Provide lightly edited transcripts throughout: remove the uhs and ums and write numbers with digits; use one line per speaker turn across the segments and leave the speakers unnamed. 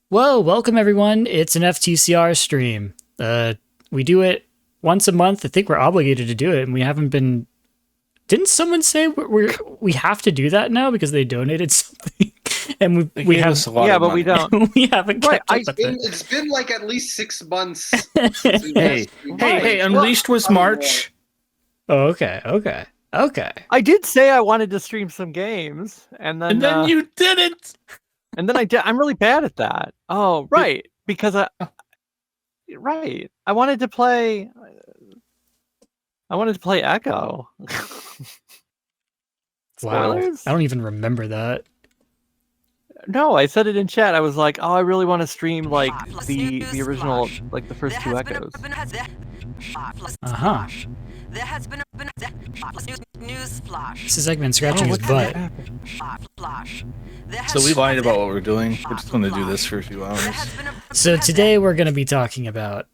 Whoa, welcome everyone. It's an FTCR stream. We do it once a month. I think we're obligated to do it, and we haven't been. Didn't someone say we have to do that now because they donated something? And we have
us a lot of
but
money.
we don't.
we haven't kept
Right,
up with it.
It's been like at least 6 months.
Hey, Unleashed was March.
Oh, okay.
I did say I wanted to stream some games, and then
You didn't.
and then I did. I'm really bad at that. Oh, right, because I wanted to play. I wanted to play Echo.
Wow,
Spoilers?
I don't even remember that.
No, I said it in chat. I was like, oh, I really want to stream like the original, like the first two Echoes.
Uh-huh.
There has been a news flash.
This is Eggman scratching his butt.
So we lied about what we're doing. We're just going to do this for a few hours.
So today we're going to be talking about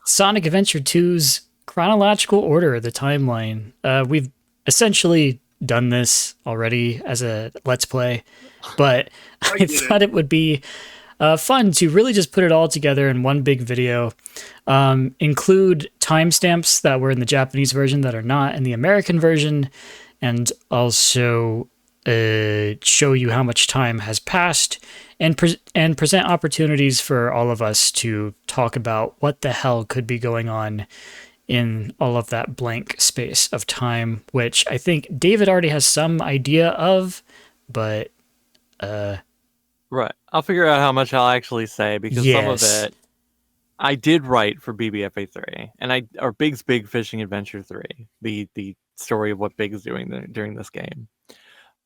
Sonic Adventure 2's chronological order, the timeline. We've essentially done this already as a Let's Play, but I thought it would be fun to really just put it all together in one big video, include timestamps that were in the Japanese version that are not in the American version, and also show you how much time has passed, and present opportunities for all of us to talk about what the hell could be going on in all of that blank space of time, which I think David already has some idea of, but
Right. I'll figure out how much I'll actually say because some of
Yes.
it I did write for BBFA 3 and or Big's Big Fishing Adventure 3, the story of what Big is doing during this game.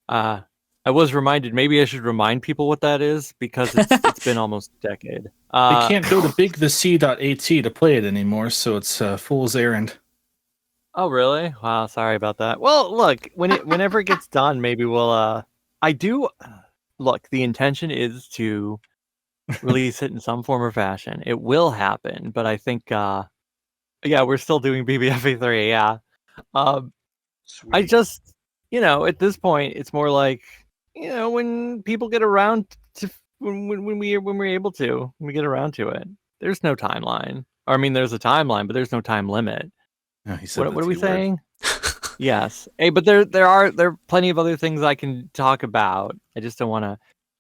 I was reminded maybe I should remind people what that is because it's been almost a decade.
They can't go to bigthec.at to play it anymore, so it's fool's errand.
Oh really? Wow, sorry about that. Well, look, whenever it gets done, maybe we'll look, the intention is to release it in some form or fashion. It will happen, but I think yeah, we're still doing BBFA 3, yeah. I just, at this point it's more like, when people get around to when we're able to, when we get around to it. There's no timeline. Or I mean there's a timeline, but there's no time limit.
No, he said
What are we
the T word.
saying? Yes. Hey, but there are plenty of other things I can talk about. I just don't want to.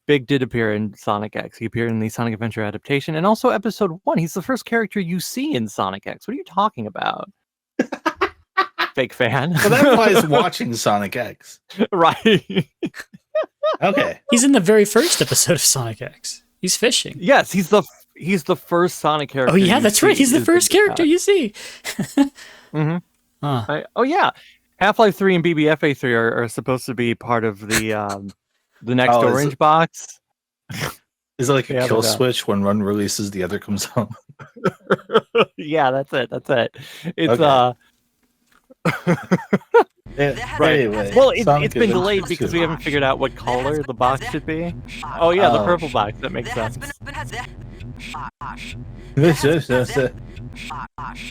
Big did appear in Sonic X. He appeared in the Sonic Adventure adaptation and also episode 1. He's the first character you see in Sonic X. What are you talking about? Fake fan.
Well, that implies watching Sonic X.
Right.
Okay.
he's in the very first episode of Sonic X. He's fishing.
Yes, he's the first Sonic character.
Oh yeah,
you
that's right.
see
He's the
is
first
Big
character you see.
Mhm.
Huh.
Oh yeah, Half-Life 3 and BBFA 3 are supposed to be part of the next
Oh, is
orange
it-
box.
Is it like a
Yeah,
kill
but,
switch when one releases, the other comes out?
Yeah, that's it. It's
Okay.
Right.
Anyway,
Well,
Sonic
it's been
Adventure
delayed because
2.
we haven't figured out what color the box should be. Oh yeah, the
Oh.
purple box. That makes sense.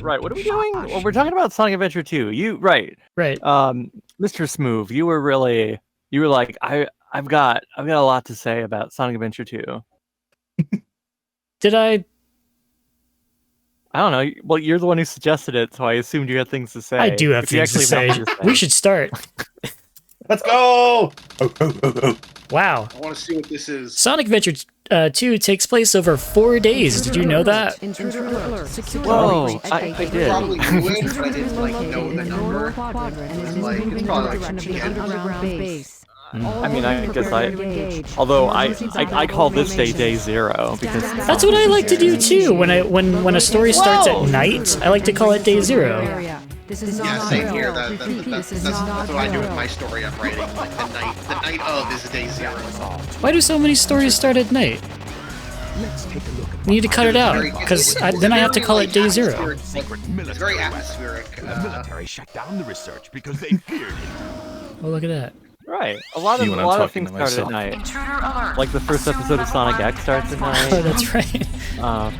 Right. What are we doing? Well, we're talking about Sonic Adventure 2. Right.
Right.
Mr. Smooth, you were like, I've got a lot to say about Sonic Adventure 2.
Did I?
I don't know. Well, you're the one who suggested it, so I assumed you had things to say.
I do have
If you
things to
actually
say.
have things to
We should start.
Let's go!
Wow.
I want to see what this is.
Sonic Adventure 2 takes place over 4 days. Did you know that?
Whoa, I did.
Probably knew it, but I didn't know the number. It's probably like 10.
I mean, I guess although I call this day 0 because
That's what I like to do too. When a story starts at night, I like to call it day 0.
Yeah, same here. That's what I do with my story I'm writing. Like the night of is day 0.
Why do so many stories start at night? We need to cut it out, because then I have to call it day 0.
It's very atmospheric.
The military shut down the research because they feared it.
Oh, look at that.
right, a lot
See when I'm
of
talking
things
to
start at
myself.
night. Like the first episode of Sonic X starts at
Oh,
night.
that's right.
Uh,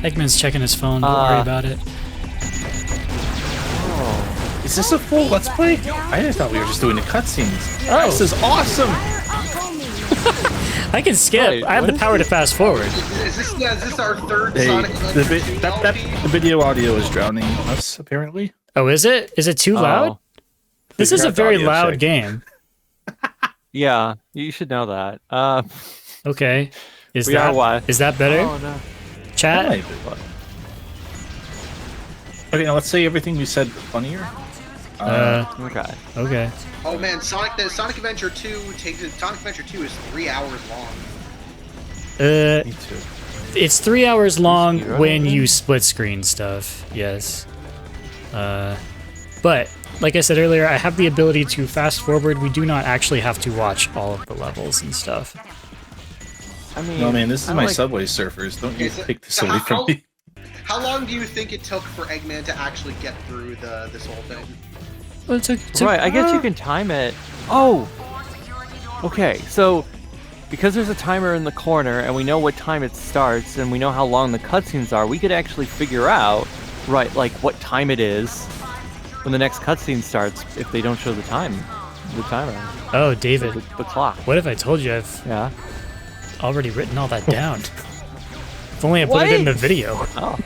Eggman's checking his phone. Don't worry about it.
Is this a full Let's Play? I just thought we were just doing the cutscenes.
Oh.
This is awesome!
I can skip.
Wait,
I have the
what?
power to fast forward.
Is this our third
Hey,
Sonic
the,
Adventure 2
the video audio is drowning us, apparently.
Oh, is it? Is it too loud?
Oh,
This is
Figure
a
out the
very
audio
loud
check.
game.
yeah, you should know that.
Okay. Is
We are
that
why.
is that better?
Oh no.
Chat?
Maybe. Okay, now let's say everything we said funnier.
Okay.
Okay.
Oh man, Sonic Adventure 2 Sonic Adventure 2 is 3 hours long.
Me too.
It's 3 hours long
Speedrun
when
it?
you split screen stuff. Yes. But like I said earlier, I have the ability to fast forward. We do not actually have to watch all of the levels and stuff.
I mean,
No, man, this is
I
my
like-
Subway Surfers. Don't you
Okay, so-
take this
so
away from me.
How long do you think it took for Eggman to actually get through this whole thing?
Well, it took-
Right, I guess you can time it. Oh! Okay, so because there's a timer in the corner and we know what time it starts and we know how long the cutscenes are, we could actually figure out, right, like what time it is when the next cutscene starts if they don't show the timer.
Oh, David.
The clock.
What if I told you I've
Yeah.
already written all that down? If only I put it in the
What?
video.
Oh.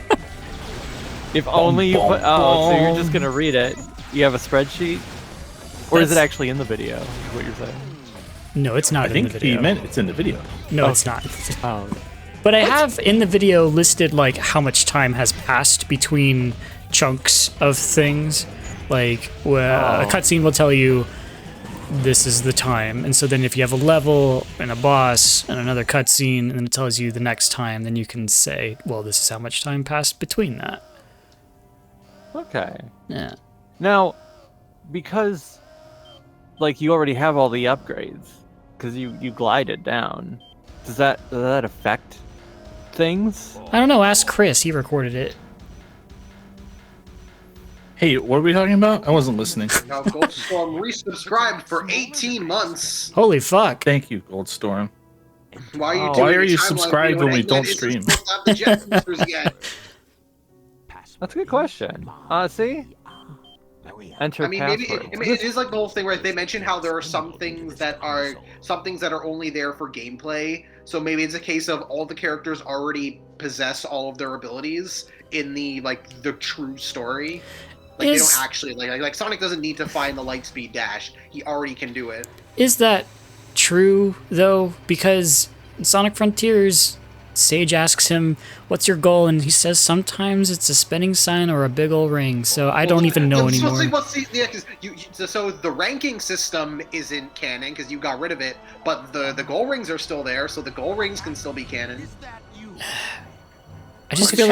If only you put. Oh, so you're just gonna read it. You have a spreadsheet? Or is it
That's-
actually in the video? Is what you're saying?
No, it's not
I
in
think
the video.
he meant it's in the video.
No, it's not.
Oh.
But I have in the video listed like how much time has passed between chunks of things. Like a cutscene will tell you this is the time, and so then if you have a level and a boss and another cutscene, and then it tells you the next time, then you can say, well, this is how much time passed between that.
Okay.
Yeah.
Now, because like you already have all the upgrades, because you glided down, does that affect things?
I don't know. Ask Chris. He recorded it.
Hey, what are we talking about? I wasn't listening.
Now, Goldstorm resubscribed for 18 months.
Holy fuck!
Thank you, Goldstorm.
Why are you
Oh.
doing
Why are
a
you
timeline
subscribed
video
when we
Eggman
don't
isn't
stream?
supposed to have the jet boosters yet?
That's a good question. See? Enter
I mean, maybe
password.
it is like the whole thing where they mention how there are some things that are only there for gameplay. So maybe it's a case of all the characters already possess all of their abilities in the true story. Like they
Is-
don't actually like Sonic doesn't need to find the Lightspeed Dash. He already can do it.
Is that true though? Because in Sonic Frontiers, Sage asks him, "What's your goal?" and he says sometimes it's a spinning sign or a big ol' ring. So I don't even know anymore.
So the ranking system isn't canon because you got rid of it, but the goal rings are still there, so the goal rings can still be canon.
I just feel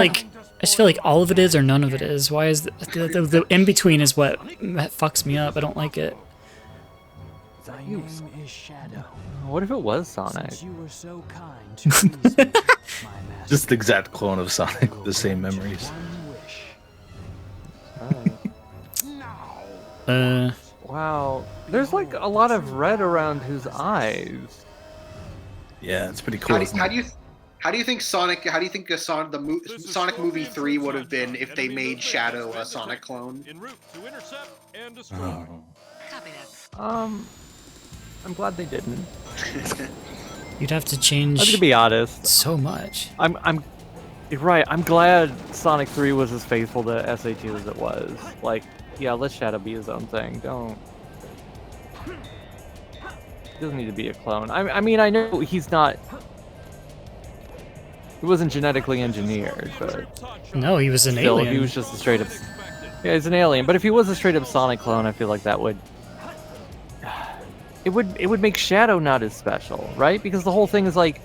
like all of it is or none of it is. Why is the in between is what fucks me up? I don't like it.
Thy name is Shadow.
What if it was Sonic?
Since you were so kind to please me, my master,
Just the exact clone of Sonic with the same memories.
one wish.
Wow. There's like a lot of red around his eyes.
Yeah, it's pretty cool. isn't it?
How do you think Sonic Sonic movie 3 would have been if they made Shadow a Sonic clone?
En route to intercept and destroy.
Oh.
Copy that.
I'm glad they didn't.
You'd have to
I'm
change
gonna be honest.
so much.
You're right. I'm glad Sonic 3 was as faithful to SA2 as it was. Like, yeah, let Shadow be his own thing. Don't. He doesn't need to be a clone. I mean, I know he's not. He wasn't genetically engineered, but
No, he was an
still, if
alien.
he was just a straight up. Yeah, he's an alien. But if he was a straight up Sonic clone, I feel like that would. It would make Shadow not as special, right? Because the whole thing is like.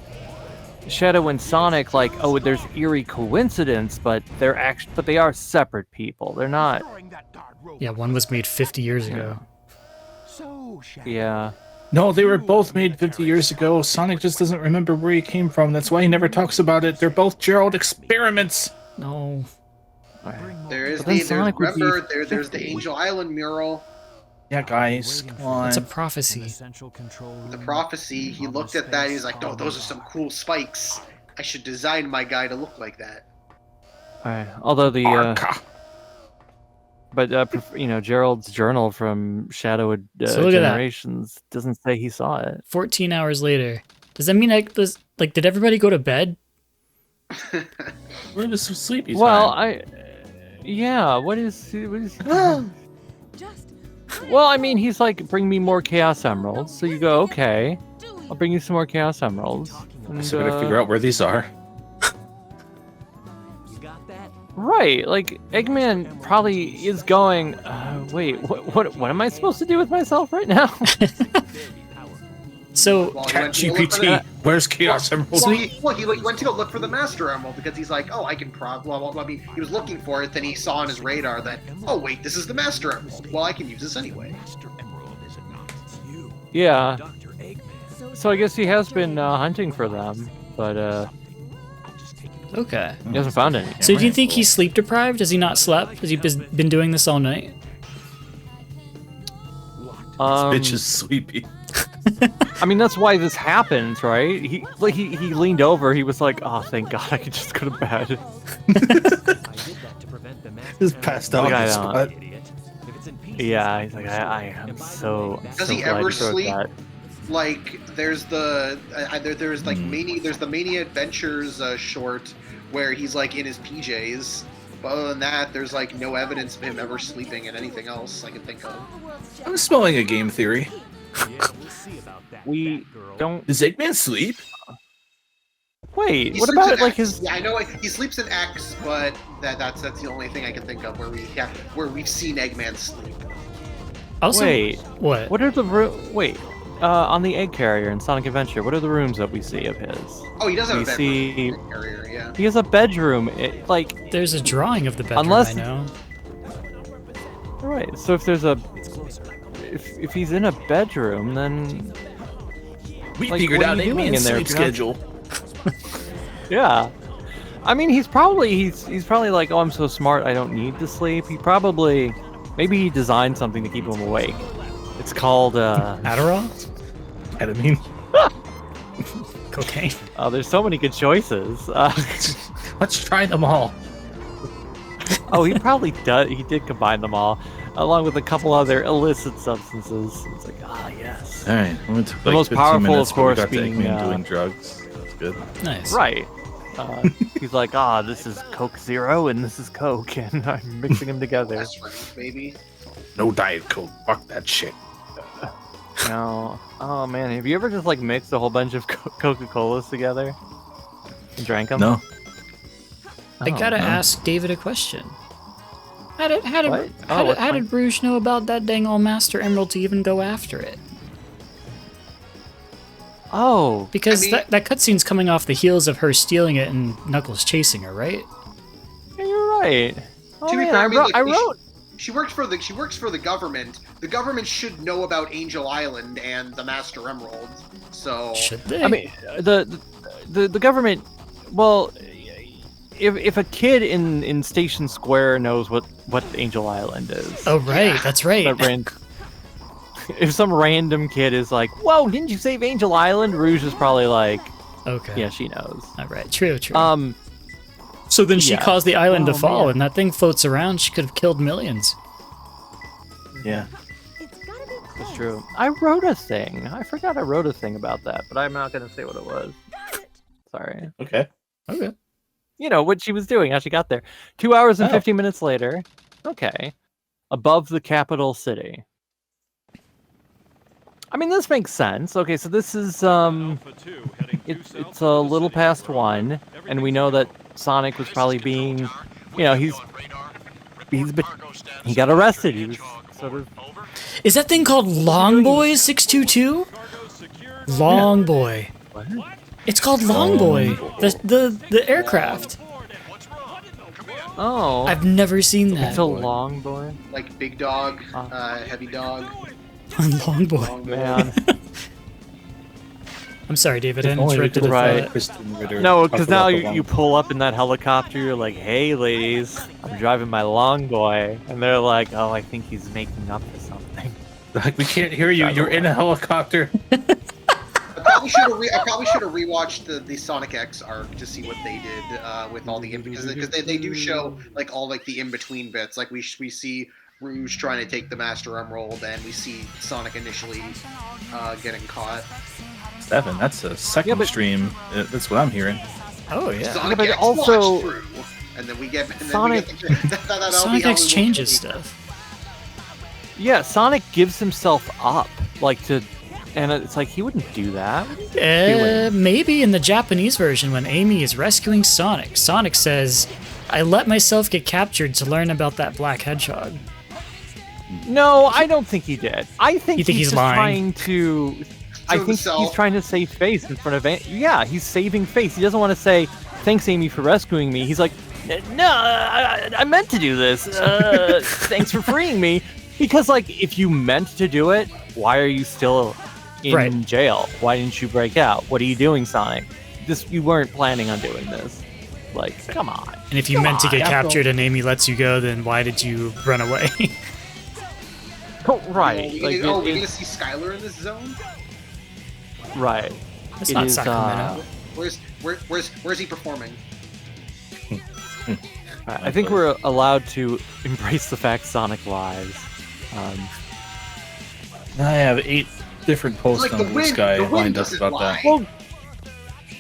Shadow and Sonic, like, oh, there's eerie coincidence, but they are separate people. They're not.
Yeah, one was made 50 years ago.
So, Shadow.
Yeah.
No, they were both made 50 years ago. Sonic just doesn't remember where he came from. That's why he never talks about it. They're both Gerald experiments.
No.
There's
But then
there's
Sonic would be
there's the
50.
Angel Island mural.
Yeah, guys, come on.
It's a
In
prophecy.
the central control room,
The prophecy. He looked at that. He's like, "No, those are some cool spikes. I should design my guy to look like that."
Alright. Although the
Arca.
Gerald's journal from Shadow
So look at that.
Generations doesn't say he saw it.
14 hours later. Does that mean did everybody go to bed?
Where was some sleepy time?
Well, what is well, I mean, he's like, bring me more Chaos Emeralds. So you go, okay, I'll bring you some more Chaos Emeralds. And,
So we gotta figure out where these are.
You got that?
right, like Eggman probably is going. Wait, what am I supposed to do with myself right now?
So
Well, he went to go look for
ChatGPT, where's Chaos Emeralds?
Well, he went to go look for the Master Emerald because he's like, oh, I can well, I mean, he was looking for it, then he saw on his radar that, oh, wait, this is the Master Emerald. Well, I can use this anyway.
Yeah.
Dr. Eggman.
So I guess he has been hunting for them, but
okay.
he hasn't found any.
So do you think he's sleep deprived? Has he not slept? Has he been doing this all night?
Bitch is sleepy.
I mean, that's why this happens, right? He leaned over. He was like, "Oh, thank God, I could just go to bed."
I did that to prevent the master
Just passed out
Look
on
at
the
that.
spot.
idiot. If it's in pieces,
Yeah, he's like, I'm so
Does
so
he
glad
ever
you wrote
sleep?
that.
Like, there's the there's like there's the Mania Adventures short where he's like in his PJs. But other than that, there's like no evidence of him ever sleeping in anything else I can think of.
I'm smelling a game theory.
yeah, we'll see about that.
We
Batgirl.
don't.
Does Eggman sleep?
Wait,
He
what
sleeps
about
in
like
X.
his?
Yeah, I know he sleeps in X, but that's the only thing I can think of where we've seen Eggman sleep.
Also,
Wait,
what?
what are the Wait, on the egg carrier in Sonic Adventure, what are the rooms that we see of his?
Oh, he does have
We
a bedroom
see-
carrier, yeah.
He has a bedroom. Like,
There's a drawing of the bedroom.
Unless-
I know.
right? So if there's a, if he's in a bedroom, then
We
Like,
figured
what are
out
you doing
Eggman's
in there
sleep
if you're not-
schedule.
yeah. I mean, he's probably like, oh, I'm so smart, I don't need to sleep. Maybe he designed something to keep him awake. It's called
Adderall?
Ketamine.
Cocaine?
oh, there's so many good choices.
Let's try them all.
Oh, he probably does. He did combine them all, along with a couple other illicit substances. It's like, ah, yes.
All right, we took like
most
15
powerful,
minutes,
of
but we
course,
got to
being,
Eggman doing drugs. That's good.
Nice.
Right. He's like, this is Coke Zero and this is Coke, and I'm mixing them together.
That's right, baby.
No Diet Coke. Fuck that shit.
No. Oh man, have you ever just like mixed a whole bunch of Coca-Colas together and drank them?
No.
I gotta
no.
ask David a question. How did
What? Oh, what's
how
my-
did Bruges know about that dang old Master Emerald to even go after it?
Oh,
Because
I mean-
that cutscene's coming off the heels of her stealing it and Knuckles chasing her, right?
yeah, you're right. Oh
To be
man,
fair,
I
I mean,
wrote.
like,
I wrote.
She works for the government. The government should know about Angel Island and the Master Emerald. So
Should they?
I mean, the government. Well, if a kid in Station Square knows what Angel Island is,
oh right, that's right.
that if some random kid is like, "Whoa, didn't you save Angel Island?" Rouge is probably like,
Okay.
"Yeah, she knows."
All right. True. True. So then she
yeah.
caused the island to
Oh,
fall,
man.
and that thing floats around. She could have killed millions.
Yeah.
It's true. I wrote a thing. I forgot I wrote a thing about that, but I'm not gonna say what it was. Sorry.
Okay.
Okay.
You know what she was doing, how she got there. 2 hours and
Oh.
15 minutes later. Okay. Above the capital city. I mean, this makes sense. Okay, so this is it's a little past 1, and we know that Sonic was probably being, you know, he got arrested. He was sort of
Is that thing called Long Boy 622? Long Boy.
what?
It's called Long Boy. The aircraft.
Oh,
I've never seen that.
it's a long boy.
like Big Dog, Heavy Dog.
Long Boy.
Long Boy.
Man.
I'm sorry, David. I
If only we
interrupted
could
a
Right.
thought.
Kristen Ritter
No,
talk
because
about
now
the
you
long-
pull up in that helicopter, you're like, hey, ladies, I'm driving my long boy. And they're like, oh, I think he's making up for something.
Like, we can't hear you. You're in a helicopter.
I probably should have rewatched the Sonic X arc to see what they did with all the because they do show like all like the in between bits. Like we see Rouge trying to take the Master Emerald, and we see Sonic initially getting caught.
7. That's a second
but-
stream. That's what I'm hearing.
Oh yeah.
Sonic
but
X
also-
Watch through, and then we get
Sonic-
that'll be
Sonic
how
X
we will
changes
play.
stuff.
Yeah, Sonic gives himself up, like to, and it's like he wouldn't do that.
Maybe in the Japanese version when Amy is rescuing Sonic, Sonic says, "I let myself get captured to learn about that black hedgehog."
No, I don't think he did. I think
You think he's
just
lying?
trying to. I think
himself.
he's trying to save face in front of. Yeah, he's saving face. He doesn't want to say thanks, Amy, for rescuing me. He's like, no, I meant to do this. Thanks for freeing me. Because like, if you meant to do it, why are you still in
Right.
jail? Why didn't you break out? What are you doing, Sonic? You weren't planning on doing this. Like, come on.
And if you
Come
meant to
on,
get
Apple.
captured and Amy lets you go, then why did you run away?
Right.
We're
Like,
gonna, we're gonna see Skylar in this zone.
right.
That's
It
not
is,
Sacramento.
Where's he performing?
I think we're allowed to embrace the fact Sonic lies.
I have 8 different posts
Like
on
the
Blue
wind,
Sky
the wind
lined up
doesn't
about
lie.
that.
Well,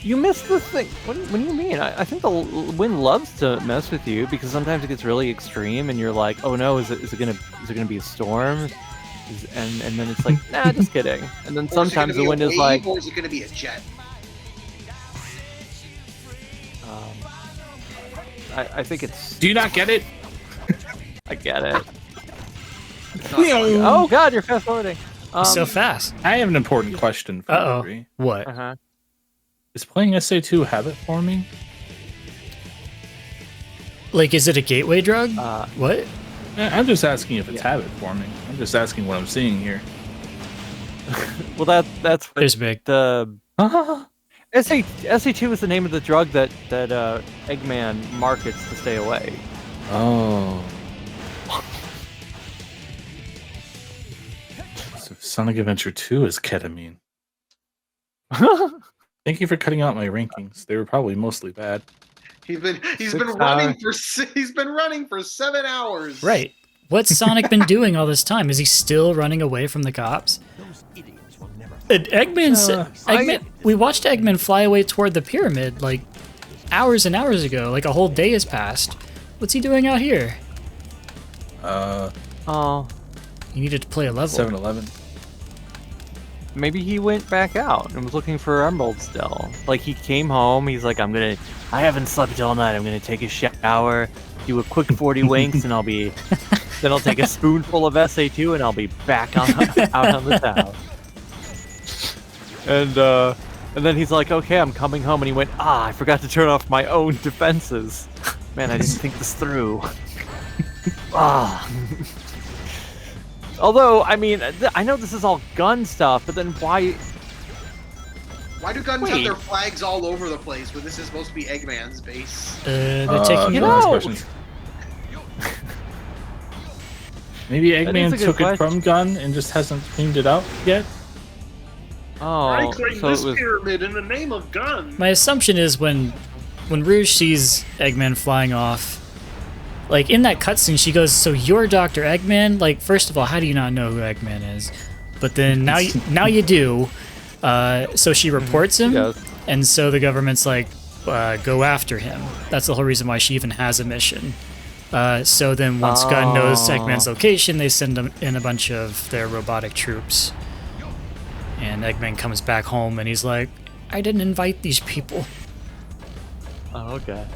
you missed the thing. What do you mean? I think the wind loves to mess with you because sometimes it gets really extreme, and you're like, oh no, is it gonna be a storm? And then it's like, nah, just kidding. And then
Or is it
sometimes
gonna
the
be a
wind is
wave,
like,
or is it gonna be a jet?
I think it's.
Do you not get it?
I get it.
Oh.
Oh god, you're fast forwarding.
So fast.
I have an important question for
Uh-oh.
you, Bree.
What?
Uh-huh.
Is playing SA2 habit forming?
Like, is it a gateway drug?
Uh,
What?
I'm just asking if it's habit forming. I'm just asking what I'm seeing here.
well, that's what
There's big.
the SA2 is the name of the drug that Eggman markets to stay away.
Oh. So Sonic Adventure 2 is ketamine. Thank you for cutting out my rankings. They were probably mostly bad.
He's been
6
running he's been running for 7 hours.
Right. What's Sonic been doing all this time? Is he still running away from the cops? And Eggman, we watched Eggman fly away toward the pyramid like hours and hours ago. Like a whole day has passed. What's he doing out here?
Oh,
He needed to play a level.
7-Eleven.
maybe he went back out and was looking for Emerald still. Like he came home, he's like, I haven't slept all night. I'm gonna take a shower, do a quick 40 winks, and then I'll take a spoonful of SA2 and I'll be back out on the town. And then he's like, okay, I'm coming home, and he went, I forgot to turn off my own defenses. Man, I didn't think this through. Although, I mean, I know this is all gun stuff, but then why?
Why do guns
Wait.
have their flags all over the place when this is supposed to be Eggman's base?
They're taking it
know-
off.
questions. Maybe
That is a
Eggman
good
took it
question.
from Gun and just hasn't cleaned it up yet.
Oh, so it was.
pyramid in the name of guns.
My assumption is when Rouge sees Eggman flying off, like in that cutscene, she goes, "So you're Dr. Eggman?" Like, first of all, how do you not know who Eggman is? But then now you do. So she reports him,
does.
and so the government's like, go after him. That's the whole reason why she even has a mission. So then once Gunn knows Eggman's location, they send him in a bunch of their robotic troops. And Eggman comes back home and he's like, I didn't invite these people.
Oh, okay.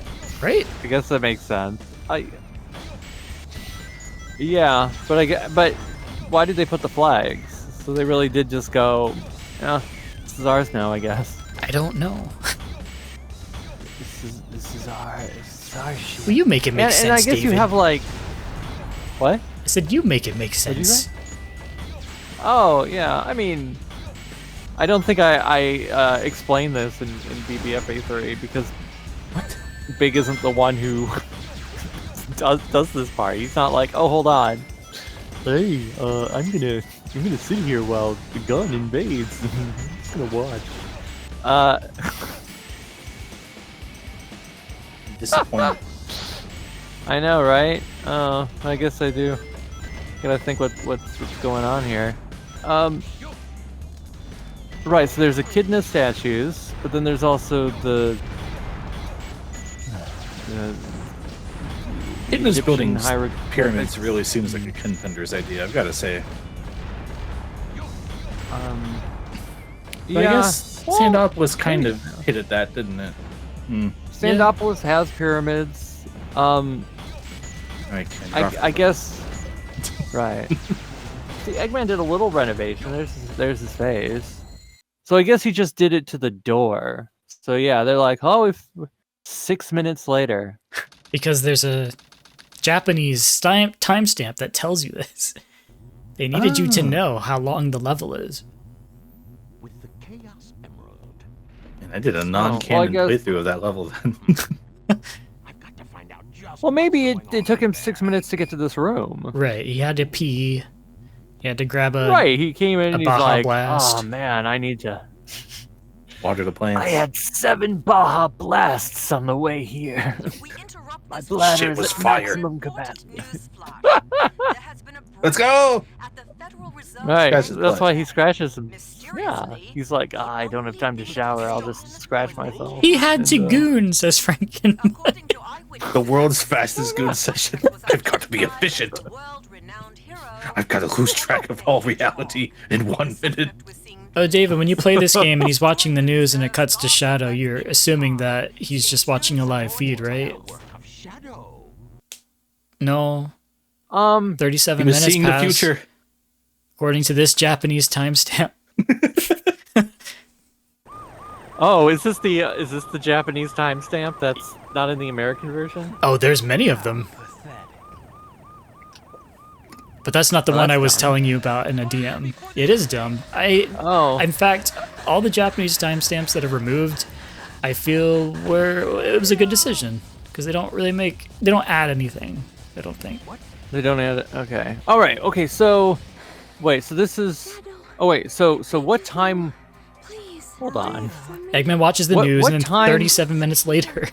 Right?
I guess that makes sense. Yeah, but why did they put the flags? So they really did just go, yeah, this is ours now, I guess.
I don't know.
This is our shit.
Well, you make it make sense,
and I guess
David.
you have like, what?
I said you make it make
What'd you
sense.
say? Oh yeah, I mean, I don't think I explained this in BBFA3 because Big isn't the one who does this part. He's not like, oh, hold on. Hey, I'm gonna sit here while the gun invades. I'm just gonna watch.
Disappointed.
I know, right? I guess I do. Gotta think what's going on here. Right, so there's echidna statues, but then there's also the
Hidden's
Egyptian
building
hieroglyphics.
pyramids really seems like a contender's idea, I've got to say. But I guess
well,
Sandopolis kind of hit at that, didn't it?
Sandopolis has pyramids. I guess. Right. See, Eggman did a little renovation. There's his face. So I guess he just did it to the door. So yeah, they're like, oh, if 6 minutes later.
Because there's a Japanese timestamp that tells you this. They needed you to know how long the level is.
With the Chaos Emerald,
And I did a non-canon
guess-
playthrough of that level then.
I've got to find out just.
Well, maybe it took him 6 minutes to get to this room.
Right, he had to pee. He had to grab a...
Right, he came in and he's
Baja
like,
Blast.
oh man, I need to...
Water the plants.
I had 7 Baja Blasts on the way here. My bladder
Shit
is
was
at
fire.
maximum capacity.
Let's go!
Right,
Scratches his
that's
butt.
why he scratches him. Yeah, he's like, I don't have time to shower, I'll just scratch myself.
He had
And,
to goon, says Franken.
The world's fastest goon session. I've got to be efficient. I've got to lose track of all reality in 1 minute.
Oh, David, when you play this game and he's watching the news and it cuts to Shadow, you're assuming that he's just watching a live feed, right?
Work of shadow.
No.
Um,
37
He was
minutes
seeing the
passed,
future.
according to this Japanese timestamp.
oh, is this the Japanese timestamp that's not in the American version?
Oh, there's many of them.
Pathetic.
But that's not the
Oh,
one
that's
I was
dumb.
telling you about in a DM. It is dumb.
Oh,
In fact, all the Japanese timestamps that are removed, I feel it was a good decision because they don't add anything. I don't think.
they don't add it. Okay. All right. Okay. So, wait. So this is. Oh wait. So what time? Hold on.
Eggman watches the
What-
news
what
and then
time-
37 minutes later,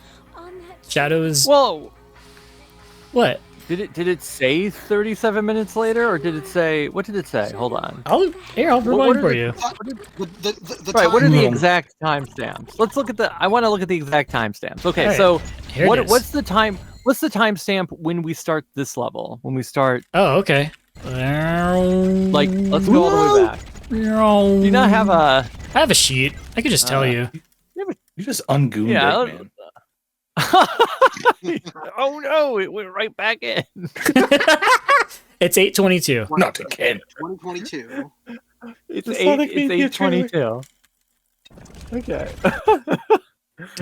Shadow's
Well,
what?
did it say 37 minutes later, or did it say? What did it say? Hold on.
I'll
what
rewind
are
for
the-
you.
The
Right. What are the
No.
exact timestamps? Let's look at the. I want to look at the exact timestamps. Okay.
All right,
So
here it is.
what's the time? What's the timestamp when we start this level? When we start,
Oh, okay.
like, let's go all the way back. Do you not have a?
I have a sheet. I could just tell you.
You just ungooned
Yeah.
Eggman.
Oh no! It went right back in.
It's 8:22.
Not again.
2022.
It's
The
eight.
Sonic
It's
Mania
8:22. Okay.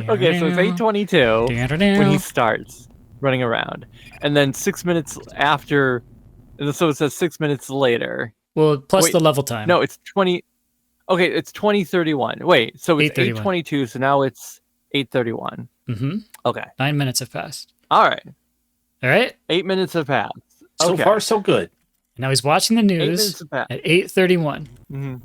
Okay, so it's 8:22 when he starts running around, and then 6 minutes after. So it says 6 minutes later.
Well, plus
Wait,
the level time.
No, it's 20. Okay, it's 20:31. Wait, so it's
8:31.
8:22. So now it's 8:31.
Mm-hmm.
Okay.
9 minutes have passed.
All right.
All right.
8 minutes have passed.
So
Okay.
far, so good.
Now he's watching the
8 minutes
news
have passed.
at 8:31,
Mhm.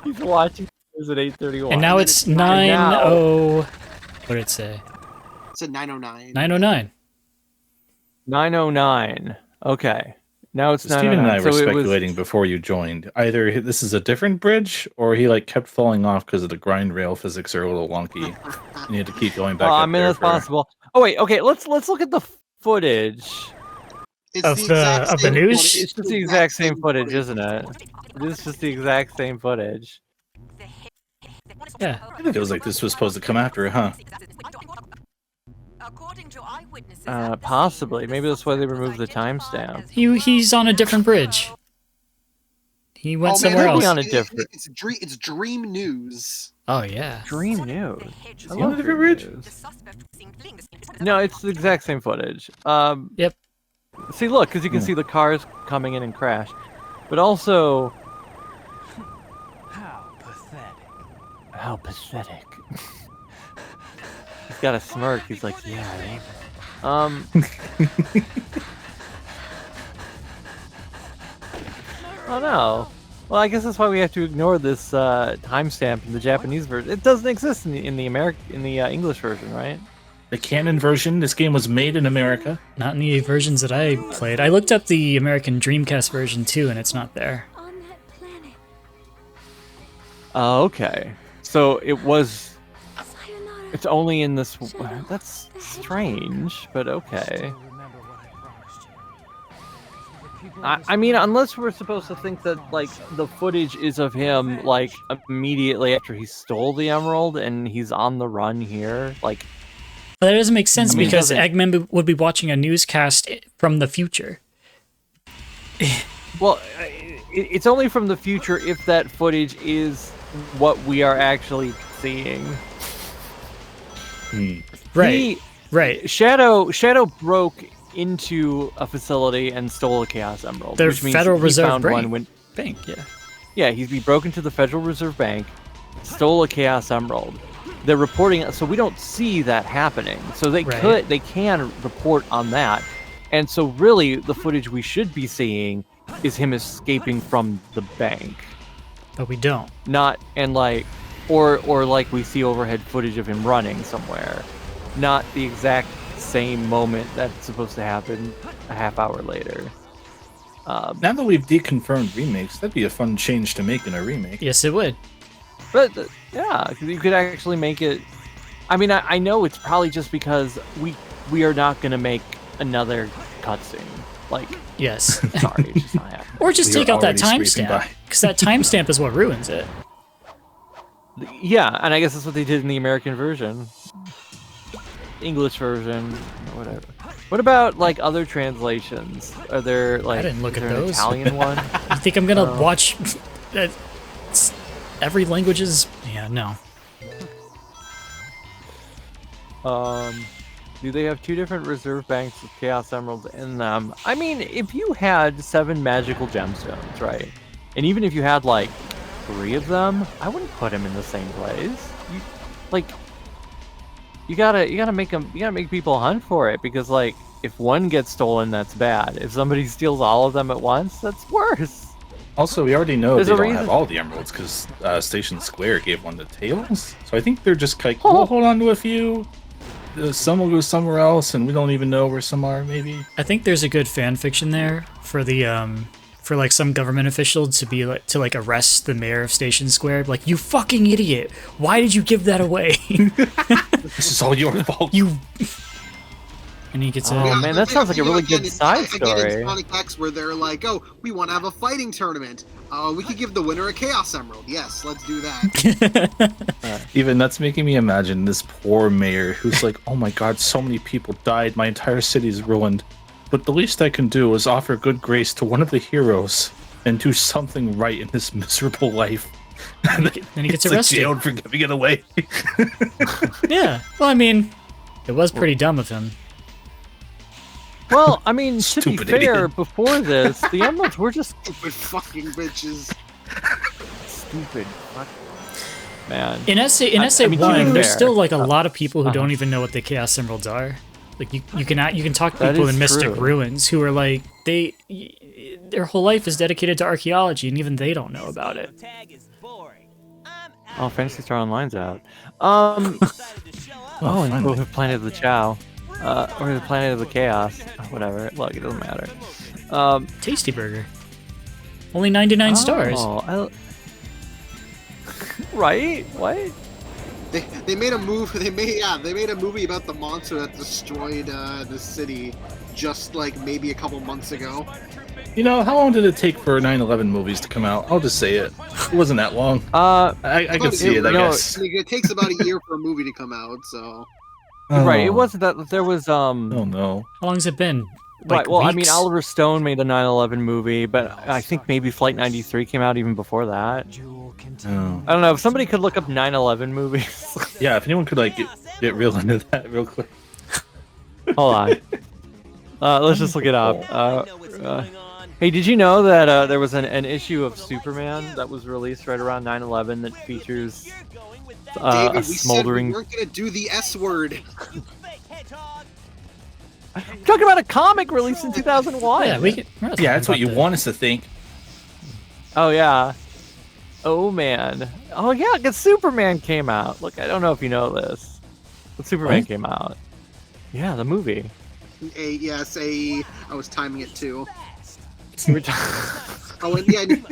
He's watching news at 8:31.
and now it's
now-
9:0. What did it say?
It's a 909.
9:09.
9:09. Okay. Now it's
Steven and I
9:09.
were
So it was.
speculating before you joined. Either this is a different bridge, or he like kept falling off because of the grind rail physics are a little wonky, and you had to keep going back.
Oh,
up
I mean
there
that's
for-
possible. Oh wait. Okay. Let's look at the footage.
It's
Of the
same
news?
footage.
It's just the exact same footage, isn't it? It's just the exact same footage.
Yeah.
I think it was like this was supposed to come after it, huh?
Possibly. Maybe that's why they removed the timestamp.
He's on a different bridge. He went
Oh, man,
somewhere
could be
else.
on a different-
It's Dream News.
Oh yeah.
Dream News. I
on
love
a different bridge?
News. No, it's the exact same footage.
Yep.
See, look, because you can see the cars coming in and crash, but also
How pathetic.
how pathetic. He's got a smirk. He's like, yeah, right. Oh no. Well, I guess that's why we have to ignore this timestamp in the Japanese version. It doesn't exist in the English version, right?
The canon version. This game was made in America.
Not in the versions that I played. I looked up the American Dreamcast version too, and it's not there.
On that planet,
Okay. So it's only in this. That's strange, but okay.
Remember what I promised you.
I mean, unless we're supposed to think that like the footage is of him like immediately after he stole the emerald and he's on the run here, like.
But that doesn't make sense
I mean,
because
doesn't-
Eggman would be watching a newscast from the future.
Well, it's only from the future if that footage is what we are actually seeing.
Right. Right.
Shadow broke into a facility and stole a Chaos Emerald.
Their
which means
Federal
he
Reserve
found one when
Bank, yeah.
yeah, he broke into the Federal Reserve Bank, stole a Chaos Emerald. They're reporting, so we don't see that happening. So they can report on that, and so really the footage we should be seeing is him escaping from the bank,
But we don't.
or like we see overhead footage of him running somewhere, not the exact same moment that's supposed to happen a half hour later.
Now that we've deconfirmed remakes, that'd be a fun change to make in a remake.
Yes, it would.
But yeah, 'cause you could actually make it. I mean, I know it's probably just because we are not gonna make another cutscene. Like,
Yes.
sorry, it's just not happening.
Or just
We
take
are
out that
already scraping
timestamp.
by.
Because that timestamp is what ruins it.
Yeah, and I guess that's what they did in the American version, English version, or whatever. What about like other translations? Are there like
didn't look
is
at
there an
those.
Italian one?
You think I'm gonna watch every language's? Yeah, no.
Do they have two different reserve banks with Chaos Emeralds in them? I mean, if you had 7 magical gemstones, right? And even if you had like 3 of them, I wouldn't put them in the same place. You gotta make them. You gotta make people hunt for it because like if one gets stolen, that's bad. If somebody steals all of them at once, that's worse.
Also, we already know
There's
they
a
don't
reason.
have all the emeralds because Station Square gave one to Tails. So I think they're just like, we'll hold on to a few. Some will go somewhere else, and we don't even know where some are. Maybe.
I think there's a good fan fiction there for the for like some government official to be like to like arrest the mayor of Station Square. Like, you fucking idiot! Why did you give that away?
This is all your fault.
You. And he gets a.
Oh, man, that sounds like a really good side
Again,
story.
in Sonic X, where they're like, "Oh, we want to have a fighting tournament. We could give the winner a Chaos Emerald. Yes, let's do that."
Even that's making me imagine this poor mayor who's like, oh my god, so many people died, my entire city is ruined. But the least I can do is offer good grace to one of the heroes and do something right in this miserable life.
Then he gets
It's like
arrested.
jailed for giving it away.
Yeah. Well, I mean, it was pretty dumb of him.
Well, I mean, to be
Stupid
fair,
idiot.
before this, the emeralds were just
Stupid fucking bitches.
stupid. Fuck. Man.
In SA
I mean, to be
one, there's
fair,
still like a lot of people who
uh-huh.
don't even know what the Chaos Emeralds are. Like you can talk to
That
people
is
in Mystic
true.
Ruins who are like their whole life is dedicated to archaeology, and even they don't know about it.
Oh, Fantasy Star Online's out. Oh, and
finally.
the Planet of the Chow. Or the Planet of the Chaos. Whatever. Look, it doesn't matter.
Tasty Burger. Only 99 stars.
Right? What?
They made a movie. They made a movie about the monster that destroyed the city, just like maybe a couple months ago.
You know, how long did it take for 9/11 movies to come out? I'll just say it. It wasn't that long. I could see it, I guess.
I mean, it takes about a year for a movie to come out, so.
Right, it
Oh.
wasn't that there was
Oh no.
How long has it been?
right, well, I mean
weeks?
Oliver Stone made a 9/11 movie, but I think maybe Flight 93 came out even before that.
Jewel
Oh.
contains
I don't know, if somebody could look up 9/11 movies.
Yeah, if anyone could like get real into that real quick.
Hold on. Let's just look it up. Hey, did you know that there was an issue of Superman that was released right around 9/11 that features
David,
a
we
smoldering...
said we weren't gonna do the S word.
I'm talking about a comic released in 2001!
Yeah, we can. we're not
Yeah,
talking
that's what
about
you
the-
want us to think.
Oh, yeah. Oh, man. Oh, yeah, because Superman came out. Look, I don't know if you know this, but Superman
What?
came out. Yeah, the movie.
I was timing it too. Oh, and yeah, because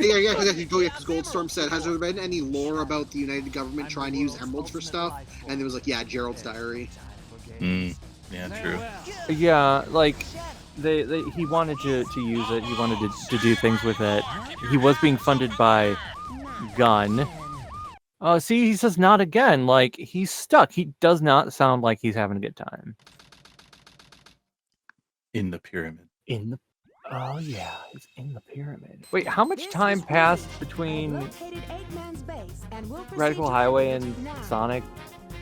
Goldstorm said, has there been any lore about the United Government trying to use emeralds for stuff? And it was like, yeah, Gerald's diary.
Yeah, true.
Yeah, like he wanted to use it. He wanted to do things with it. He was being funded by Gunn. Oh, see, he says not again. Like, he's stuck. He does not sound like he's having a good time.
In the pyramid.
Oh yeah, he's in the pyramid. Wait, how much time passed between Radical Highway and Sonic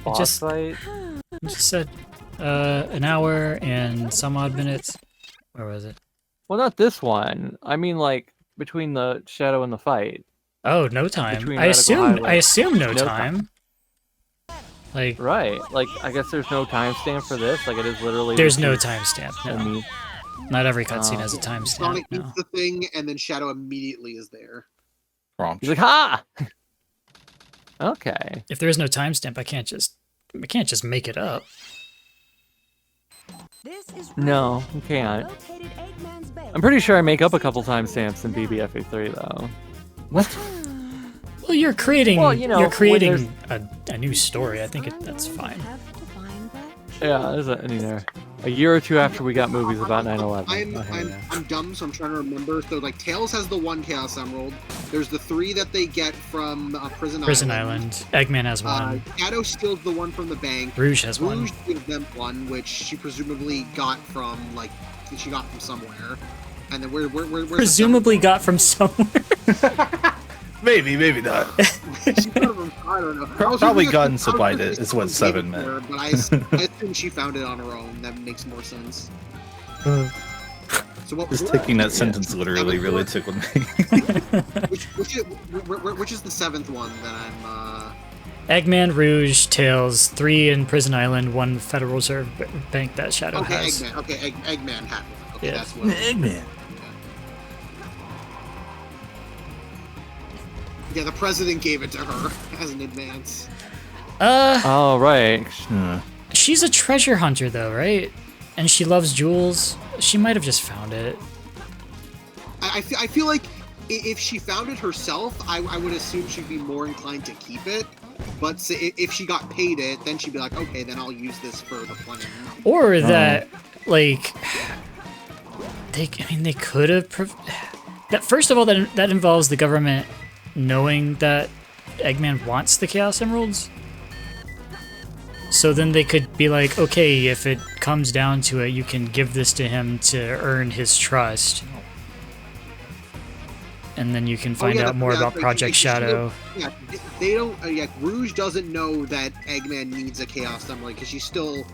boss
just-
fight?
I just said an hour and some odd minutes. Where was it?
Well, not this one. I mean, like between the shadow and the fight.
Oh, no time.
Between
I
Radical
assume
Highway.
no
No
time. Like,
Right. Like, I guess there's no timestamp for this. Like, it is literally.
there's no
just
timestamp.
a
No.
meet-
Not every cutscene
Oh.
has a timestamp.
Sonic
No.
eats the thing, and then Shadow immediately is there.
Prompt.
He's like, ha! Okay.
If there is no timestamp, I can't just make it up.
No, you can't. I'm pretty sure I make up a couple timestamps in BBFA3 though.
Well, you're creating
Well, you know,
you're
when
creating a new story. I think that's fine.
Yeah, there's a year or two after we got movies about 9/11.
I'm dumb, so I'm trying to remember. So like Tails has the one Chaos Emerald. There's the 3 that they get from Prison
Island. Eggman has one.
Shadow steals the one from the bank.
Rouge has one.
Rouge gives them one, which she presumably got from somewhere. And then where's
Presumably got from somewhere.
Maybe not.
I don't know.
Probably Gunn supplied it, is what 7 meant.
But I assume she found it on her own. That makes more sense. So what?
Just taking that sentence literally really tickled me.
Which is the 7th one that I'm?
Eggman, Rouge, Tails, 3 in Prison Island, 1 Federal Reserve Bank that Shadow
Okay,
has.
Eggman. Okay, Eggman had one. Okay,
Yeah.
that's what.
Eggman.
Yeah, the president gave it to her as an advance.
Oh right.
She's a treasure hunter though, right? And she loves jewels. She might have just found it.
I feel like if she found it herself, I would assume she'd be more inclined to keep it. But if she got paid it, then she'd be like, okay, then I'll use this for the plan.
Or that, like, they could have. That first of all, that involves the government knowing that Eggman wants the Chaos Emeralds. So then they could be like, okay, if it comes down to it, you can give this to him to earn his trust. And then you can find out more about Project Shadow.
Yeah, they don't. Rouge doesn't know that Eggman needs a Chaos Emerald because she's still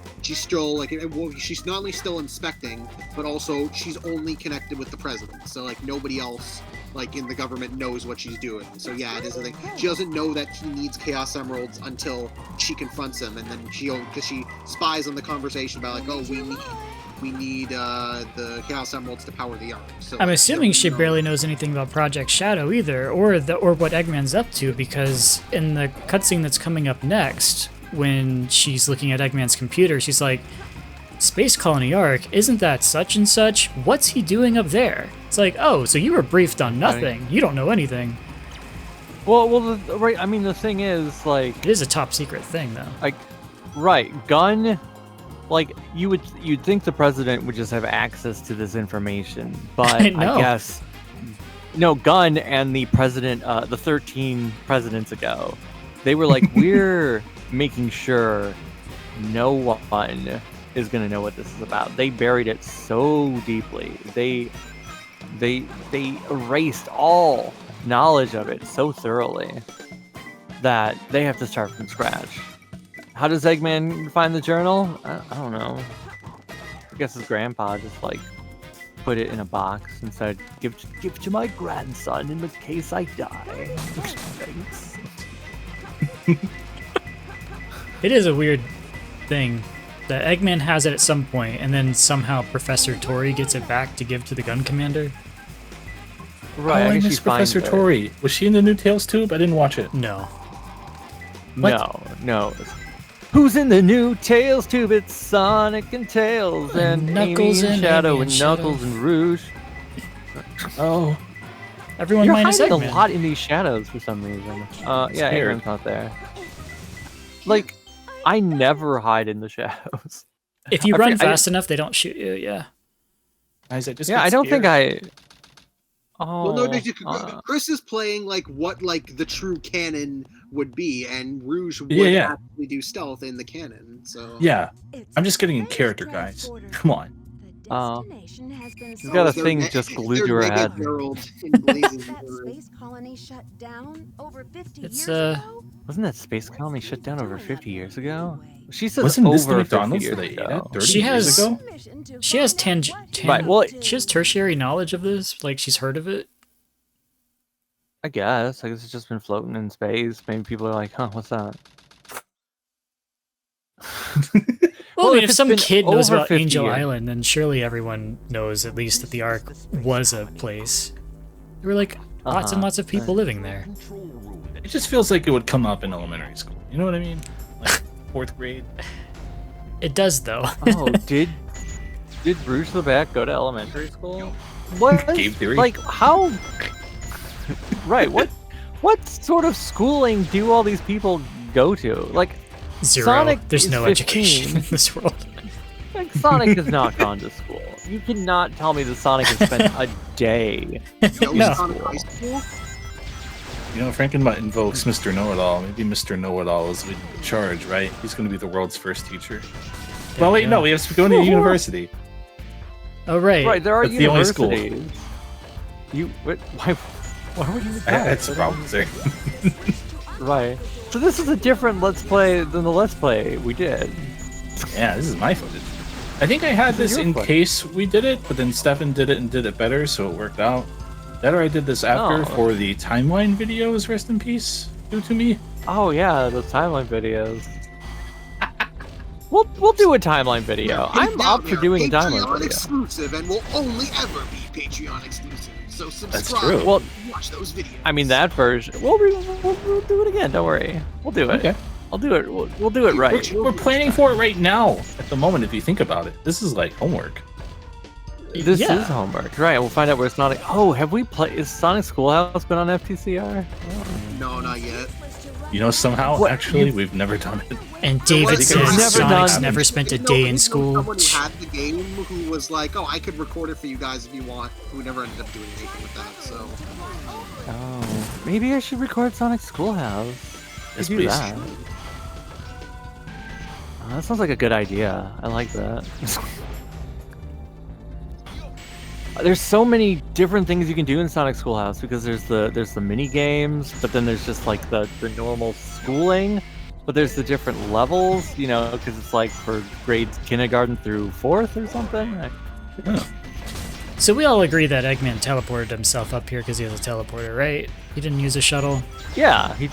like, well, she's not only still inspecting, but also she's only connected with the president. So like nobody else, like in the government, knows what she's doing. So yeah, it is a thing. She doesn't know that he needs Chaos Emeralds until she confronts him, and then because she spies on the conversation about like, oh, we need the Chaos Emeralds to power the Ark. So
I'm assuming she barely knows anything about Project Shadow either, or what Eggman's up to, because in the cutscene that's coming up next, when she's looking at Eggman's computer, she's like, Space Colony Ark, isn't that such and such? What's he doing up there? It's like, oh, so you were briefed on nothing. You don't know anything.
Well, right. I mean, the thing is, like,
It is a top secret thing, though.
like, right, Gunn. Like, you'd think the president would just have access to this information, but
I know.
I guess no. Gunn and the president, the 13 presidents ago, they were like, we're making sure no one is gonna know what this is about. They buried it so deeply. They erased all knowledge of it so thoroughly that they have to start from scratch. How does Eggman find the journal? I don't know. I guess his grandpa just like put it in a box and said, "Give to my grandson in the case I die." Thanks.
It is a weird thing that Eggman has it at some point, and then somehow Professor Tori gets it back to give to the gun commander.
Right.
Oh, I
guess she
miss Professor
finds it.
Tori. Was she in the new Tales tube? I didn't watch it.
No.
No. Who's in the new Tails tube? It's Sonic and Tails and
Knuckles
Amy
and
Shadow
Amy
and
and Shadow.
Knuckles and Rouge.
Oh,
Everyone
You're
minus
hiding a
Eggman.
lot in these shadows for some reason. Yeah,
Scared.
Eggman's not there. Like, I never hide in the shadows.
If you
I
run
forget- I-
fast enough, they don't shoot you. Yeah.
guys, I just
Yeah,
get
I don't think
scared.
Oh,
Well, no, Chris is playing like what like the true canon would be, and Rouge would
Yeah.
actually do stealth in the canon. So
Yeah, I'm just getting in character, guys. Come on.
She's got a
is there
thing
me-
just
is
glued
there
to her
Mega
head.
Geralt in Blazing Word?
space colony shut down over 50
It's,
years ago?
Wasn't that space colony shut down over 50 years ago? She says
Wasn't this the
over 50
McDonald's
years
that they ate
ago.
at 30
She
years
has-
ago?
She has
Right, well,
she has tertiary knowledge of this. Like she's heard of it.
I guess it's just been floating in space. Maybe people are like, huh, what's that?
Well, I mean, if
it's
some
been
kid knows
over
about
50
Angel
years.
Island, then surely everyone knows at least that the Ark was a place. There were like lots and
Uh-huh.
lots of people living there.
It just feels like it would come up in elementary school. You know what I mean? Like 4th grade.
It does though.
Oh, did Rouge the Bat go to elementary school? What?
Game theory.
Like how? Right. What sort of schooling do all these people go to? Like
Zero.
Sonic
There's
is
no
15.
education in this world.
Sonic has not gone to school. You cannot tell me that Sonic has spent a day.
No,
No.
Sonic High School?
You know, Frankenmutt invokes Mr. Know-It-all. Maybe Mr. Know-It-all is leading the charge, right? He's going to be the world's first teacher. Well, wait, no, we have to go to university.
Oh right.
Right. There are
That's the only school.
universities. Why would you?
That's a problem there.
Right. So this is a different Let's Play than the Let's Play we did.
Yeah, this is my footage. I think I had
This is
this
your
in
footage.
case we did it, but then Stefan did it and did it better, so it worked out. That or I did this after
Oh.
for the timeline videos, rest in peace, due to me.
Oh yeah, those timeline videos. We'll do a timeline video.
Hey,
I'm up for
now,
doing a timeline
Patreon
video.
exclusive, and will only ever be Patreon exclusive. So subscribe.
true.
Well,
and watch those videos.
I mean that version. We'll do it again. Don't worry. We'll do it.
Okay.
I'll do it. We'll do it right.
We're planning for it right now, at the moment, if you think about it. This is like homework.
This
Yeah.
is homework, right? We'll find out where Sonic. Oh, have we played? Is Sonic Schoolhouse been on FTCR?
No, not yet.
You know, somehow,
What?
actually, we've never done it.
And David
was-
says
it's never
Sonic's
done.
never spent a
I know-
day
I
in
know
school.
Someone who had the game who was like, "Oh, I could record it for you guys if you want." Who never ended up doing anything with that. So
Oh, maybe I should record Sonic Schoolhouse.
Yes,
Do
please.
that. Oh, that sounds like a good idea. I like that. There's so many different things you can do in Sonic Schoolhouse because there's the mini games, but then there's just like the normal schooling, but there's the different levels, you know, because it's like for grades kindergarten through 4th or something.
So we all agree that Eggman teleported himself up here because he has a teleporter, right? He didn't use a shuttle.
Yeah, he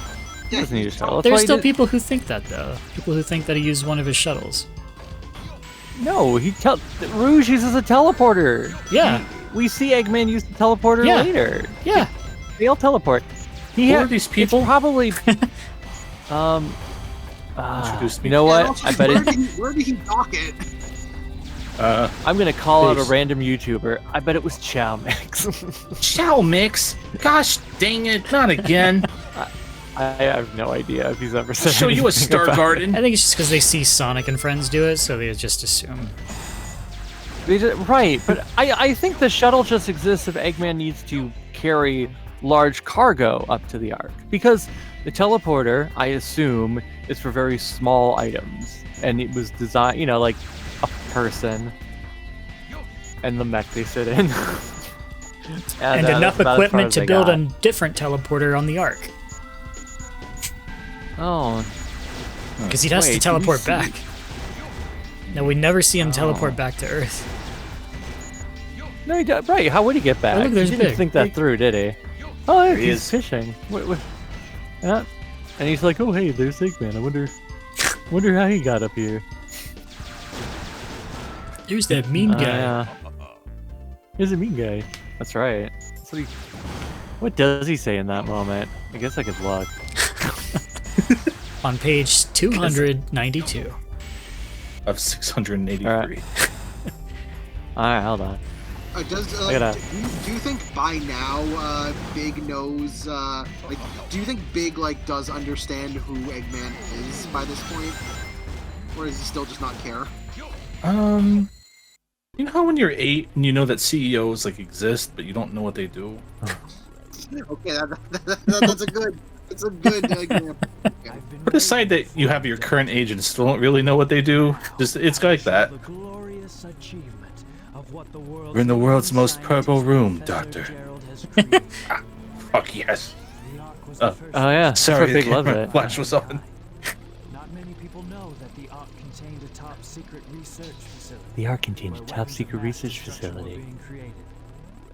doesn't need a shuttle. That's why
There's
he
still
did-
people who think that though. People who think that he used one of his shuttles.
No, Rouge uses a teleporter.
Yeah.
We see Eggman use the teleporter
Yeah.
later.
Yeah.
They all teleport.
Who are these people?
It's probably.
Introduce me.
You know
And
what?
also,
I bet
where did he dock it?
I'm gonna call out a
Please.
random YouTuber. I bet it was Chow Mix.
Chow Mix! Gosh dang it, not again.
I have no idea if he's ever
I'll
said
show you a
anything
Star
about-
Garden.
I think it's just because they see Sonic and friends do it, so they just assume.
Right, but I think the shuttle just exists if Eggman needs to carry large cargo up to the Ark. Because the teleporter, I assume, is for very small items. And it was designed, you know, like a person and the mech they sit in.
And
that's
enough
about as far
equipment
as
to
they
build
got.
a different teleporter on the Ark.
Oh,
Because he has
Wait,
to
did you
teleport
see-
back. No, we never see him
Oh.
teleport back to Earth.
no, he did, right. How would he get back?
look, there's
he didn't
Big.
think that through, did he? Oh, yeah,
he
he's
is.
fishing. What? Yeah. And he's like, oh, hey, there's Eggman. I wonder how he got up here.
There's that mean guy.
Yeah. He's a mean guy. That's right. That's what does he say in that moment? I guess I could look.
On page 292.
Of 683.
Alright. Alright, hold on. I gotta-
do you think by now Big knows like do you think Big like does understand who Eggman is by this point, or does he still just not care?
You know how when you're 8 and you know that CEOs like exist, but you don't know what they do?
Okay, that's a good example. Okay.
Put aside that you have your current age and still don't really know what they do. Just it's like that.
The glorious achievement of what the
We're in the world's most purple room, Doctor. Fuck yes.
Oh yeah, that's
Sorry,
what Big
the
loved
camera
it.
flash was on.
Not many people know that the Ark contained a top secret research facility.
The Ark contained a
where
top
weapons of
secret
mass
research
destruction were
facility.
being created.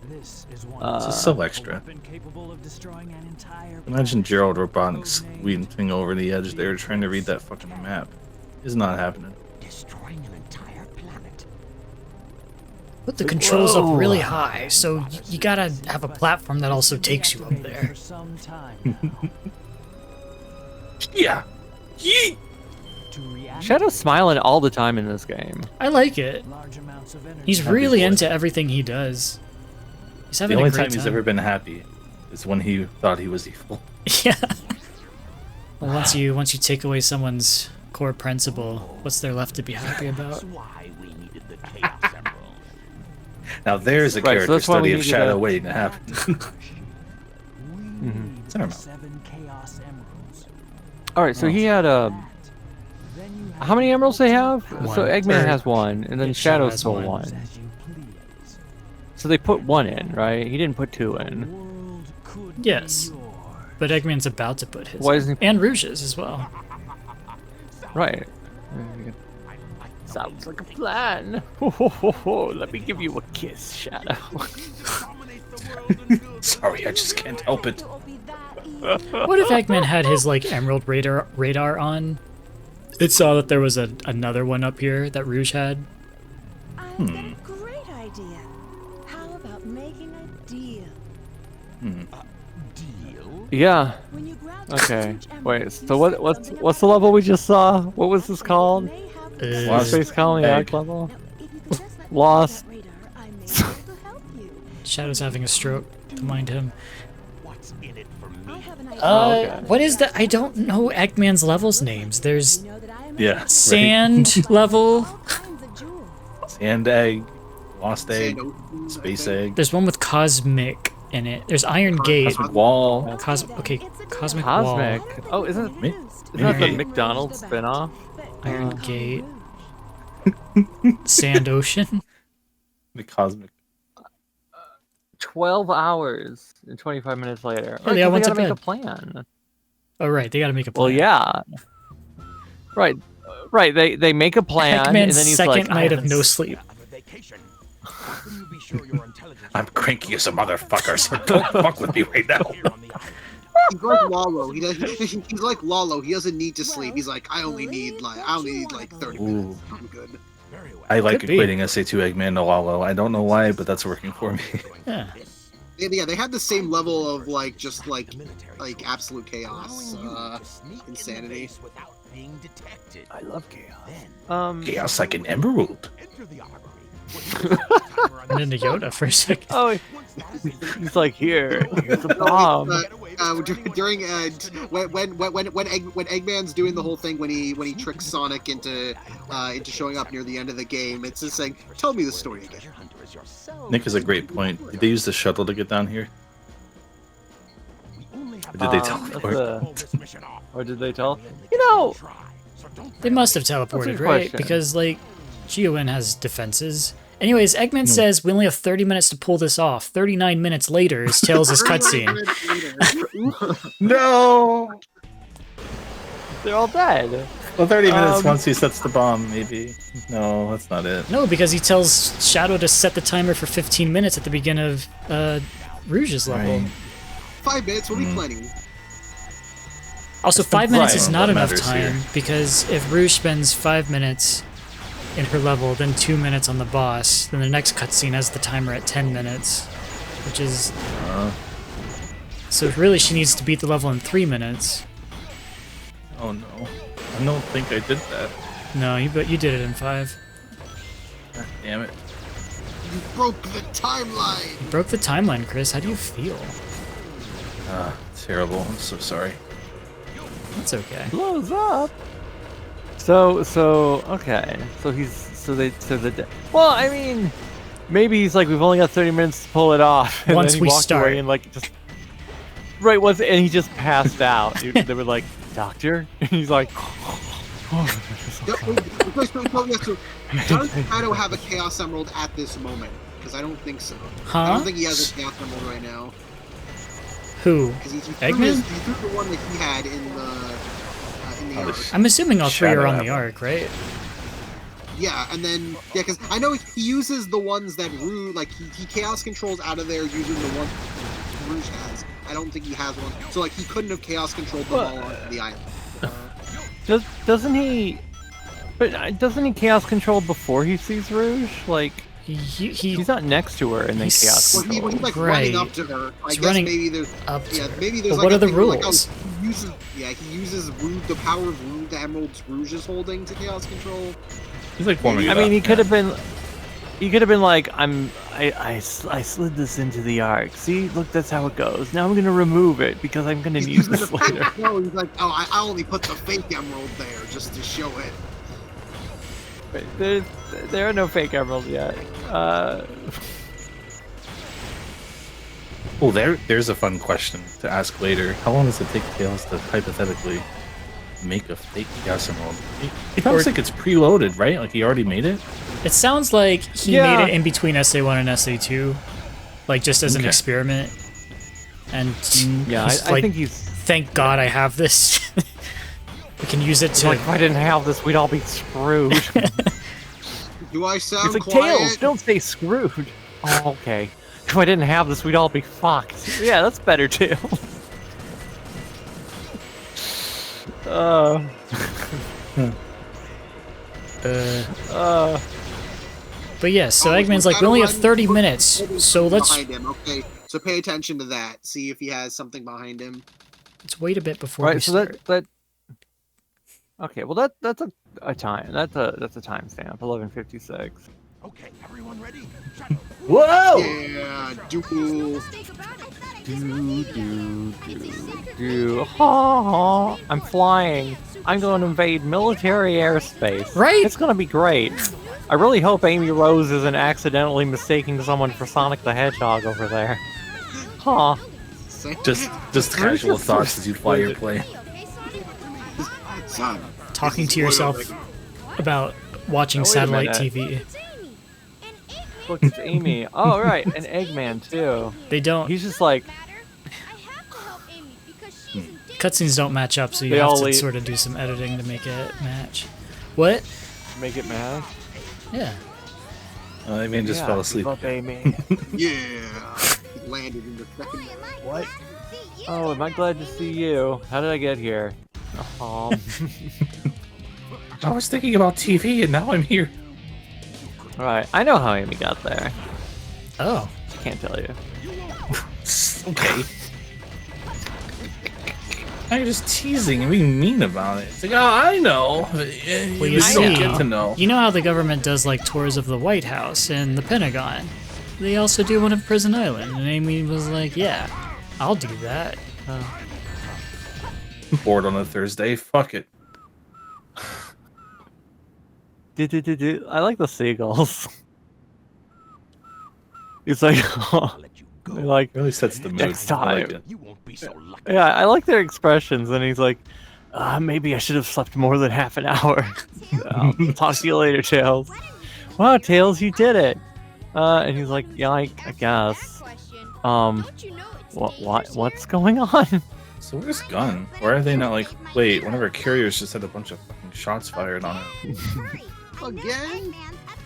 This is one
It's
just
Uh,
so extra.
weapon capable of destroying an entire
Imagine
planet.
Gerald Robotics weaving over the edge there trying to read that fucking map. It's not happening.
Destroying an entire planet.
Put the controls up
Whoa.
really high, so you gotta have a platform that also takes you up there.
For some time now.
Yeah. Yeet.
To react
Shadow's smiling all the time in this game.
I like it.
large amounts of energy.
He's
Happy
really
boy.
into everything he does. He's
The
having
only
a great
time he's ever been happy is when he thought he was evil.
Yeah. Well, once you take away someone's core principle, what's there left to be happy about?
That's why we needed the Chaos Emerald.
Now there's a
Right, so
character
that's why we
study of
needed
Shadow
a-
waiting to happen.
We
Mhm.
need
It's in our
the
mouth.
7 Chaos Emeralds.
All right, so he had
Then you have
how many emeralds they have? So
One.
Eggman
Or-
has one, and then
Yeah, Shadow
Shadow
has
stole
one.
one.
as you please.
So they put one in, right? He didn't put two
The
in.
world could
Yes.
be yours.
But Eggman's about to put his
Why isn't he?
and Rouge's as well.
Right. Sounds like a plan. Ho, ho, ho, ho. Let me give you a kiss, Shadow.
Sorry, I just can't help it.
It will be that easy.
What if Eggman had his like emerald radar on? It saw that there was another one up here that Rouge had.
I've got a great idea. How about making a deal?
Deal?
Yeah.
When you grab the
Okay.
huge emerald,
Wait.
you
So
say
what's
something
the
about
level we just saw? What was this called?
may have
Uh,
Lost
Space Colony
Egg.
Act level.
Now, if you could just let me
Lost.
have that radar, I may be able to help you.
Shadow's having a stroke to mind him.
What's in it for
I
me?
have an idea.
okay.
What is that? I don't know Eggman's levels names. There's
You know that I am
Yeah.
sand level.
all kinds of jewels.
Sand egg, lost egg,
Sand Ocean,
space
I think.
egg,
There's one with cosmic in it. There's Iron Gate.
cosmic wall.
Okay, Cosmic Wall.
Cosmic. Oh, isn't
Me-
that the
Maybe.
McDonald's spinoff?
Iron Gate. Sand Ocean.
The cosmic.
12 hours and 25 minutes later.
Oh, yeah,
they
went to
gotta make a
bed.
plan.
Oh right, they gotta make a
Well,
plan.
yeah. Right. Right. They make a plan, and
Eggman's
then he's
second
like,
night
I
of
haven't
no
s-
sleep.
I'm on vacation. How can you be sure your intelligence
I'm cranky as a motherfucker, so don't fuck with me right now.
here on the island?
He's like Lalo. He's like Lalo. He doesn't need to sleep. He's like, I only need like 30 minutes. I'm good.
Very well.
I like
Could be.
equating SA2 Eggman to Lalo. I don't know why, but that's working for me.
Yeah.
Yeah, they had the same level of like just like
The military
like absolute chaos,
allowing you to sneak in the
insanity.
base without being detected.
I love chaos.
Then
Chaos like an emerald.
enter the armory. Put your timer on
And into Yoda for a second.
Oh, he's like, here's a bomb.
During when Eggman's doing the whole thing when he tricks Sonic into showing up near the end of the game, it's just saying, "Tell me the story again."
Nick has a great point. Did they use the shuttle to get down here? Or did they teleport?
Or did they tell? You know,
They must have
a
teleported,
good
right?
question.
Because like Geoen has defenses. Anyways, Eggman says we only have 30 minutes to pull this off. 39 minutes later is Tails' cutscene.
No!
they're all dead.
Well, 30 minutes
Um,
once he sets the bomb, maybe. No, that's not it.
No, because he tells Shadow to set the timer for 15 minutes at the beginning of Rouge's level.
Right.
5 minutes will be plenty.
Also, 5 minutes
Right.
is not
What
enough
matters
time
here.
because if Rouge spends 5 minutes in her level, then 2 minutes on the boss, then the next cutscene has the timer at 10 minutes, which is so really she needs to beat the level in 3 minutes.
Oh no. I don't think I did that.
No, but you did it in 5.
God damn it.
You broke the timeline.
You broke the timeline, Chris. How do you feel?
Terrible. I'm so sorry.
That's okay.
Blows up. So okay. Well, I mean, maybe he's like, we've only got 30 minutes to pull it off. And
Once
then he
we
walked
start.
away and like just right once, and he just passed out. They were like, "Doctor," and he's like,
Does Shadow have a Chaos Emerald at this moment? Because I don't think so. I
Huh?
don't think he has a Chaos Emerald right now.
Who?
Because he
Eggman?
threw the one that he had in the arc.
I'm assuming all three are
Shadow
on the
Emerald.
arc, right?
Yeah, and then because I know he uses the ones that Rouge, like he chaos controls out of there using the one Rouge has. I don't think he has one, so like he couldn't have chaos controlled them all onto the island.
doesn't he? But doesn't he chaos control before he sees Rouge? Like he's not next to her and then
he's-
chaos
Well,
control.
he's like
Right.
running up to her. I
He's
guess
running
maybe there's
up to her.
maybe there's
But
like
what
a
are the
thing where, like,
rules?
he uses Rouge, the power of Rouge, the emeralds Rouge is holding to chaos control.
He's like warming it
I mean,
up,
he could
yeah.
have been. He could have been like, I slid this into the arc. See, look, that's how it goes. Now I'm gonna remove it because I'm gonna need this later.
No, he's like, oh, I only put the fake emerald there just to show it.
But there are no fake emeralds yet.
Oh, there's a fun question to ask later. How long does it take Tails to hypothetically make a fake Chaos Emerald? It sounds like it's preloaded, right? Like he already made it?
It sounds like he
Yeah.
made it in between SA1 and SA2, like just as an
Okay.
experiment. And
Yeah,
he's
I
like,
think he's
thank God I have this. We can use it to.
like, if I didn't have this, we'd all be screwed.
Do I sound
He's like,
quiet?
Tails, don't say screwed. Oh, okay. If I didn't have this, we'd all be fucked. Yeah, that's better too.
But yeah, so
Oh,
Eggman's
so
like, we only have
Shadow
30
Island
minutes,
put
so let's
behind him. Okay, so pay attention to that. See if he has something behind him.
wait a bit before we
Right, so
start.
that. Okay, well that's a time. That's a timestamp. 11:56.
Okay, everyone ready? Shadow.
Whoa!
Yeah, duel.
Do ha ha! I'm flying. I'm going to invade military airspace.
Right?
It's gonna be great. I really hope Amy Rose isn't accidentally mistaking someone for Sonic the Hedgehog over there. Huh.
Just casual thoughts as you fly your plane.
Son,
Talking
this
to
is
yourself
spoiler.
about watching
Oh, wait a
satellite
minute.
TV.
Look, it's Amy. Oh, right, and Eggman too.
They don't.
He's just like,
Cutscenes don't match up, so you
They
have
all
to
leave.
sort of do some editing to make it match. What?
make it mad.
Yeah.
Amy just fell asleep.
Give up, Amy.
Yeah, he landed in the second.
What? Oh, am I glad to see you? How did I get here?
I was thinking about TV and now I'm here.
Right, I know how Amy got there.
Oh.
Can't tell you.
Okay. I'm just teasing and being mean about it. It's like, oh, I know.
Well,
You
you
just don't
see,
get to know.
you know how the government does like tours of the White House and the Pentagon. They also do one of Prison Island, and Amy was like, "Yeah, I'll do that."
Bored on a Thursday. Fuck it.
I like the seagulls. It's like,
Let you go.
they're like,
Really sets the mood.
Next
I like
time.
it.
You won't be so lucky.
yeah, I like their expressions. And he's like, maybe I should have slept more than half an hour. I'll talk to you later, Tails. Wow, Tails, you did it. And he's like, yeah, I guess. What's going on?
So where's Gun? Why are they not like, wait, one of our carriers just had a bunch of fucking shots fired on it.
Again?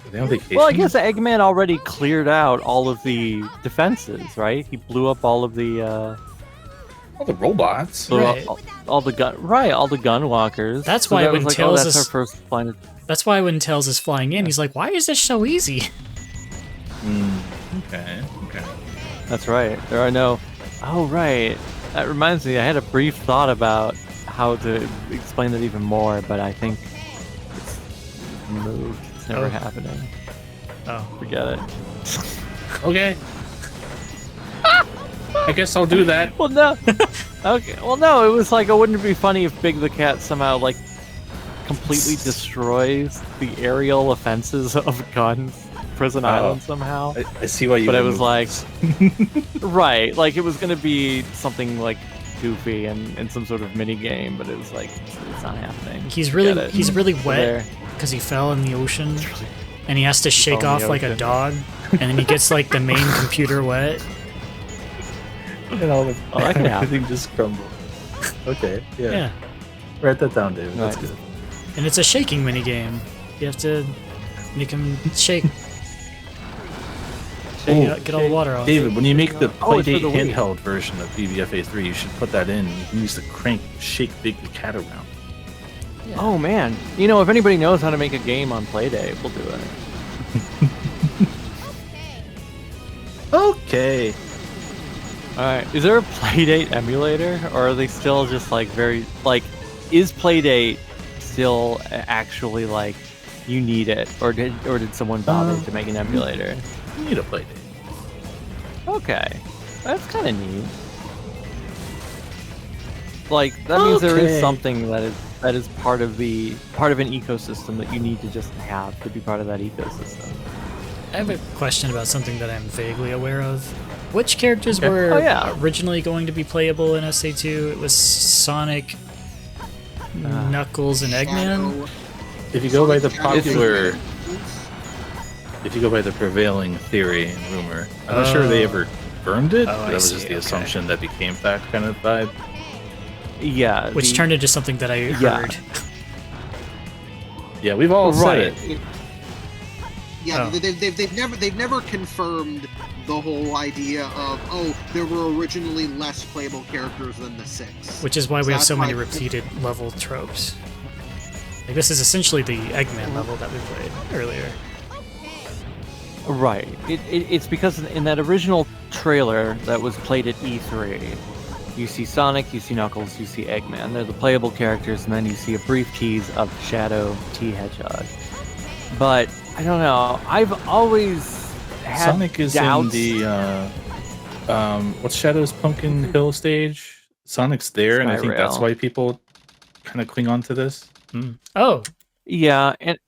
Are they on vacation?
Well, I guess Eggman already cleared out all of the defenses, right? He blew up all of the,
all the robots.
blew up
Right.
all the gun, right? All the gun walkers.
That's
So
why
that
when
was like,
Tails
that's
is-
our first planet.
That's why when Tails is flying in, he's like, "Why is this so easy?"
Okay, okay.
That's right. There are no. Oh, right. That reminds me. I had a brief thought about how to explain that even more, but I think it's moved. It's never
Oh.
happening.
Oh,
Forget it.
Okay. I guess I'll do that.
Well, no. Okay. Well, no. It was like, oh, wouldn't it be funny if Big the Cat somehow like completely destroys the aerial offenses of Guns Prison Island somehow?
I see why you.
But it was
removed
like, right, like it was gonna be something like goofy and some sort of mini game, but it was like it's not happening.
He's
Get
really
it.
he's really
So
wet
there.
because he fell in the ocean, and he has to shake
fell in
off
the
like a
ocean.
dog, and then he gets like the main computer wet.
and all the
Oh, that can happen.
everything just crumbled. Okay, yeah.
Yeah,
Write that down, David. That's
Right.
good.
and it's a shaking mini game. You have to make him shake. Get all the water off.
David, when you make the
Oh, it's for
Playdate
the Wii.
handheld version of BBFA 3, you should put that in. You can use the crank, shake Big the Cat around.
Oh man, you know, if anybody knows how to make a game on Playdate, we'll do it.
Okay.
All right, is there a Playdate emulator, or are they still just like very like? Is Playdate still actually like you need it, or did someone bother to make an emulator?
You need a Playdate.
Okay, that's kind of neat. Like that means there
Okay.
is something that is part of an ecosystem that you need to just have to be part of that ecosystem.
I have a question about something that I'm vaguely aware of. Which characters
Okay.
were
Oh, yeah.
originally going to be playable in SA2? It was Sonic, Knuckles, and Eggman.
Shadow,
If you go by the
Sonic,
popular, if you go by the prevailing theory and rumor, I'm not sure they ever confirmed it.
Oh,
but
I
that was
see,
just the
okay.
assumption that became fact kind of vibe.
Yeah,
Which turned into something that I
Yeah.
heard.
Yeah, we've all said
Right.
it.
Yeah,
Oh.
they've never confirmed the whole idea of, oh, there were originally less playable characters than the 6.
Which is why
So
we have
that's
so many
why-
repeated level tropes. Like this is essentially the Eggman level that we played earlier.
Right. It's because in that original trailer that was played at E3, you see Sonic, you see Knuckles, you see Eggman. They're the playable characters, and then you see a brief tease of Shadow T. Hedgehog. But I don't know. I've always had
Sonic is
doubts.
in the what's Shadow's Pumpkin Hill stage? Sonic's there, and I think that's
Skyrail.
why people kind of cling on to this.
Oh,
Yeah, and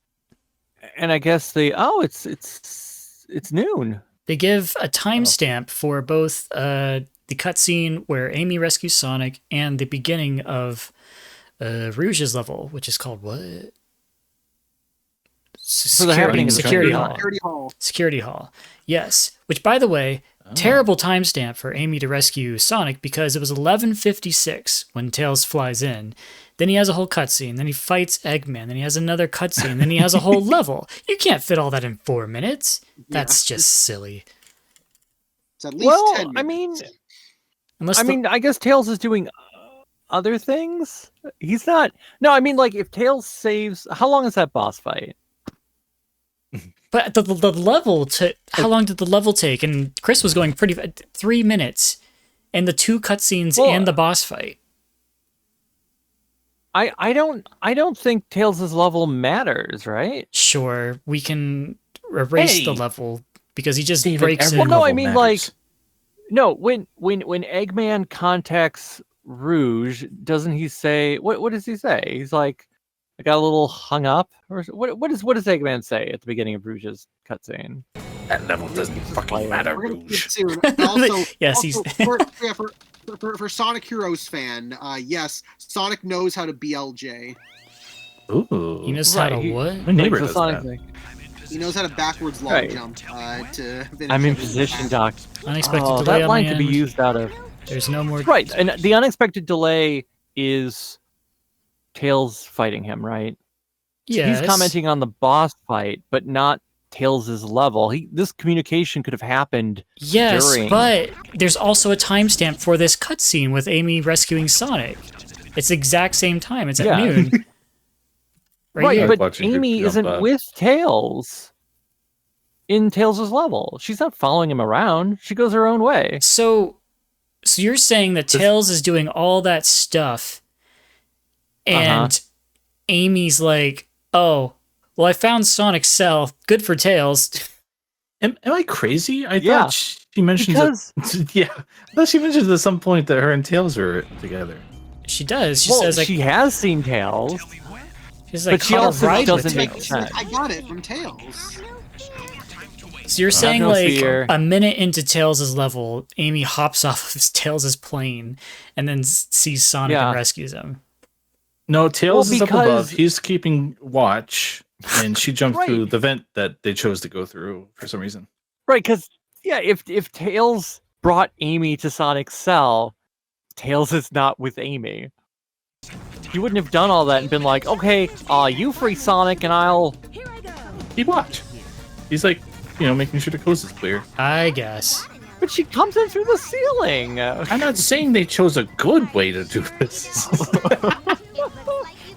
I guess it's noon.
they give a timestamp for both the cutscene where Amy rescues Sonic and the beginning of Rouge's level, which is called what?
For the happening of the
Security
Hall.
Hall.
Security Hall.
Security Hall. Yes. Which, by the way, terrible timestamp for Amy to rescue Sonic because it was 11:56 when Tails flies in. Then he has a whole cutscene. Then he fights Eggman. Then he has another cutscene. Then he has a whole level. You can't fit all that in 4 minutes. That's just silly.
It's at least
Well,
10
I mean,
minutes.
Unless
I mean, I guess Tails is doing other things. He's not. No, I mean, like if Tails saves, how long is that boss fight?
but the level took. How long did the level take? And Chris was going pretty 3 minutes, and the 2 cutscenes
Well,
and the boss fight.
I don't think Tails' level matters, right?
Sure, we can erase the
Hey!
level because he just
David,
breaks
every
it.
Well, no, I
level
mean,
matters.
No, when Eggman contacts Rouge, doesn't he say what does he say? He's like, I got a little hung up, or what does Eggman say at the beginning of Rouge's cutscene?
That level doesn't fucking matter,
We're gonna get
Rouge.
soon. And also,
Yes,
also
he's-
for Sonic Heroes fan, yes, Sonic knows how to BLJ.
Ooh.
He knows how to
Right, he-
what?
My neighbor
Like, so
does
Sonic's
that.
like,
He knows how to backwards long
Right.
jump to finish
I'm in
everything
position,
fast.
Doc.
Unexpected
Oh,
delay
that
on
line
my
could be
end.
used out of
There's no more.
right, and the unexpected delay is Tails fighting him, right?
Yes.
He's commenting on the boss fight, but not Tails' level. This communication could have happened.
Yes,
during-
but there's also a timestamp for this cutscene with Amy rescuing Sonic. It's the exact same time. It's at
Yeah.
noon.
Right,
here.
but
Watching her
Amy
jump
isn't
up.
with Tails in Tails' level. She's not following him around. She goes her own way.
So you're saying that Tails is doing all that stuff, and Amy's like, "Oh, well, I found Sonic's cell. Good for Tails."
Am I crazy? I
Yeah,
thought she mentioned yeah. I thought she mentioned at some point that her and Tails were together.
She does. She
well,
says like
she has seen Tails.
she's like
but she
caught a
also
ride with
doesn't make
Tails.
sense.
I got it from Tails.
So you're saying
no
like
fear.
a minute into Tails' level, Amy hops off of Tails' plane and then sees Sonic
Yeah.
and rescues him.
No, Tails
Well,
is up above.
because-
He's keeping watch, and she jumped
Right.
through the vent that they chose to go through for some reason.
Right, because yeah, if Tails brought Amy to Sonic's cell, Tails is not with Amy. He wouldn't have done all that and been like, okay, you free Sonic and I'll.
Here I go.
He watch. He's like, making sure the coast is clear.
I guess.
But she comes in through the ceiling.
I'm not saying they chose a good way to do this.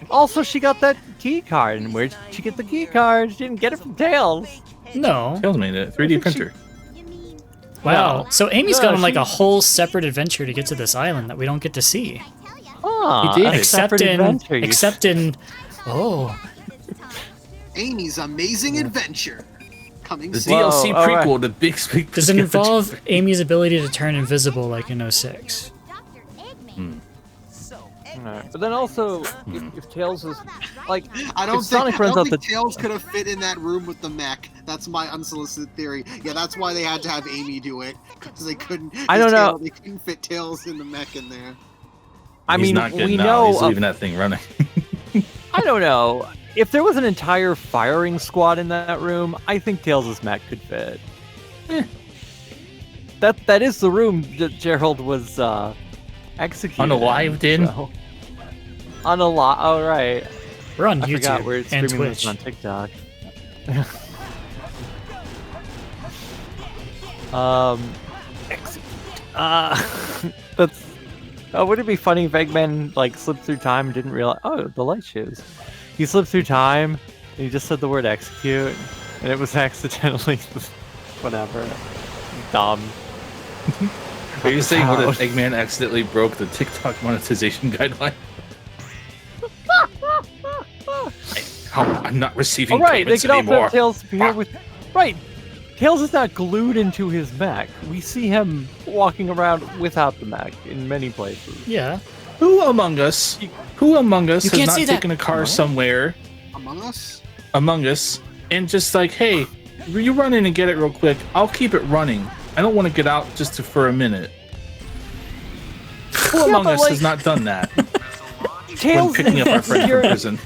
Also, she got that key card, and where'd she get the key card? She didn't get it from Tails.
No.
Tails made it. 3D printer.
Wow.
No.
So Amy's
No,
gone on like
she-
a whole separate adventure to get to this island that we don't get to see.
Ah,
He did.
a
Except
separate
in
adventure, you
except in oh,
Amy's Amazing Adventure. Coming
The
soon.
DLC
Whoa, alright.
prequel, the big speak.
does it involve Amy's ability to turn invisible like in 06?
Alright, but then also, if Tails is like,
I don't
if Sonic
think, I
runs
don't
out
think
the
Tails could have fit in that room with the mech. That's my unsolicited theory. Yeah, that's why they had to have Amy do it, because they couldn't.
I don't know.
They couldn't fit Tails in the mech in there.
I
He's
mean,
not getting
we
out.
know.
He's leaving that thing running.
I don't know. If there was an entire firing squad in that room, I think Tails' mech could fit. That is the room that Gerald was executed
Unalived in?
so- Unalive. Oh right.
We're on
I
YouTube
forgot we're
and
streaming this
Twitch.
on TikTok. Execute. That's. Would it be funny if Eggman like slipped through time and didn't realize? Oh, the light shoes. He slipped through time and he just said the word execute, and it was accidentally whatever. Dumb.
Are you saying what if
Ouch.
Eggman accidentally broke the TikTok monetization guideline? I'm not receiving
All right, they
payments
could also
anymore.
have Tails here with. Right, Tails is not glued into his mech. We see him walking around without the mech in many places.
Yeah.
Who among us
You
has
can't
not
say that.
taken a car somewhere
Among Us?
among us and just like, hey, you run in and get it real quick. I'll keep it running. I don't want to get out for a minute. Who among
but,
us
like,
has not done that when
Tails
picking up our friend
here,
from prison?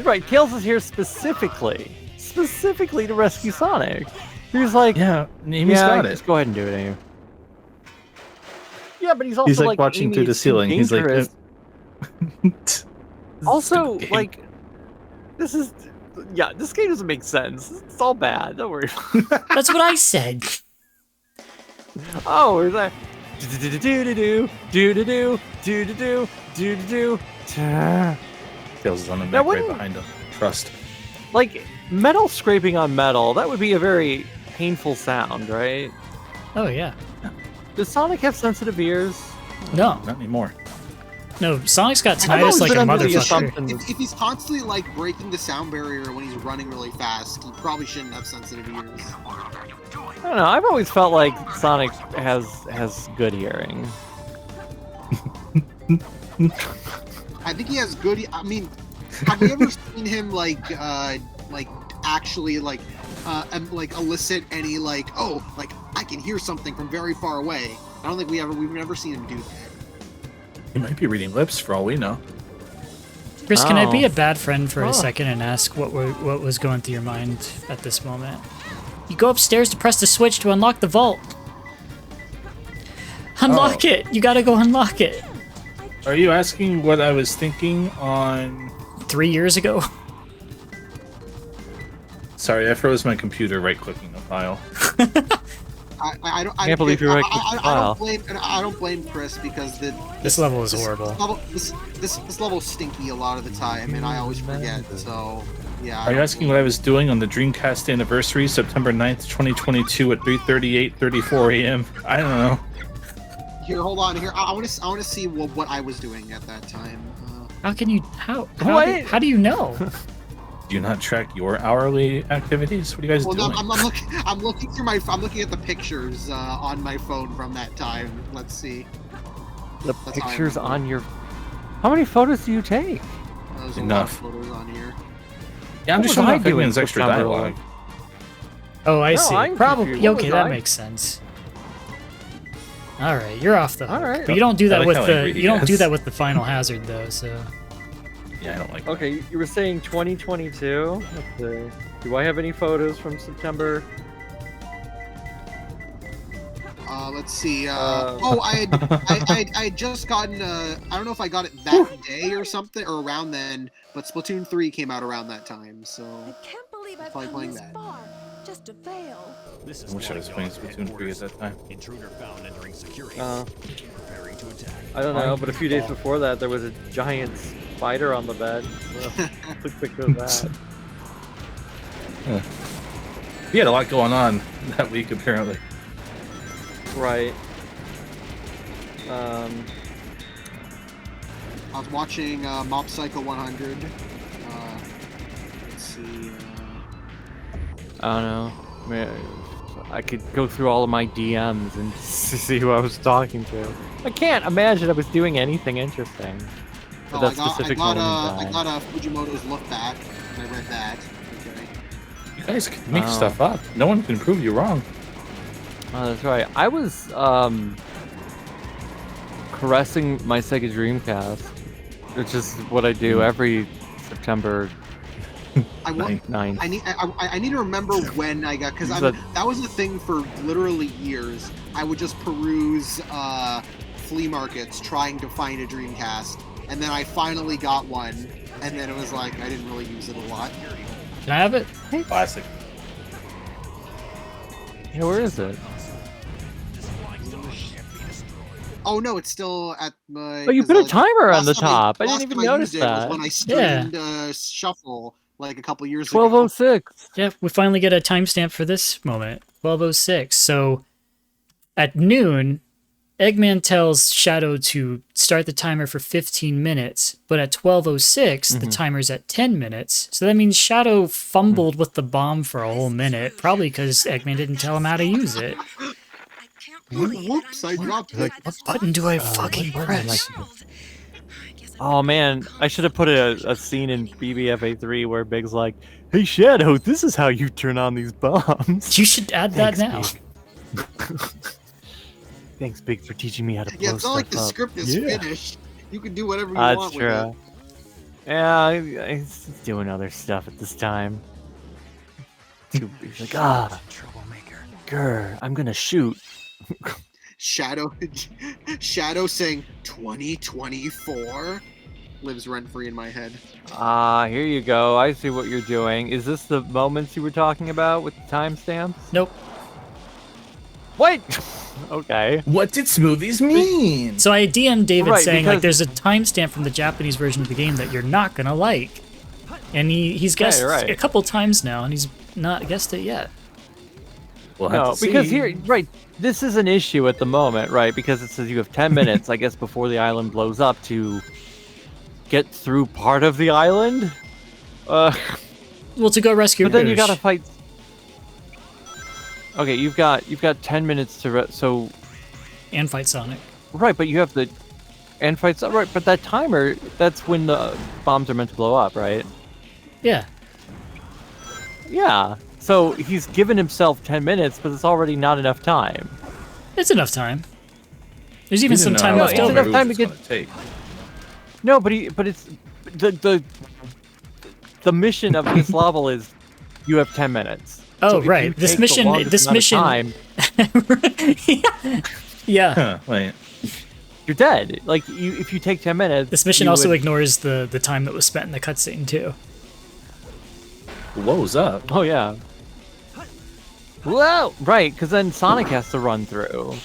right? Tails is here specifically to rescue Sonic. He's like,
Yeah, Amy's got it.
just go ahead and do it, Amy. Yeah, but he's also
He's like watching
Amy,
through the
it's too
ceiling. He's like,
dangerous. Also,
Stupid game.
like, this game doesn't make sense. It's all bad. Don't worry.
That's what I said.
Oh, where's that? Do-do-do-do-do-do, do-do-do, do-do-do, do-do-do.
Tails is on the
Now,
back right
wouldn't-
behind him. Trust.
Like, metal scraping on metal, that would be a very painful sound, right?
Oh yeah.
Does Sonic have sensitive ears?
No.
Not anymore.
No, Sonic's got
I've
tinnitus
always
like a
been under the
motherfucker.
assumption-
If he's constantly like breaking the sound barrier when he's running really fast, he probably shouldn't have sensitive ears.
I don't know. I've always felt like Sonic has good hearing.
I think he has good. I mean, have we ever seen him actually like elicit any like I can hear something from very far away? I don't think we've never seen him do that.
He might be reading lips for all we know.
Chris, can I be
Oh.
a bad friend for
Oh.
a second and ask what was going through your mind at this moment? You go upstairs to press the switch to unlock the vault. Unlock
Oh.
it! You gotta go unlock it.
Are you asking what I was thinking on?
3 years ago?
Sorry, I froze my computer right-clicking a file.
I don't.
Can't believe you're right with the file.
I don't blame Chris because
This level is horrible.
This level's stinky a lot of the time, and I always forget. So yeah.
Are you asking what I was doing on the Dreamcast anniversary, September 9th, 2022 at 3:34 a.m.? I don't know.
Here, hold on. Here, I want to see what I was doing at that time.
How can you how
What?
how do you know?
Do you not track your hourly activities? What are you guys
Well,
doing?
no, I'm looking through I'm looking at the pictures on my phone from that time. Let's see.
The
That's how I
pictures
remember.
on your. How many photos do you take?
There's
Enough.
a lot of photos on here.
Yeah, I'm
What
just
was
showing
I
off
doing
Eggman's extra
September
dialogue.
Oh, I
No,
see.
I'm
Probably.
confused. What
Okay,
was
that
I?
makes sense. All right, you're off the hook.
All right.
But you don't do
I
that
like
with
how
the
angry he
you don't do
gets.
that with the Final Hazard though. So
Yeah, I don't like.
Okay, you were saying 2022. Let's see. Do I have any photos from September?
Let's see.
Uh,
I had just gotten. I don't know if I got it that day or something or around then, but Splatoon 3 came out around that time. So
I can't believe I've
Probably
come
playing
this
that.
far just to fail.
This
I wish I was playing Splatoon 3 at that time.
Intruder found entering security. Preparing to attack.
I don't know, but a few days before that, there was a giant spider on the bed. So, took picture of that.
He had a lot going on that week, apparently.
Right.
I was watching Mob Psycho 100. Let's see.
I don't know. Man, I could go through all of my DMs and see who I was talking to. I can't imagine I was doing anything interesting. At that specific moment in
I
time.
got Fujimoto's Look Back, and I read that. Okay.
You guys can make
Oh.
stuff up. No one can prove you wrong.
Oh, that's right. I was caressing my Sega Dreamcast, which is what I do every September
I want.
9th.
I need to remember when I got because
But-
that was a thing for literally years. I would just peruse flea markets trying to find a Dreamcast, and then I finally got one, and then it was like I didn't really use it a lot.
can I have it?
Classic.
Yeah, where is it?
Oh no, it's still at my.
Oh, you
'cause,
put a timer on the
last time
top. I didn't
last
even
time
notice
used it was
that.
when I
Yeah.
streamed Shuffle like a couple years ago.
1206.
Yeah, we finally get a timestamp for this moment. 12:06. So at noon, Eggman tells Shadow to start the timer for 15 minutes, but at 12:06, the timer's at 10 minutes. So that means Shadow fumbled with the bomb for a whole minute, probably because Eggman didn't tell him how to use it.
Whoops! I dropped it.
What button do I fucking press?
Oh man, I should have put a scene in BBFA3 where Big's like, "Hey Shadow, this is how you turn on these bombs."
You should add that
Thanks,
now.
Big. Thanks, Big, for teaching me how to blow
Yeah, it's not like the
stuff up.
script is
Yeah.
finished. You can do whatever you
That's
want with
true.
it.
Yeah, he's doing other stuff at this time. He's like,
Troublemaker.
grr, I'm gonna shoot.
Shadow saying 2024 lives rent free in my head.
Here you go. I see what you're doing. Is this the moments you were talking about with the timestamps?
Nope.
What? Okay.
What did smoothies mean?
So I DM'd David
Right,
saying like
because-
there's a timestamp from the Japanese version of the game that you're not gonna like, and he's guessed
right.
a couple times now, and he's not guessed it yet.
We'll have
No,
to
because
see.
here, right, this is an issue at the moment, right? Because it says you have 10 minutes, I guess, before the island blows up to get through part of the island.
Well, to go rescue
But then you
Rouge.
gotta fight. Okay, you've got 10 minutes to so
and fight Sonic.
right, but you have the and fight right, but that timer, that's when the bombs are meant to blow up, right?
Yeah.
Yeah. So he's given himself 10 minutes, but it's already not enough time.
It's enough time. There's even
We
some
didn't know
time
how
left
it's
long
over.
enough time to
Rouge
get-
was gonna take.
No, but it's the mission of this level is you have 10 minutes.
Oh,
So if you
right. This
take the
mission.
longest
This
amount of
mission.
time,
yeah.
Huh, wait.
you're dead. Like if you take 10 minutes.
This mission
you
also
would-
ignores the time that was spent in the cutscene too.
Blows up.
Oh yeah. Whoa! Right, because then Sonic has to run through.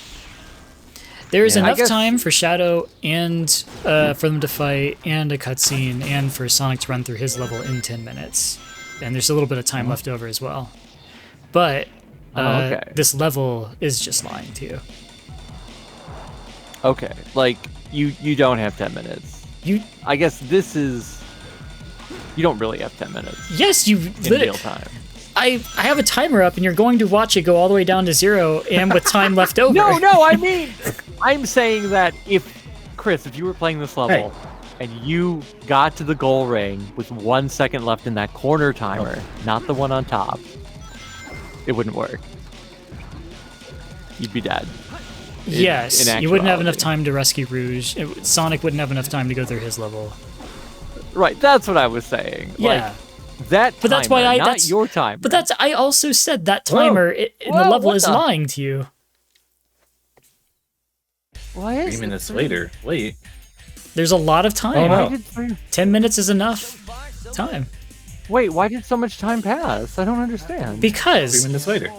There is
Yeah, I
enough
guess-
time for Shadow and for them to fight, and a cutscene, and for Sonic to run through his level in 10 minutes. And there's a little bit of time left over as well. But
okay.
this level is just lying to you.
Okay, like you don't have 10 minutes.
You
I guess this is You don't really have 10 minutes
Yes, you
in
lit
real
it.
time.
I have a timer up, and you're going to watch it go all the way down to 0, and with time left over.
No, I mean, I'm saying that if you were playing this level and you got to the goal ring with 1 second left in that corner timer, not the one on top, it wouldn't work. You'd be dead.
Yes,
in
you wouldn't have enough
actuality.
time to rescue Rouge. Sonic wouldn't have enough time to go through his level.
Right, that's what I was saying.
Yeah.
Like, that
But that's why
timer,
I-
not
that's-
your timer.
But I also said that timer in the
Whoa,
level
what
is
the-
lying to you.
Why is
3
it
minutes
3?
later. Wait.
There's a lot of time.
Oh, no.
Why did 3...
10 minutes is enough time.
Wait, why did so much time pass? I don't understand.
3
Because
minutes later.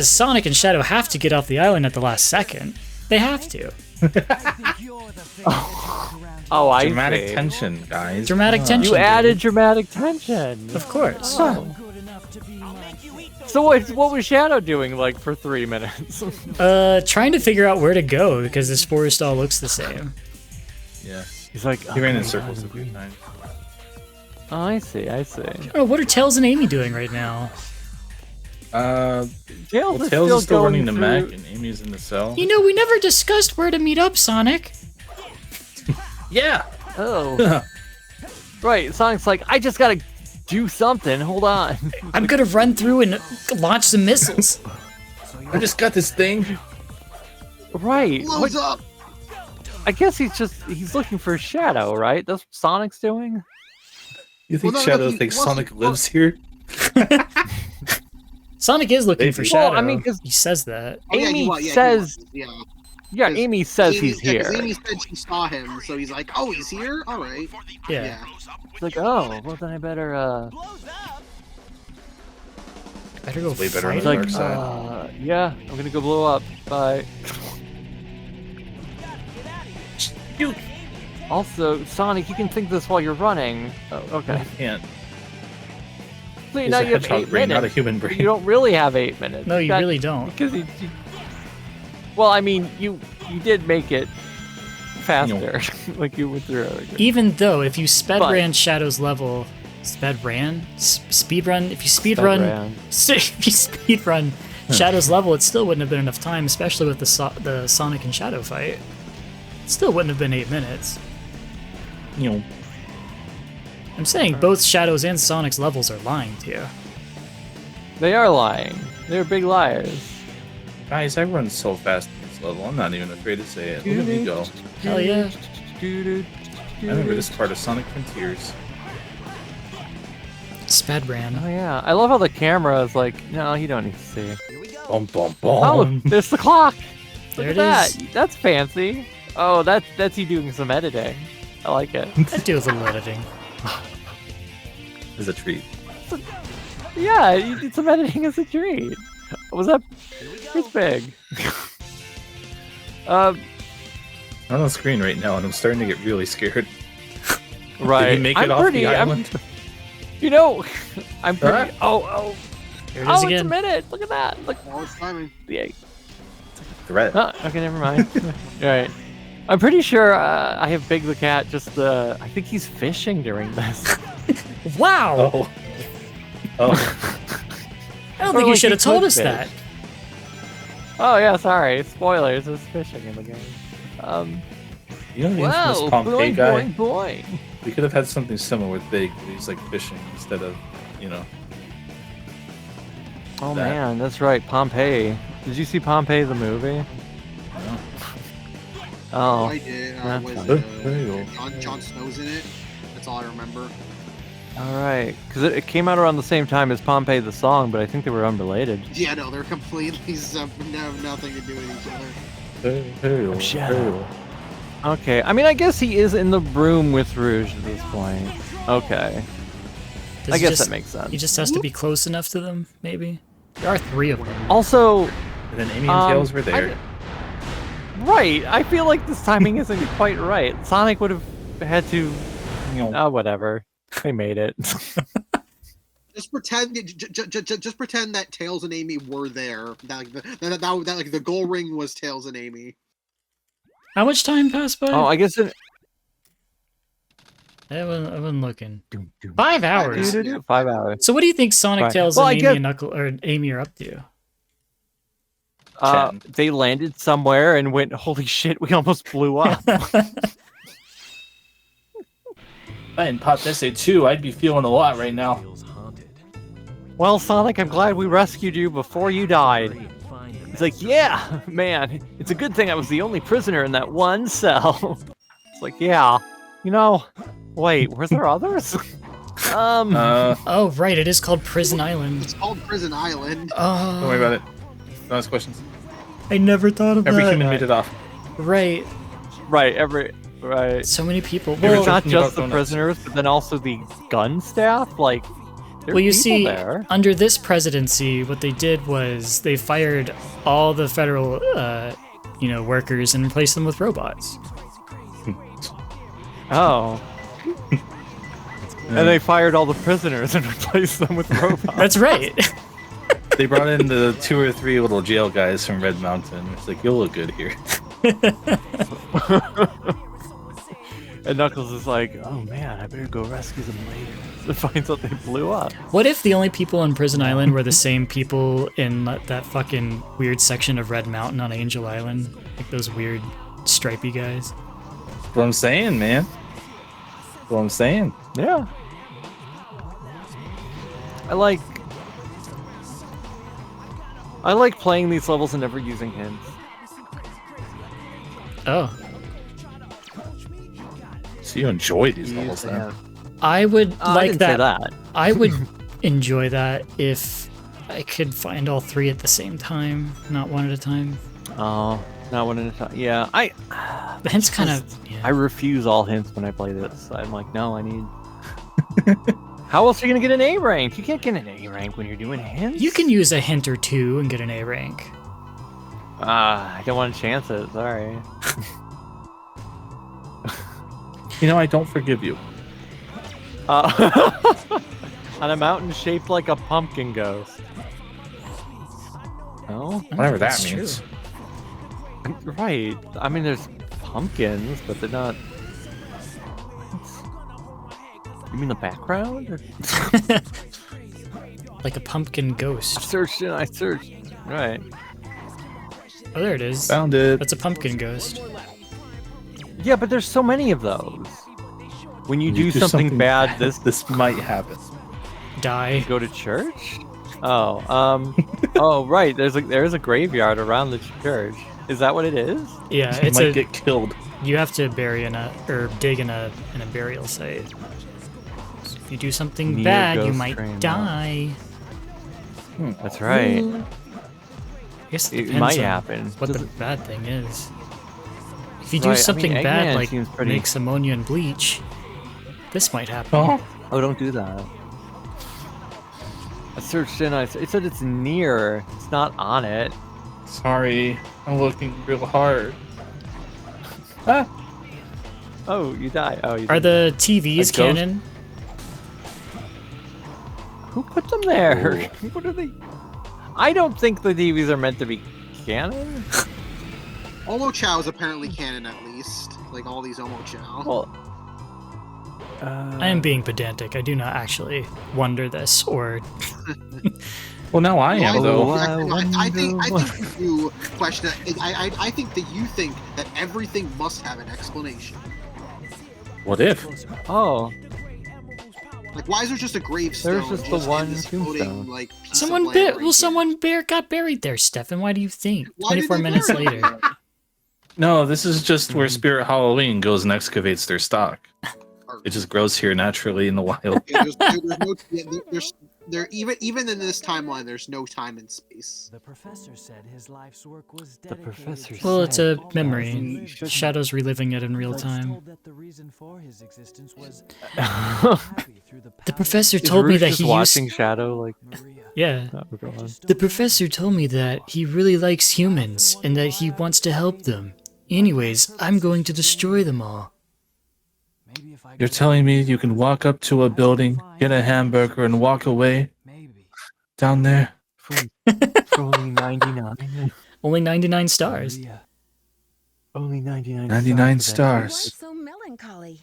Sonic and Shadow have to get off the island at the last second. They have to.
I think you're the face around
Oh, I
Dramatic
see.
tension, guys.
Dramatic tension.
You added
dude.
dramatic tension.
Of course.
good enough to be my
So what was Shadow doing like for 3 minutes?
Trying to figure out where to go because this forest all looks the same.
Yeah.
He's like,
He ran in
"Okay,
circles a few times.
Oh, I see.
Oh, what are Tails and Amy doing right now?
Tails,
Well, Tails is still
going
running the
through-
mech, and Amy's in the cell.
You know, we never discussed where to meet up, Sonic.
Yeah.
Oh. Right, Sonic's like, I just gotta do something. Hold on.
I'm gonna run through and launch some missiles.
I just got this thing.
Right.
Blows
what-
up.
I guess he's looking for Shadow, right? That's what Sonic's doing.
You think
Well, no,
Shadow
he
thinks
wasn't-
Sonic lives here?
Sonic is looking for
Maybe.
Shadow.
Well, I mean, 'cause-
he says that.
Oh, yeah,
Amy
he
says,
was, yeah.
yeah,
'Cause
Amy says
Amy-
he's
yeah, 'cause
here.
Amy said she saw him, so he's like, "Oh, he's here. All right."
Yeah.
It's like, oh, well then I better.
Better go
Way better on
fight
the
him.
dark side.
Yeah, I'm gonna go blow up. Bye.
Shoot.
Also, Sonic, you can think this while you're running. Oh, okay.
I can't.
So
He's
now
a
you have
hedgehog
8
brain, not a
minutes.
human brain.
You don't really have 8 minutes.
No, you
That-
really don't.
Because well, I mean, you did make it faster, like you went through earlier.
Even though if you sped
But-
ran Shadow's level, speed run. If you speed
Sped
run,
ran.
if you speed run Shadow's level, it still wouldn't have been enough time, especially with the Sonic and Shadow fight. It still wouldn't have been 8 minutes.
You know,
I'm saying both Shadow's and Sonic's levels are lying to you.
They are lying. They're big liars.
guys, I run so fast in this level. I'm not even afraid to say it. Look at me go.
Hell yeah.
I remember this part of Sonic Frontiers.
Sped ran.
Oh yeah, I love how the camera is like, no, you don't need to see.
Boom, boom,
Oh,
boom.
there's the clock.
There
Look
it
at
is.
that. That's fancy. Oh, that's you doing some editing. I like it.
I'd do a little editing.
Is a treat.
Yeah, you did some editing as a treat. Was that? It's big.
I'm on the screen right now, and I'm starting to get really scared.
Right.
Did he make it off the island?
You know, I'm pretty.
Huh?
Oh,
There it is
it's a
again.
minute. Look at that. Look.
Oh, it's timing.
Yeah.
Threat.
Oh, okay, never mind. All right. I'm pretty sure I have Big the Cat. I think he's fishing during this.
Wow!
Oh. Oh.
I don't
Or
think you
like
should
he
have told
could
us
fish.
that.
Oh yeah, sorry. Spoilers. There's fishing in the game.
You know the
Wow.
infamous Pompeii
Boing,
guy?
boing, boing.
We could have had something similar with Big, but he's like fishing instead of, you know.
Oh
That.
man, that's right. Pompeii. Did you see Pompeii the movie?
No.
Oh.
I did.
Yeah.
Was
There you go.
Jon Snow's in it? That's all I remember.
All right. Because it came out around the same time as Pompeii the song, but I think they were unrelated.
Yeah, no, they're completely have nothing to do with each other.
Hey,
Shadow. Okay. I mean, I guess he is in the room with Rouge at this point. Okay.
Does
I
he
guess
just-
that makes sense.
He just has to be close enough to them, maybe? There are 3 of them.
Also,
And then Amy and Tails were there.
right. I feel like this timing isn't quite right. Sonic would have had to.
You know,
Oh, whatever. They made it.
Just pretend, just pretend that Tails and Amy were there. That like the goal ring was Tails and Amy.
How much time passed by?
Oh, I guess it.
I wasn't looking.
Doom, doom.
5 hours.
5 hours.
So what do you think Sonic
Right.
Tails
Well, I
and Amy
guess-
and Knuckle or Amy are up to?
They landed somewhere and went, holy shit, we almost blew up.
If I hadn't popped SA2, I'd be feeling a lot right now.
Feels haunted.
Well, Sonic, I'm glad we rescued you before you died. He's like, yeah, man, it's a good thing I was the only prisoner in that one cell. It's like, yeah, you know, wait, were there others?
Oh, right. It is called Prison Island.
It's called Prison Island.
Oh,
Don't worry about it. No last questions.
I never thought of
Every
that.
human made it off.
Right.
Right.
So many people.
It's
Well,
not
thinking
just
about
the
donuts.
prisoners, but then also the gun staff. Like, there are
you
people
see,
there.
under this presidency, what they did was they fired all the federal, workers and replaced them with robots.
Oh. And they fired all the prisoners and replaced them with robots.
That's right.
They brought in the 2 or 3 little jail guys from Red Mountain. It's like, you'll look good here.
And Knuckles is like, oh man, I better go rescue them later. So finds out they blew up.
What if the only people on Prison Island were the same people in that fucking weird section of Red Mountain on Angel Island? Like those weird stripy guys.
That's what I'm saying, man. That's what I'm saying.
Yeah. I like playing these levels and never using hints.
Oh.
So you enjoy these
You
levels,
use
then?
hints.
I would
I
like
didn't say
that.
that.
I would enjoy that if I could find all 3 at the same time, not one at a time.
Oh, not one at a time. Yeah,
The hints kind of.
I refuse all hints when I play this. I'm like, no, I need. How else are you gonna get an A rank? You can't get an A rank when you're doing hints.
You can use a hint or 2 and get an A rank.
I don't want to chance it. Sorry.
You know, I don't forgive you.
On a mountain shaped like a pumpkin ghost. Oh,
Whatever that
That's
means.
true.
right. I mean, there's pumpkins, but they're not. You mean the background?
Like a pumpkin
I
ghost.
searched and I searched. Right.
Oh, there it is.
Found it.
That's a pumpkin ghost.
Yeah, but there's so many of those. When you do something bad,
this might happen.
Die.
go to church. Oh, oh, right. There is a graveyard around the church. Is that what it is?
Yeah,
You
it's
might
a.
get killed.
You have to bury dig in a burial site. So if you do something
Near
bad, you
Ghost
might
Train,
die.
That's right.
I guess it
It
depends
might
on
happen.
what the
Does it-
bad thing is. If you do
Right, I mean,
something bad,
Eggman
like
seems pretty-
mix ammonia and bleach, this might happen.
Oh,
Oh, don't do that. I searched and it said it's near. It's not on it.
sorry. I'm looking real hard.
Oh, you die. Oh, you
Are
didn't.
the TVs
Like ghost-
canon?
Who put them there?
Ooh.
What are they? I don't think the TVs are meant to be canon.
Omo Chow is apparently canon at least. Like all these Omo Chow.
Well,
I am being pedantic. I do not actually wonder this or.
Well, now I am, though.
I think you question it. I think that you think that everything must have an explanation.
What if?
Oh,
Like, why is there just a gravestone?
There's just the
in
one
this
tombstone.
floating, like, piece of
Someone
land right here?
someone got buried there, Stefan. Why do you think?
Why did
24
they
minutes
bury
later.
him?
No, this is just where Spirit Halloween goes and excavates their stock. It just grows here naturally in the wild.
Yeah, there even in this timeline, there's no time and space.
The professor said his life's work was
The
dedicated
professor
to
Well, it's a
solve
memory.
We shouldn't-
Shadow's reliving it in real
was
time.
told that the reason for his existence was happy through the
The
power
professor
Is
told me
Rouge
that
just
he
watching
used.
Shadow like.
Maria.
Yeah.
Oh, go on.
The professor told me that he really likes humans and that he wants to help them. Anyways, I'm going to destroy them all.
Maybe if I
You're
could-
telling me you can walk up to a building, get a hamburger, and walk away
Maybe.
down there?
For only 99.
Only 99 stars.
Maria. Only 99.
99
Why
stars.
so melancholy?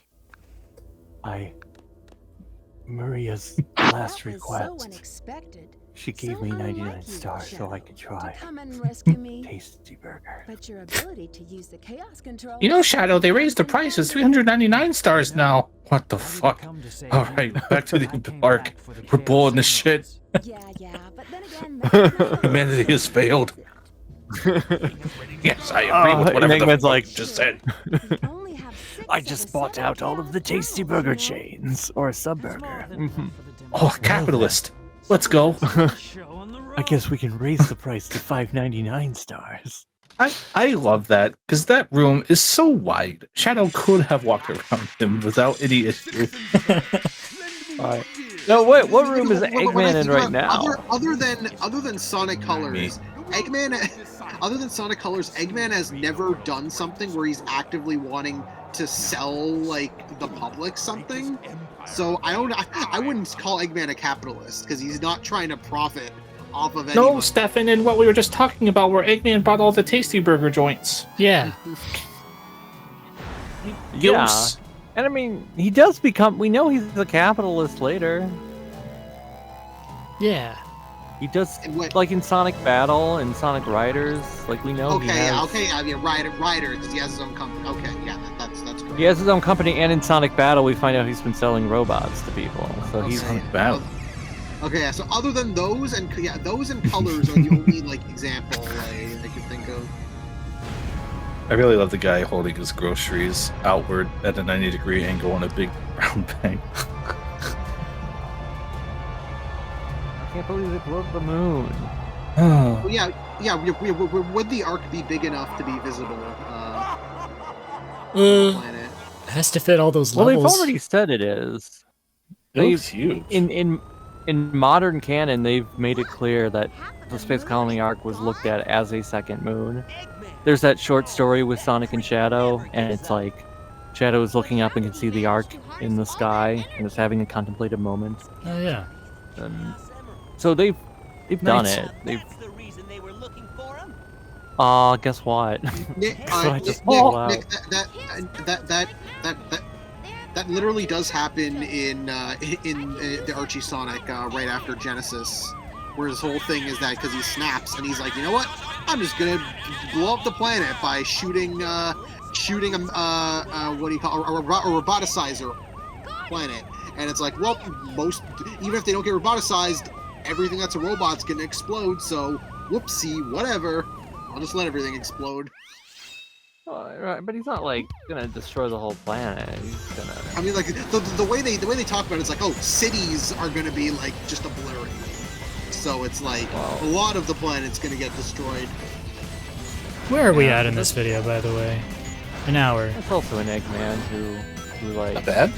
Maria's
That
last
was
request.
so unexpected.
She gave
So
me
unlike
99
you,
stars so I
Shadow,
could try.
to come and rescue me.
Tasty burger.
But your ability to use the chaos control.
You know, Shadow, they raised the price. It's 399 stars now. What the
I didn't
fuck?
come to save
All
you.
right, back to
I
the
came
arc.
back for the
We're bored in the
Chaos
shit.
Emeralds.
Yeah, but then again, that's not
Humanity has failed. Yes, I agree with whatever the
Eggman's
fuck
like,
you just said.
We only have 6
I
of
just
the
bought
7
out all of the
chaos
Tasty
kernels,
Burger
you know?
chains, or a sub
That's more
burger.
than
Mhm.
half of the
Oh,
demand.
capitalist. Let's go.
Show on the
I guess we can raise the price to 599 stars.
I love that because that room is so wide. Shadow could have walked around him without any issue.
Alright. No, what room is
When I
Eggman in
think
right
about
now?
Other than Sonic Colors, Eggman. Other than Sonic Colors, Eggman has never done something where he's actively wanting to sell like the public something. So I wouldn't call Eggman a capitalist because he's not trying to profit off of anyone.
No, Stefan, and what we were just talking about, where Eggman bought all the Tasty Burger joints.
Yeah.
Gills.
And I mean, he does become. We know he's a capitalist later.
Yeah.
He does,
And what-
like in Sonic Battle and Sonic Riders. Like we know.
Okay,
he has,
okay, I mean, Ryder, because he has his own company. Okay, yeah, that's correct.
He has his own company, and in Sonic Battle, we find out he's been selling robots to people. So he's.
Okay.
Wow.
Okay, yeah, so other than those and those and Colors are the only like example I can think of.
I really love the guy holding his groceries outward at a 90-degree angle on a big brown bag.
I can't believe they blew up the moon.
Well, would the arc be big enough to be visible? Planet.
It has to fit all those
Well, they've
levels.
already said it is.
It looks huge.
In modern canon, they've made it clear that the Space Colony arc was looked at as a second moon. There's that short story with Sonic and Shadow, and it's like Shadow is looking up and can see the arc in the sky and is having a contemplative moment.
Oh yeah.
So they've done
Nice.
it. They've. Guess what?
Nick,
That's what I just
Nick,
pulled out.
Nick, that literally does happen in the Archie Sonic right after Genesis, where his whole thing is that because he snaps and he's like, you know what, I'm just gonna blow up the planet by shooting a what do you call a roboticizer planet, and it's like, well, even if they don't get roboticized, everything that's a robot's gonna explode. So whoopsie, whatever. I'll just let everything explode.
Right, but he's not like gonna destroy the whole planet. He's gonna.
I mean, like the way they talk about it, it's like, oh, cities are gonna be like just obliterated. So it's like a lot of the planet's gonna get destroyed.
Where are we at in this video, by the way? An hour.
That's also an Eggman who like.
Not bad.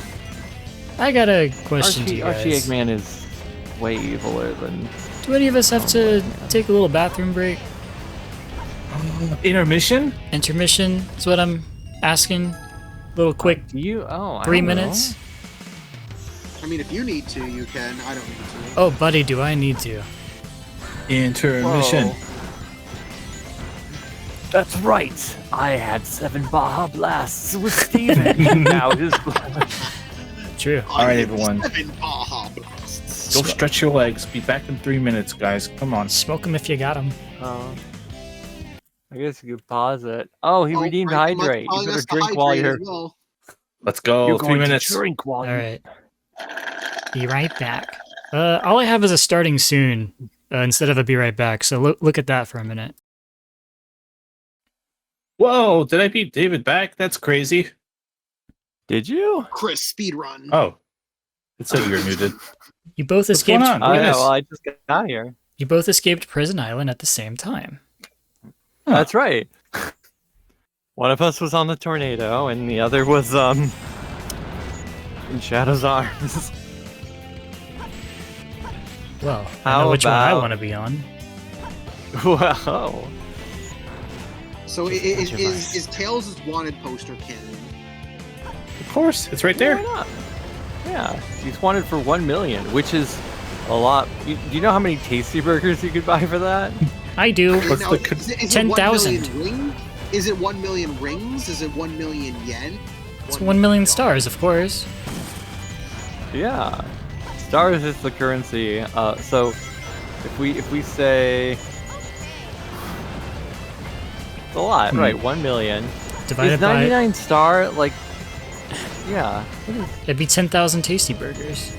I got a question to you guys.
Archie Eggman is way eviler than.
Do any of us have to take a little bathroom break?
Intermission?
Intermission is what I'm asking. Little quick
Do you? Oh, I
3
don't know.
minutes.
I mean, if you need to, you can. I don't need to.
Oh, buddy, do I need to?
Intermission.
Whoa. That's right. I had 7 Baja Blasts with Steven. Now his.
True.
All right, everyone.
7 Baja Blasts.
Go stretch your legs. Be back in 3 minutes, guys. Come on.
Smoke them if you got them.
I guess you could pause it. Oh, he redeemed
Frank,
hydrate. You
telling
better
us to
drink while
hydrate
you're.
as well.
Let's go.
You're
3
going
minutes.
to drink while
All
you.
right. Be right back. All I have is a starting soon instead of a be right back. So look at that for a minute.
Whoa! Did I beat David back? That's crazy.
Did you?
Chris, speedrun.
Oh, it said you were muted.
You both
What's going
escaped.
on?
Oh
Look at
yeah.
this.
Well, I just got here.
You both escaped Prison Island at the same time.
Huh.
That's right. One of us was on the tornado, and the other was in Shadow's arms.
Well, I
How
know which one I
about-
want to be on.
Wow.
So is Tails' wanted poster canon?
Of course, it's right there.
Why not? Yeah, he's wanted for 1 million, which is a lot. Do you know how many Tasty Burgers you could buy for that?
I do.
What's
Now,
the
is it
10,000?
1 million ring? Is it 1 million rings? Is it 1 million yen?
It's 1 million stars, of course.
Yeah, stars is the currency. So if we say it's a lot, right? 1 million
Divided
is
by
99 star like yeah.
it'd be 10,000 tasty burgers.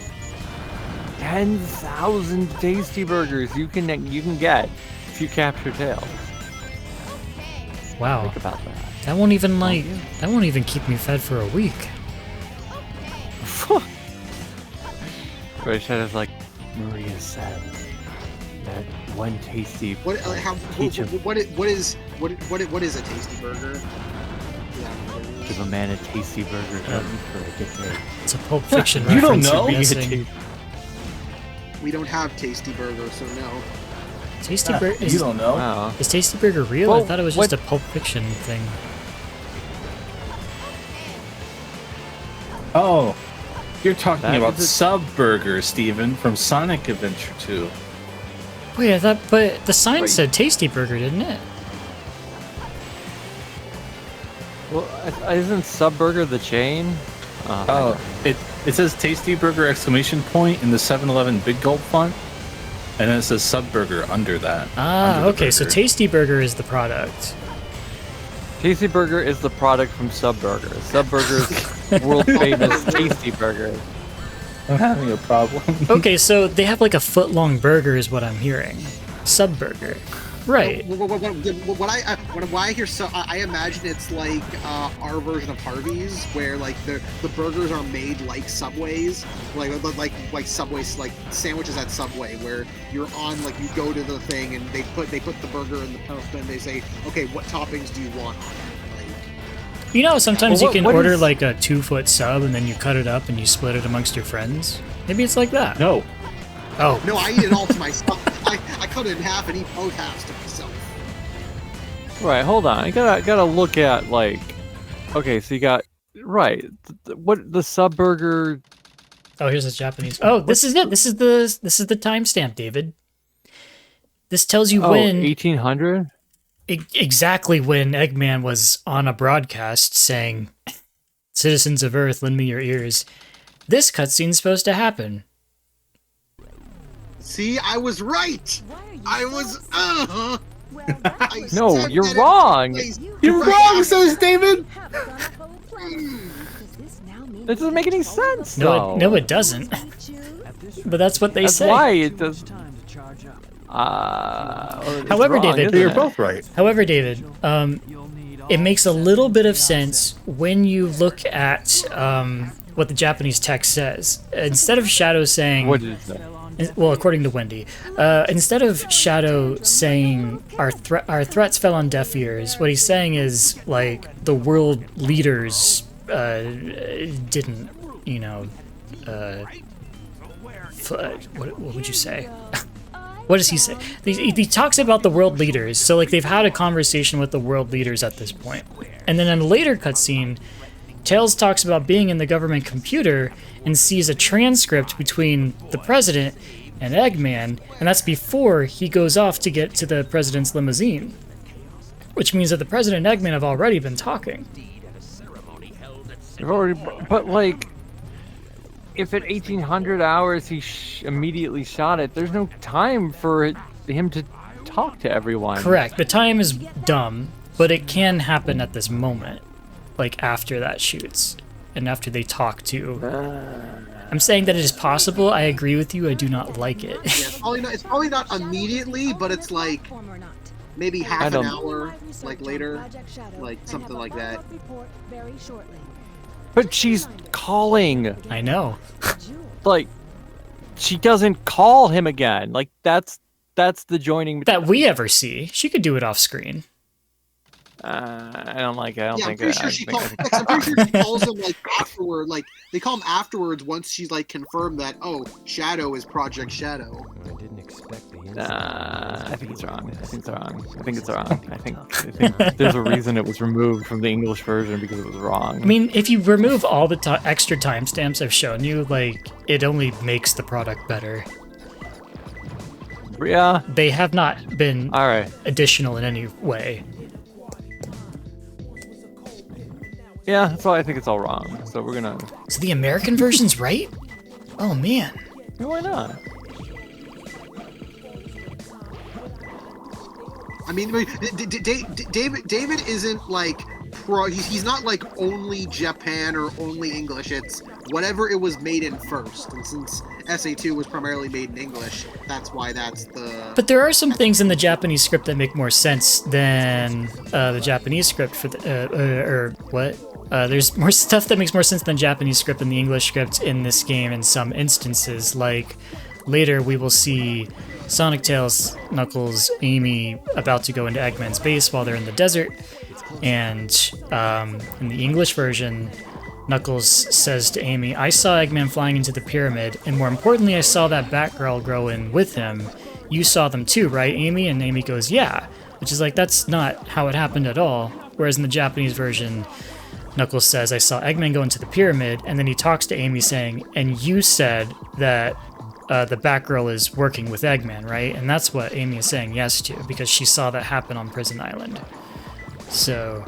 10,000 tasty burgers you can get if you capture tails.
Wow.
Think about that.
That won't even that won't even keep me fed for a week.
Right, Shadow's like Maria said that one tasty.
What is a tasty burger? Yeah.
Give a man a tasty burger for a decade.
It's a Pulp Fiction
You don't
reference,
know?
I'm guessing.
We don't have tasty burgers, so no.
Tasty Burger
You don't know.
Wow.
is Tasty Burger real? I
Well,
thought it was just a Pulp Fiction thing.
Oh, you're talking
That
about
is a-
Sub Burger, Steven, from Sonic Adventure 2.
Wait, I thought, but the sign
Wait.
said Tasty Burger, didn't it?
Well, isn't Subburger the chain?
Oh, it says Tasty Burger exclamation point in the 7-Eleven Big Gulp font, and then it says Sub Burger under that.
Ah,
under the
okay, so
burger.
Tasty Burger is the product.
Tasty Burger is the product from Subburger. Subburger's world famous Tasty Burger.
I'm having a problem.
Okay, so they have like a foot-long burger is what I'm hearing. Sub Burger. Right.
When I hear I imagine it's like our version of Harvey's, where like the burgers are made like Subways, like Subways, like sandwiches at Subway, where you're on like you go to the thing and they put the burger in the post and they say, okay, what toppings do you want on it?
You know, sometimes
Well,
you can
what
order
is-
like a 2-foot sub and then you cut it up and you split it amongst your friends. Maybe it's like that.
No.
Oh,
No, I eat it all to myself. I cut it in half and eat both halves to myself.
Right, hold on. I gotta look at like. Okay, so you got right. What the Subburger?
oh, here's the Japanese. Oh, this is it. This is the timestamp, David. This tells you
Oh,
when
1800.
exactly when Eggman was on a broadcast saying, "Citizens of Earth, lend me your ears." This cutscene's supposed to happen.
See, I was right. I was.
Well,
I
No,
said
you're
that it
wrong.
takes place
You're
right
wrong,
after-
says David.
That doesn't make any sense.
No, it doesn't. But that's what they
That's
say.
why it does.
Time to charge up.
It's
However,
wrong,
David-
isn't
You're
it?
both right.
However, David,
You'll need
it
all
makes a
7
little bit of
assets.
sense when you look at what the Japanese text says. Instead of Shadow saying,
What did it say?
well, according to Wendy, instead of Shadow saying our threats fell on deaf ears, what he's saying is like the world leaders didn't, you know, what would you say? What does he say? He talks about the world leaders, so like they've had a conversation with the world leaders at this point. And then in a later cutscene, Tails talks about being in the government computer and sees a transcript between the president and Eggman, and that's before he goes off to get to the president's limousine. Which means that the president and Eggman have already been talking.
You've already, but like, if at 1800 hours he immediately shot it, there's no time for him to talk to everyone.
Correct. The time is dumb, but it can happen at this moment. Like after that shoots and after they talk to. I'm saying that it is possible. I agree with you. I do not like it.
Yeah, it's probably not immediately, but it's like maybe
I
half an
don't-
hour, like later, like something like that.
But she's calling.
I know.
Like, she doesn't call him again. Like that's the joining.
That we ever see. She could do it off screen.
I don't like it. I don't
Yeah, I'm
think
pretty sure she calls. I'm pretty sure she calls him like afterward. Like they call him afterwards once she's like confirmed that Shadow is Project Shadow.
I didn't expect the
I think it's wrong. I think it's wrong. I think it's wrong. I think there's a reason it was removed from the English version because it was wrong.
I mean, if you remove all the extra timestamps I've shown you, like, it only makes the product better.
Yeah.
They have not been
All right.
additional in any way.
Yeah, that's why I think it's all wrong. So we're gonna.
So the American version's right? Oh man.
Why not?
I mean, David isn't like he's not like only Japan or only English. It's whatever it was made in first. And since SA2 was primarily made in English, that's why that's the.
But there are some things in the Japanese script that make more sense than the Japanese script for the what? There's more stuff that makes more sense than Japanese script than the English script in this game in some instances. Like later we will see Sonic, Tails, Knuckles, Amy about to go into Eggman's base while they're in the desert, and in the English version, Knuckles says to Amy, "I saw Eggman flying into the pyramid, and more importantly, I saw that Batgirl grow in with him. You saw them too, right, Amy?" And Amy goes, "Yeah," which is like, that's not how it happened at all. Whereas in the Japanese version, Knuckles says, "I saw Eggman go into the pyramid," and then he talks to Amy saying, "And you said that the Batgirl is working with Eggman, right?" And that's what Amy is saying yes to, because she saw that happen on Prison Island. So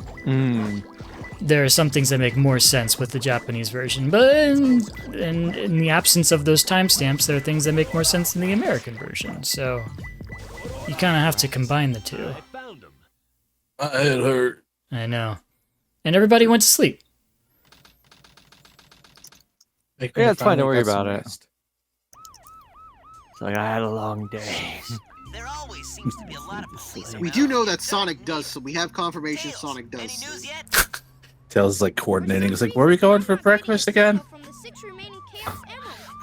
there are some things that make more sense with the Japanese version, but in the absence of those timestamps, there are things that make more sense in the American version. So you kind of have to combine the two.
My head hurt.
I know. And everybody went to sleep.
Yeah, it's fine. Don't worry about it. It's like I had a long day.
There always seems to be a lot of police
We do know that Sonic does, so we have confirmation Sonic does.
Any news yet?
Tails is like coordinating. It's like, where are we going for breakfast again?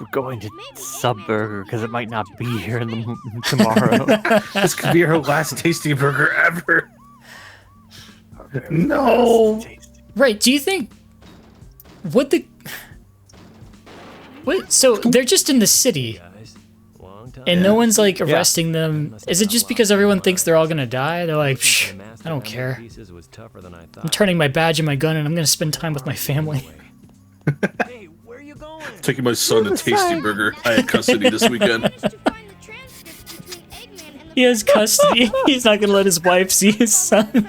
We're going to Subburger because it might not be here in the tomorrow.
This could be our last tasty burger ever. No.
Right, do you think... What the... What? So they're just in the city, and no one's like arresting them. Is it just because everyone thinks they're all gonna die? They're like, "Psh, I don't care. I'm turning my badge and my gun, and I'm gonna spend time with my family."
Taking my son to Tasty Burger. I had custody this weekend.
He has custody. He's not gonna let his wife see his son.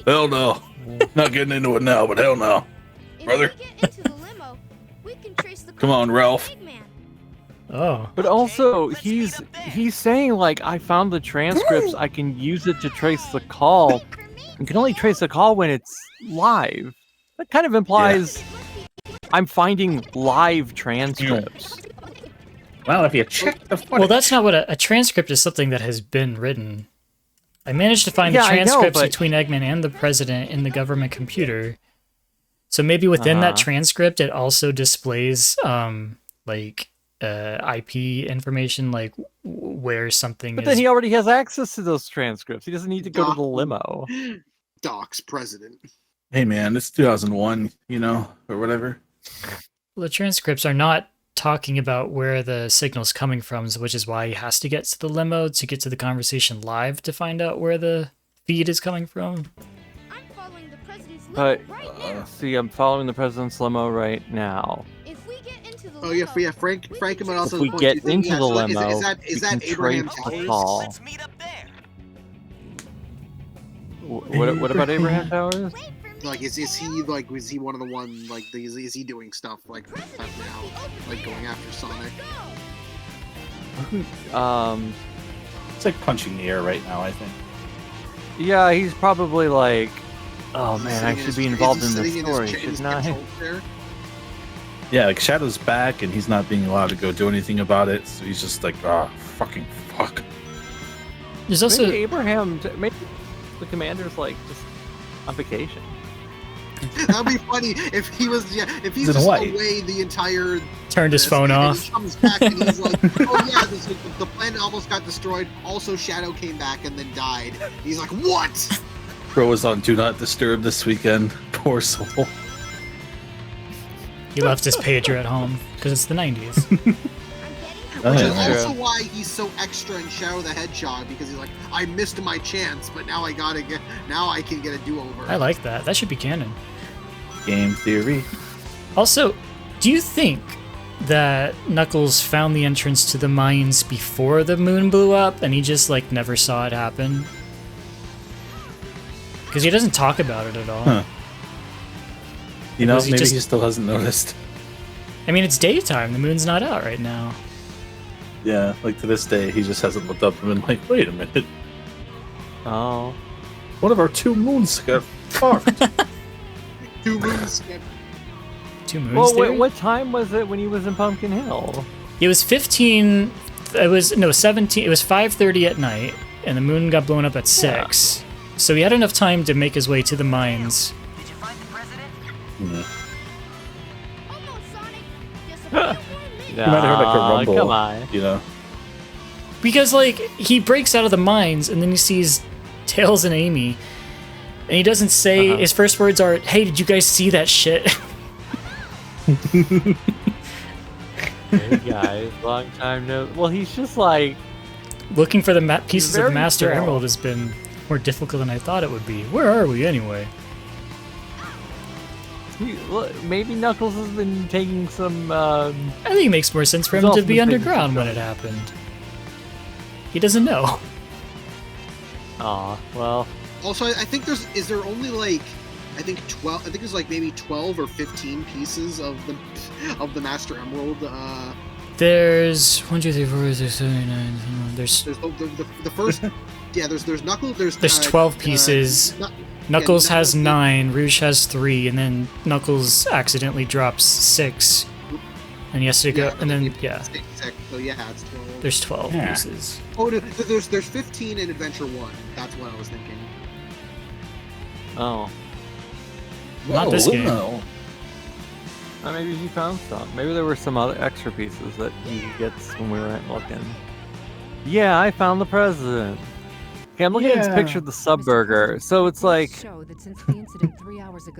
Hell no. Not getting into it now, but hell no. Brother. Come on, Ralph.
Oh.
But also, he's saying, like, I found the transcripts, I can use it to trace the call. You can only trace the call when it's live. That kind of implies I'm finding live transcripts.
Well, if you check the footage.
Well, that's not what a transcript is. Something that has been written. I managed to find the transcripts between Eggman and the president in the government computer. So maybe within that transcript, it also displays like IP information, like where something
But
is.
then he already has access to those transcripts. He doesn't need to go to the limo.
Doc's president.
Hey man, it's 2001, you know, or whatever.
Well, the transcripts are not talking about where the signal's coming from, which is why he has to get to the limo to get to the conversation live to find out where the feed is coming from.
I'm following the president's limo
But
right now.
see, I'm following the president's limo right now.
If we get into the
Oh yeah, Frank might also.
If we get into the limo,
is that
we
that
can
Abraham
trace the
Towers?
call.
Let's meet up there.
What about Abraham Towers?
Like, is he like, was he one of the one like, is he doing stuff like that now, like going after Sonic?
It's like punching the air right now, I think.
Yeah, he's probably like, oh
Is he
man, I
sitting
should
in
be
his-
involved
is
in
he
this
sitting in
story,
his
shouldn't I?
control chair?
Yeah, like Shadow's back and he's not being allowed to go do anything about it, so he's just like, fucking fuck.
There's also
Maybe Abraham, maybe the commander's like just on vacation.
That'd be funny if he was, if he's
He's in
just
Hawaii.
away the entire.
turned his phone
and
off.
He comes back and he's like, oh yeah, the planet almost got destroyed. Also, Shadow came back and then died. He's like, what?
Bro was on Do Not Disturb this weekend. Poor soul.
He left his pager at home because it's the 90s.
Which is
That's
also
true.
why he's so extra in Shadow the Hedgehog, because he's like, I missed my chance, but now I can get a do-over.
I like that. That should be canon.
Game theory.
Also, do you think that Knuckles found the entrance to the mines before the moon blew up and he just like never saw it happen? Because he doesn't talk about it at all.
Huh. You know,
Was he
maybe
just-
he still hasn't noticed.
I mean, it's daytime. The moon's not out right now.
Yeah, like to this day, he just hasn't looked up and been like, wait a minute.
Oh.
One of our 2 moons got fucked.
2 moons skip.
2 moons.
Well,
theory?
what time was it when he was in Pumpkin Hill?
It was 15. It was no 17. It was 5:30 at night, and the moon got blown up at 6. So he had enough time to make his way to the mines.
Did you find the president?
Yeah.
You might have heard like a rumble.
Come on.
You know.
Because, like, he breaks out of the mines and then he sees Tails and Amy, and he doesn't say, his first words are, "Hey, did you guys see that shit?"
Hey guys, long time no. Well, he's just like
Looking for the pieces of
very
Master
chill.
Emerald has been more difficult than I thought it would be. Where are we, anyway?
maybe Knuckles has been taking some.
I think it makes more sense for
He's
him to
also
be
been taking
underground
some
when it happened. He doesn't know.
Aw, well.
Also, I think is there only like, I think 12. I think there's like maybe 12 or 15 pieces of the Master Emerald.
There's 1, 2, 3, 4, 6, 7, 8, 9. There's
The first. Yeah, there's Knuckles.
There's 12 pieces. Knuckles has 9, Rouge has 3, and then Knuckles accidentally drops 6. And he has to go, and then, yeah.
So yeah, it's 12.
There's 12
Yeah.
pieces.
Oh, there's 15 in Adventure 1. That's what I was thinking.
Oh.
Not this game.
No.
Maybe he found some. Maybe there were some other extra pieces that he gets when we went looking. Yeah, I found the president. Okay, I'm looking at this picture of the sub burger. So it's like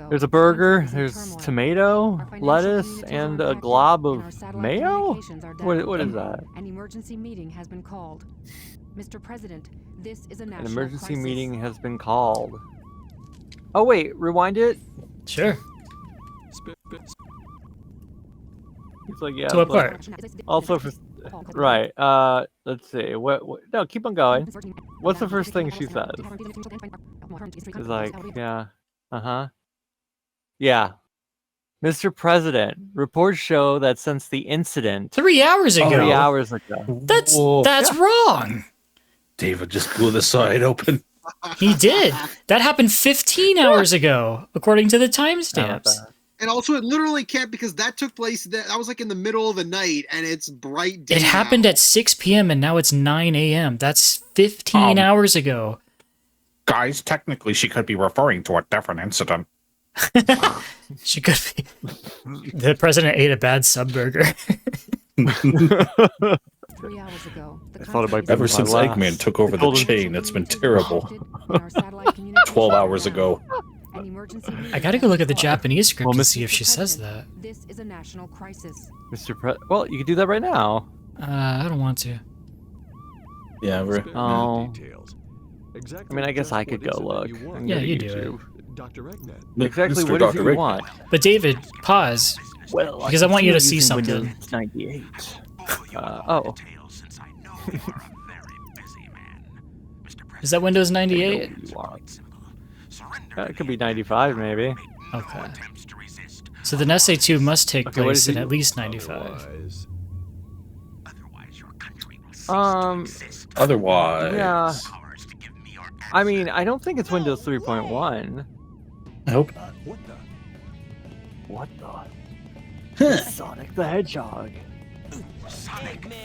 there's a burger, there's tomato, lettuce, and a glob of mayo? What is that?
An emergency meeting has been called. Mr. President, this is a
An
national
emergency
crisis.
meeting has been called. Oh wait, rewind it?
Sure.
He's like, yeah.
To what
but
part?
Also for right. Let's see. What? No, keep on going. What's the first thing she says? She's like, yeah. Yeah. Mr. President, reports show that since the incident
3 hours ago.
3 hours ago.
That's wrong.
David just blew the side open.
He did. That happened 15 hours ago, according to the timestamps.
And also, it literally can't because that took place. That was like in the middle of the night, and it's bright day.
It happened at 6 p.m. and now it's 9 a.m. That's 15 hours ago.
Guys, technically, she could be referring to a different incident.
She could be. The president ate a bad sub burger.
3 hours ago,
I thought it might be
Ever
my
since
last.
Eggman took over the chain, it's been terrible. 12 hours ago.
I gotta go look at the Japanese script to see if she says that.
This is a national crisis.
Well, you can do that right now.
I don't want to.
Yeah, we're.
Oh. I mean, I guess I could go look.
Yeah, you do it.
Exactly
Mr.
what does
Dr.
he
Rick.
want?
But David, pause.
Well,
because I want you to see
using
something.
Windows 98. Oh.
Is that Windows 98?
It could be 95, maybe.
Okay. So the SA2 must take
Okay, what
place
is
in
it?
at least 95.
Otherwise.
Yeah. I mean, I don't think it's Windows 3.1.
I hope not.
What the? Sonic the Hedgehog.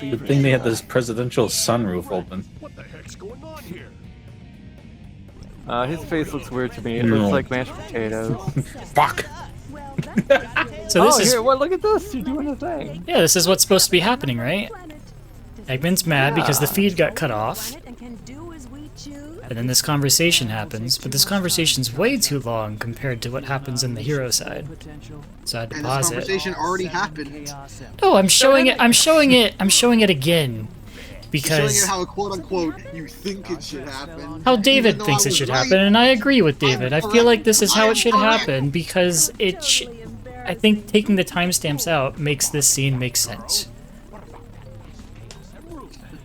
Good thing they had this presidential sunroof open.
What the heck's going on here?
His face looks weird to me. It
No.
looks like mashed potatoes.
Fuck!
So this is
here, well, look at this. You're doing a thing.
yeah, this is what's supposed to be happening, right? Eggman's mad because the feed got cut off, and then this conversation happens. But this conversation's way too long compared to what happens in the hero side. So I had to
And this
pause it.
conversation already happened.
No, I'm showing it. I'm showing it. I'm showing it again
Showing
because
you how quote unquote you think it should happen.
how
Even
David
though
thinks
I
it
was
should
right.
happen, and I agree with David. I feel like this is how
I
it should
am correct.
happen because I think taking the timestamps out makes this scene make sense.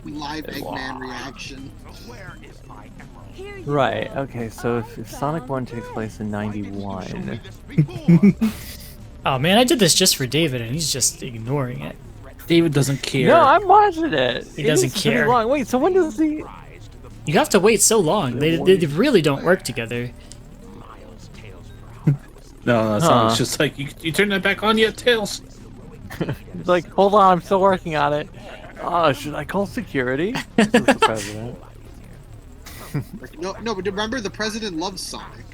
Live Eggman reaction.
Right, okay, so if Sonic 1 takes place in 91,
Oh man, I did this just for David, and he's just ignoring it.
David doesn't care.
No, I'm watching it.
He
It
doesn't
is pretty
care.
long. Wait, so when does he?
You have to wait so long. They really don't work together.
No, it's not. It's just like, you turn that back on yet, Tails?
He's like, hold on, I'm still working on it. Should I call security? This is the president.
No, but remember, the president loves Sonic.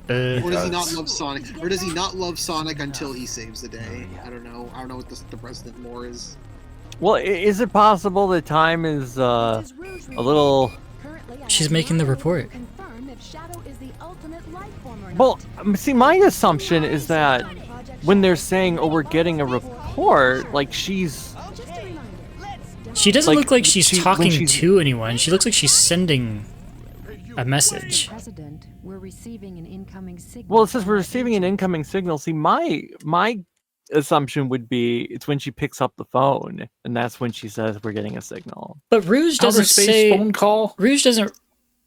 Uh,
Or does he not love Sonic? Or does he not love Sonic until he saves the day? I don't know. I don't know what the president lore is.
Well, is it possible that time is a little?
she's making the report.
Well, see, my assumption is that when they're saying, "Oh, we're getting a report," like she
doesn't
like,
look like she's
when
talking
she's-
to anyone. She looks like she's sending a message.
President, we're receiving an incoming signal.
Well, it says we're receiving an incoming signal. See, my assumption would be it's when she picks up the phone, and that's when she says we're getting a signal.
But Rouge doesn't
Outer space
say
phone call.
Rouge doesn't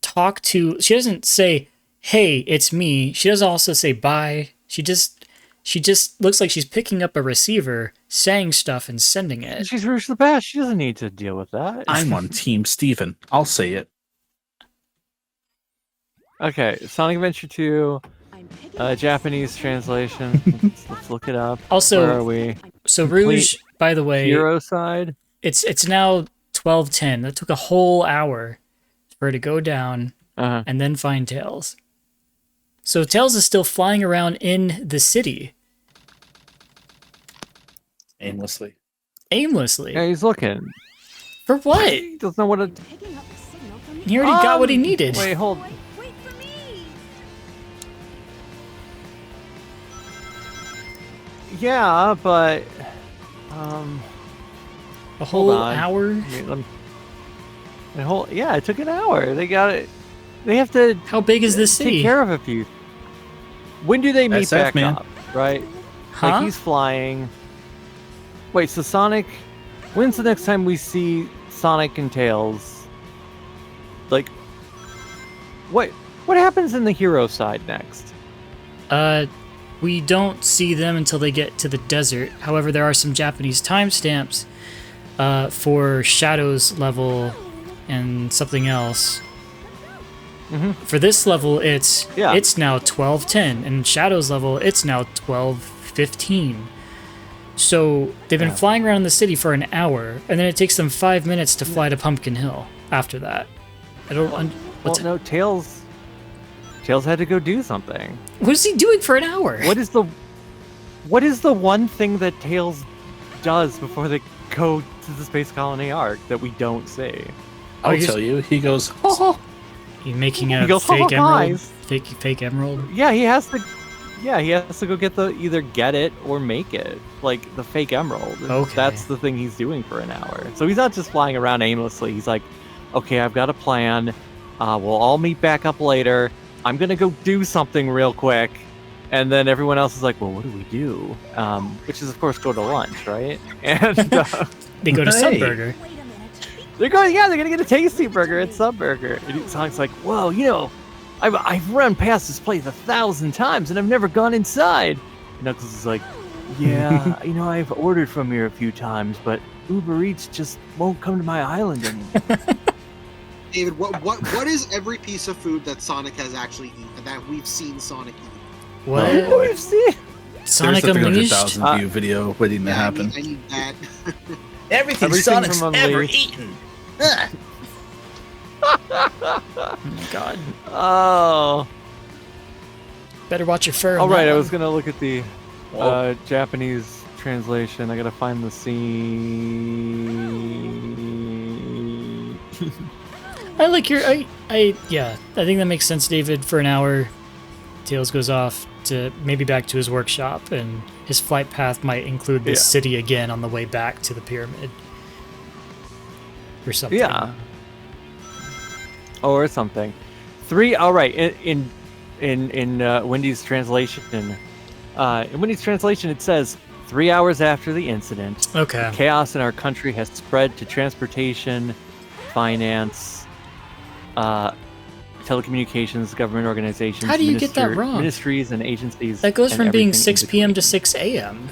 talk to. She doesn't say, "Hey, it's me." She doesn't also say bye. She just looks like she's picking up a receiver, saying stuff, and sending it.
She's Rouge the Best. She doesn't need to deal with that.
I'm on Team Steven. I'll say it.
Okay, Sonic Adventure 2, Japanese translation. Let's look it up.
Also,
where are we?
So Rouge, by the way,
Hero side.
it's now 12:10. That took a whole hour for her to go down and then find Tails. So Tails is still flying around in the city
Aimlessly.
aimlessly.
Yeah, he's looking.
For what?
He doesn't know what to.
He already got what he needed.
Wait, hold. Yeah, but
A whole
hold on.
hour?
Yeah, it took an hour. They got it. They have to.
How big is this city?
Take care of a few. When do they meet
SF,
back
man.
up? Right?
Huh?
Like he's flying. Wait, so Sonic. When's the next time we see Sonic and Tails? Like, what happens in the hero side next?
We don't see them until they get to the desert. However, there are some Japanese timestamps for Shadow's level and something else. For this level, it's now 12:10, and Shadow's level, it's now 12:15. So they've been flying around the city for an hour, and then it takes them 5 minutes to fly to Pumpkin Hill after that. I don't.
Well, no, Tails had to go do something.
What is he doing for an hour?
What is the one thing that Tails does before they go to the Space Colony arc that we don't see?
I'll tell you. He goes, oh.
He's making a
He goes,
fake
"Oh,
emerald.
guys."
Fake emerald.
Yeah, he has to. Yeah, he has to go get either get it or make it, like the fake emerald.
Okay.
That's the thing he's doing for an hour. So he's not just flying around aimlessly. He's like, okay, I've got a plan. We'll all meet back up later. I'm gonna go do something real quick, and then everyone else is like, well, what do we do? Which is of course go to lunch, right? And
They go to
Hey.
Subburger.
they're gonna get a tasty burger at Subburger. And Sonic's like, whoa, I've run past this place 1,000 times and I've never gone inside. And Knuckles is like, yeah, I've ordered from here a few times, but Uber Eats just won't come to my island anymore.
David, what is every piece of food that Sonic has actually eaten that we've seen Sonic eat?
What?
Oh, we've seen.
Sonic
There's a
Unleashed?
300,000 view video waiting to happen.
I need that.
Everything
Sonic's
Sonic's
ever
ever
Unleashed.
eaten.
Oh my god.
Oh.
Better watch your fur.
All
on
right,
that
I
one.
was gonna look at the Japanese translation. I gotta find the scene.
I like your. Yeah, I think that makes sense, David. For an hour, Tails goes off to maybe back to his workshop, and his flight path might include this city again on the way back to the pyramid, or something.
Yeah. Or something. All right. In Wendy's translation, it says 3 hours after the incident.
Okay.
Chaos in our country has spread to transportation, finance, telecommunications, government organizations.
How do you get that wrong?
Ministries and agencies.
That goes
and
from being
everything
6
in
p.m.
between.
to 6 a.m.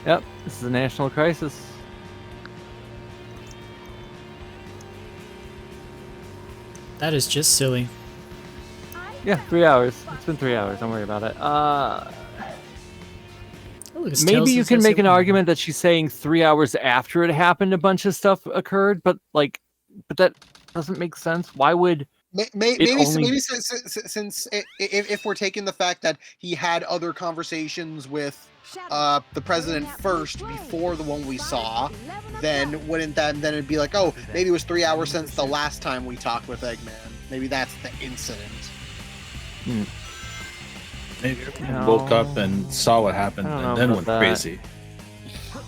Yep, this is a national crisis.
That is just silly.
Yeah, 3 hours. It's been 3 hours. Don't worry about it.
Oh, look, it's Tails
Maybe you
and
can
Sassy
make an
Woman.
argument that she's saying 3 hours after it happened, a bunch of stuff occurred, but that doesn't make sense. Why would
Maybe
only-
since if we're taking the fact that he had other conversations with the president first before the one we saw, then wouldn't then it'd be like, oh, maybe it was 3 hours since the last time we talked with Eggman. Maybe that's the incident.
Maybe everyone woke up and saw what happened
I don't know
and then
about
went
that.
crazy.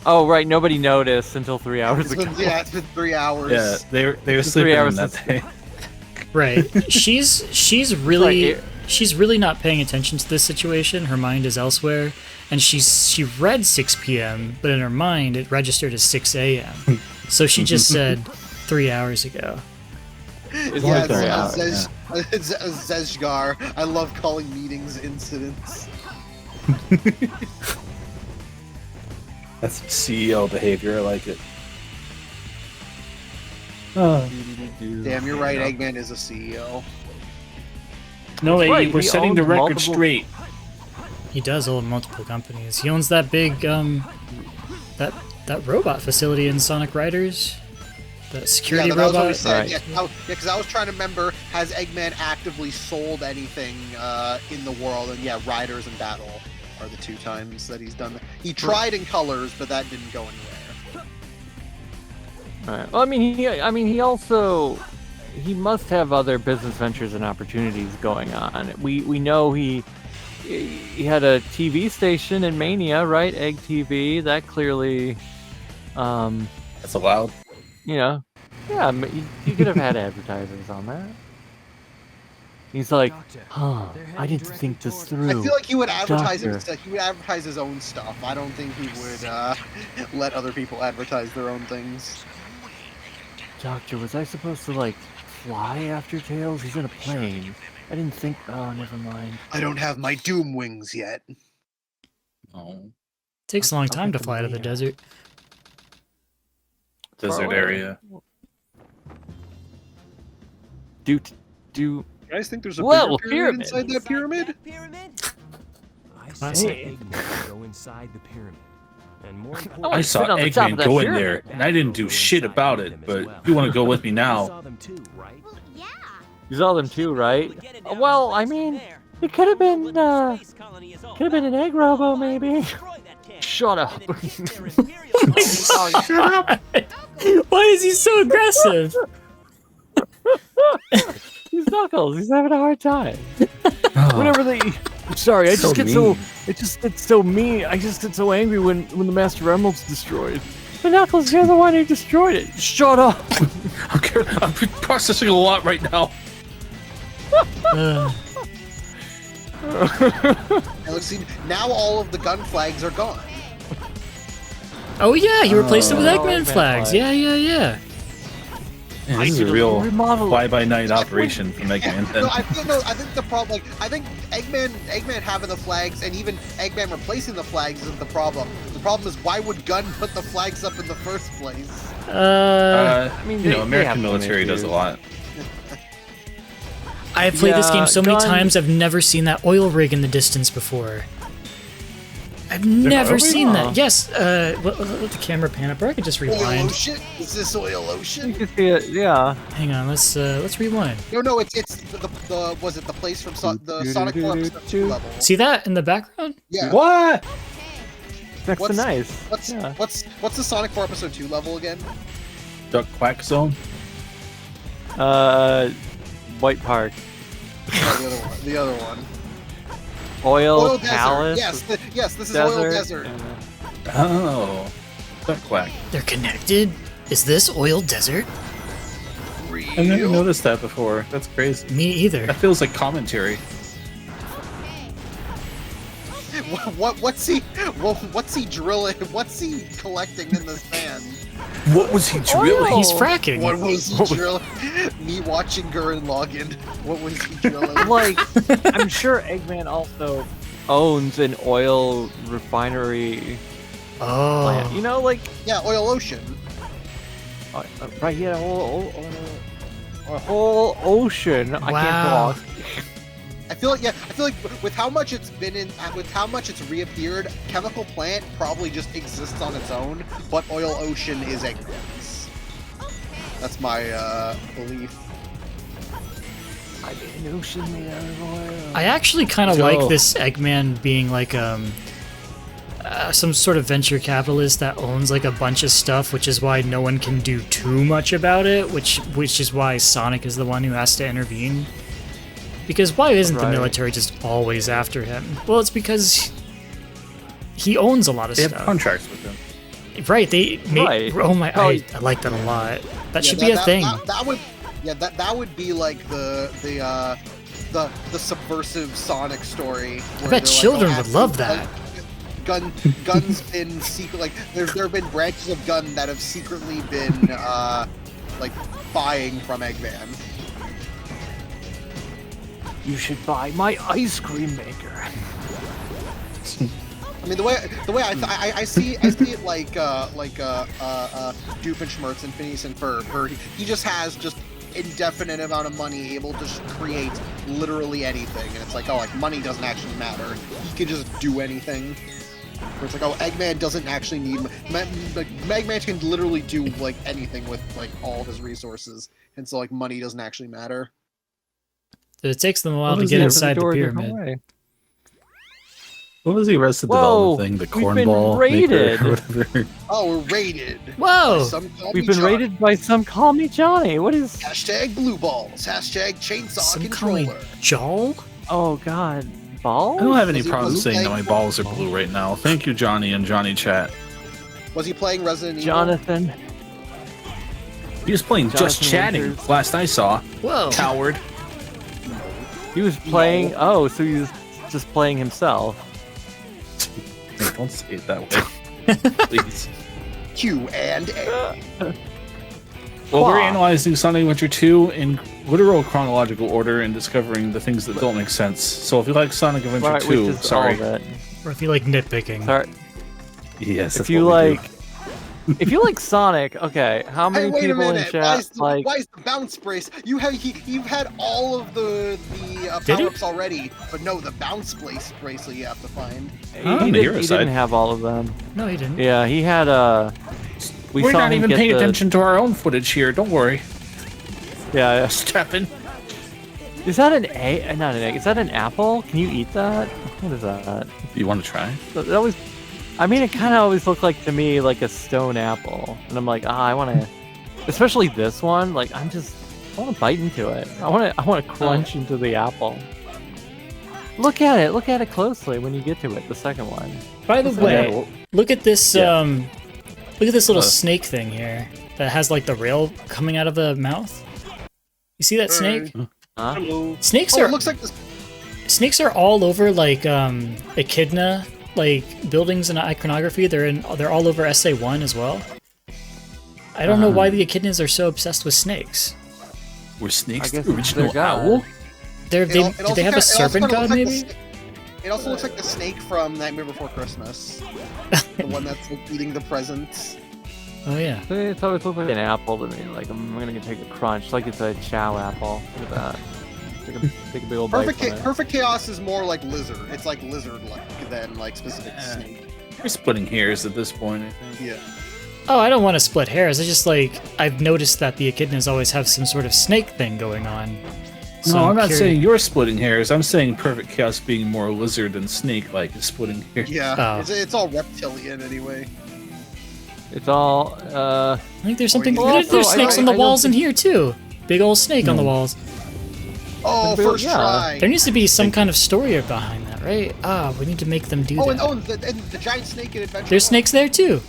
Oh, right, nobody noticed until 3 hours
It's
ago.
been, yeah, it's been 3 hours.
Yeah, they were
3
sleeping
hours
that
since-
day.
Right. She's really
Like,
she's really not paying attention to this situation. Her mind is elsewhere, and she read 6 p.m., but in her mind it registered as 6 a.m. So she just said 3 hours ago.
It's
Yeah,
like 3 hours.
Zezgar. I love calling meetings incidents.
That's CEO behavior. I like it. Oh.
Damn, you're right. Eggman is a CEO.
No,
That's right,
we're
he
setting the
owns
record
multiple-
straight.
He does own multiple companies. He owns that big that robot facility in Sonic Riders. The security
Yeah, that was what we
robot.
said.
Right.
Yeah, because I was trying to remember, has Eggman actively sold anything in the world? And yeah, Riders and Battle are the 2 times that he's done that. He tried in Colors, but that didn't go anywhere.
Right. Well, he must have other business ventures and opportunities going on. We know he had a TV station in Mania, right? Egg TV. That clearly,
That's allowed.
yeah, he could have had advertisers on that. He's like, I didn't think this through.
I feel like he would advertise
Doctor.
he would advertise his own stuff. I don't think he would let other people advertise their own things.
Doctor, was I supposed to fly after Tails? He's in a plane. I didn't think. Oh, never mind.
I don't have my Doom wings yet.
Oh,
Takes a long time to
get them
fly to the
later.
desert.
desert
away.
area.
Do
You guys think there's a
Well,
bigger pyramid
pyramid.
inside that pyramid?
I
Classic.
say Eggman go inside the pyramid. And more
I
I
wanna
saw
sit on the top of
Eggman
that
go in
pyramid.
there, and I didn't do shit about it. But if you want to go with me
You
now,
saw them too, right?
You saw them too, right? Well, I mean, it could have been an egg robo, maybe. Shut up.
Shut up! Why is he so aggressive?
He's Knuckles. He's having a hard time. Whenever they, sorry, I
So
just get
mean.
it just gets so mean. I just get so angry when the Master Emerald's destroyed. But Knuckles, you're the one who destroyed it. Shut up.
I'm processing a lot right now.
Now, let's see, now all of the gun flags are gone.
Oh yeah, he replaced it with Eggman
Eggman
flags.
flag.
Yeah.
Man, this is a
did a
real
remodel.
fly-by-night operation for Eggman.
No, I think the problem, I think Eggman having the flags and even Eggman replacing the flags isn't the problem. The problem is, why would Gunn put the flags up in the first place?
I
mean,
you know,
they
American
have
military does a
issues.
lot.
have played this
Yeah,
game so many
Gun-
times. I've never seen that oil rig in the distance before. I've never
oil rig?
seen
Huh.
that. Yes. Let the camera pan up, or I could just
Oil
rewind.
ocean? Is this oil
You
ocean?
can see it, yeah.
Hang on. Let's rewind.
No, it's the was it the place from the Sonic 4 episode 2 level?
See that in the background?
Yeah.
What?
Next
What's-
to nice.
What's
Yeah.
what's the Sonic 4 episode 2 level again?
Duck Quack Zone?
White Park.
The other one.
Oil
Desert.
Palace.
Yes, this is Oil Desert.
Oh. Duck Quack.
They're connected. Is this oil desert?
I never noticed that before. That's crazy.
Me either.
That feels like commentary.
What's he drilling? What's he collecting in the sand?
What was he drilling?
He's fracking.
What was he drilling? Me watching Gurren log in. What was he drilling?
Like, I'm sure Eggman also owns an oil refinery
Oh.
plant. You know, like,
Yeah, Oil Ocean.
right here, a whole ocean. I
Wow.
can't talk.
I feel like with how much it's been in, with how much it's reappeared, Chemical Plant probably just exists on its own, but Oil Ocean is Eggman's. That's my belief.
An ocean made out of oil.
I actually kind of
Joe.
like this Eggman being like some sort of venture capitalist that owns like a bunch of stuff, which is why no one can do too much about it, which is why Sonic is the one who has to intervene. Because why isn't the
Right.
military just always after him? Well, it's because he owns a lot of
They have
stuff.
contracts with them.
Right, they
Right.
Oh my,
Probably-
I like that a lot. That
Yeah,
should be a thing.
That would, that would be like the subversive Sonic story. Where
bet
they're
children
like,
would love that.
Gun's been secret. Like there have been branches of Gun that have secretly been like buying from Eggman.
You should buy my ice cream maker.
I mean, the way I see it like Doofenshmirtz and Phineas and Ferb. He just has just indefinite amount of money, able to just create literally anything, and it's like, oh, like money doesn't actually matter. He can just do anything. Where it's like, oh, Eggman doesn't actually need like Eggman can literally do like anything with like all of his resources, and so like money doesn't actually matter.
It takes them a while
What
to
was
get
the-
inside the
Door a different
pyramid.
way.
What was the Arrested
Whoa,
Development thing? The
we've been
cornball
raided.
maker or whatever.
Oh, we're raided.
Whoa!
Some call
We've
me
been
Johnny.
raided by some Call Me Johnny. What is?
Hashtag blue balls. Hashtag chainsaw
Some calling
controller.
Jawl?
Oh God, balls.
I don't have any
Was he-
problem
was he
saying that my
playing-
balls are blue right now. Thank you, Johnny and Johnny Chat.
Was he playing Resident Evil?
Jonathan.
He was playing Just
Jonathan
Chatting
Winters.
last I saw.
Whoa!
Coward.
He was playing. Oh, so he was just playing himself.
Don't say it that way. Please.
Q and A.
Well, we're
Wow.
analyzing Sonic Adventure 2 in literal chronological order and discovering the things that don't make sense. So if you like Sonic Adventure
Right,
2,
which is
sorry.
all of it.
Or if you like nitpicking.
Sorry.
Yes,
If
that's
you
what we do.
like, if you like Sonic, okay. How
Hey,
many
wait a
people in
minute. Why
chat
is the,
like?
why is the bounce brace? You've had all of the
Did he?
power-ups already, but no, the bounce bracelet you have to find.
On
He,
the hero
he
side.
didn't have all of them.
No, he didn't.
Yeah, he had We
We're
saw
not
him
even
get
paying
the-
attention to our own footage here. Don't worry.
Yeah.
Stefan.
Is that an egg? Not an egg. Is that an apple? Can you eat that? What is that?
You want to try?
That always. I mean, it kind of always looked like to me like a stone apple, and I'm like, I want to. Especially this one. Like, I want to bite into it. I want to crunch into the apple. Look at it. Look at it closely when you get to it. The second one.
By the
Listen,
way, look at this
Yeah.
look at this little
Uh.
snake thing here that has like the rail coming out of the mouth. You see that snake?
Huh?
Hello.
Snakes
Oh,
are
it looks like this.
snakes are all over like Echidna like buildings and iconography. They're all over SA1 as well. I don't know why the Echidnas are so obsessed with snakes.
Were snakes
I guess
the
it's
original
their god.
owl?
Do they have a serpent god maybe?
It also looks like the snake from Nightmare Before Christmas. The one that's like, eating the presents.
Oh yeah.
It's always looked like an apple to me. Like I'm gonna take a crunch, like it's a chow apple. Look at that. Take a big old bite from it.
Perfect Chaos is more like lizard. It's like lizard-like than like specific snake.
We're splitting hairs at this point, I think.
Yeah.
Oh, I don't want to split hairs. I just like I've noticed that the Echidnas always have some sort of snake thing going on. So
No, I'm not
curious-
saying you're splitting hairs. I'm saying Perfect Chaos being more lizard than snake-like is splitting hairs.
Yeah.
Oh.
It's all reptilian anyway.
It's all.
I think there's something.
Well,
There's
also,
snakes on the
I don't
walls in
think-
here too. Big old snake on the walls.
Oh,
But,
first
yeah.
try.
There needs to be some kind of story behind that, right? Ah, we need to make them do
Oh,
that.
and the giant snake in Adventure.
There's snakes there too.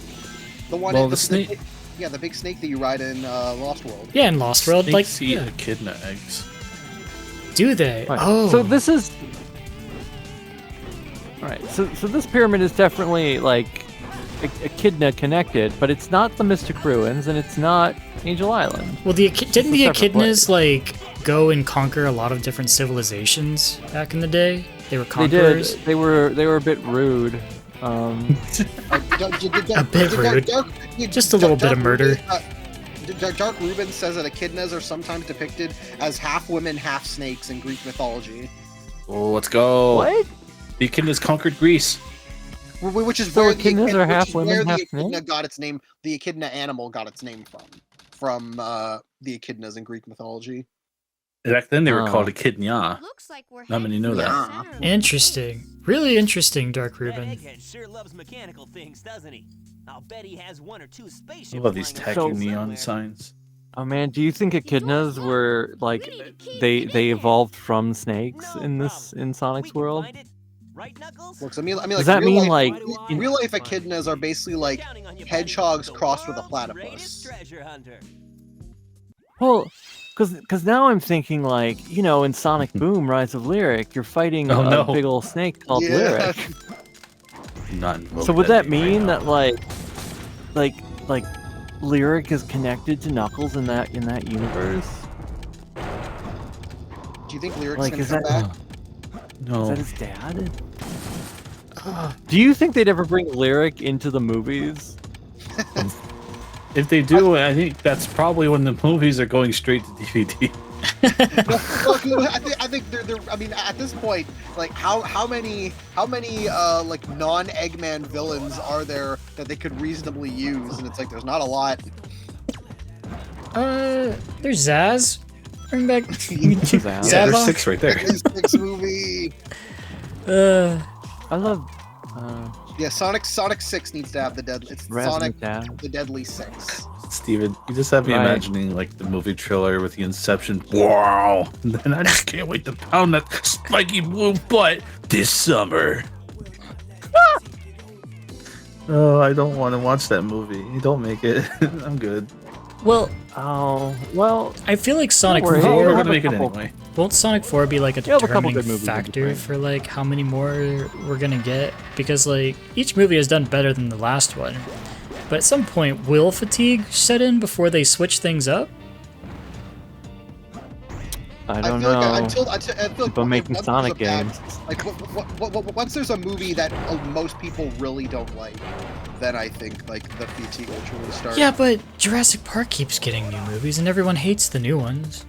The one.
Well,
in
the snake-
yeah, the big snake that you ride in Lost World.
Yeah, in Lost World, like
Snakes eat
yeah.
echidna eggs.
Do they?
Right.
Oh,
So this is. Alright, so this pyramid is definitely like Echidna connected, but it's not the Mystic Ruins and it's not Angel Island.
Well, didn't the
a separate
Echidnas like go and conquer a lot of different civilizations back in the day? They were
They
conquerors.
did. They were a bit rude.
A bit rude. Just a little bit of murder.
Dark Rubin says that echidnas are sometimes depicted as half women, half snakes in Greek mythology.
Oh, let's go.
What?
The echidnas conquered Greece.
Which is
So
where the
echidnas
echidna,
are half
which is
women,
where the
half
echidna
snake?
got its name. The echidna animal got its name from the echidnas in Greek mythology.
Back then they were
Oh.
called echidna.
Looks like we're
Not many know that.
Yeah.
Interesting. Really interesting, Dark
That
Reuben.
egghead sure loves mechanical things, doesn't he? I'll bet he has 1 or 2 spaceships.
I love these
lying
tacky
around
neon
somewhere.
signs.
Oh man, do you think echidnas were like they evolved from snakes in Sonic's world?
Right, Knuckles?
Looks, I mean,
Does
like
that
real
mean
life,
like
in real life echidnas are basically like hedgehogs crossed with a platypus.
Treasure hunter.
well, because now I'm thinking like in Sonic Boom: Rise of Lyric, you're fighting
Oh,
a
no.
big old snake called
Yeah.
Lyric.
Not invoke
So would that
name
mean
right
that like Lyric is connected to Knuckles in that universe?
Do you think Lyric's
Like,
gonna
is
come
that-
back?
Is
No.
that his dad? Do you think they'd ever bring Lyric into the movies?
If they do, I think that's probably when the movies are going straight to DVD.
Look, I think they're. I mean, at this point, like how many like non-Eggman villains are there that they could reasonably use? And it's like there's not a lot.
There's Zaz. Bring back.
Zaz.
Yeah,
Zava?
there's 6 right there.
Six movie.
I love
Yeah, Sonic 6 needs to have the dead. It's
Razz
Sonic
McDad.
the Deadly 6.
Steven, you just have me
Right.
imagining like the movie trailer with the Inception. Wow! And then I just can't wait to pound that spiky blue butt this summer. Oh, I don't want to watch that movie. Don't make it. I'm good.
Well,
Oh well,
I feel like Sonic
worry,
Oh, we're
We'll
4.
have
gonna
a
make it
couple-
anyway.
Won't Sonic 4 be like a
You'll have a couple
determining
good movies in
factor
between.
for like how many more we're gonna get? Because like each movie has done better than the last one. But at some point, will fatigue set in before they switch things up?
I
I
don't
feel
know.
like I feel like
People making
once
Sonic
there's a bad-
games.
Like once there's a movie that most people really don't like, then I think like the fatigue will truly start.
Yeah, but Jurassic Park keeps getting new movies and everyone hates the new ones.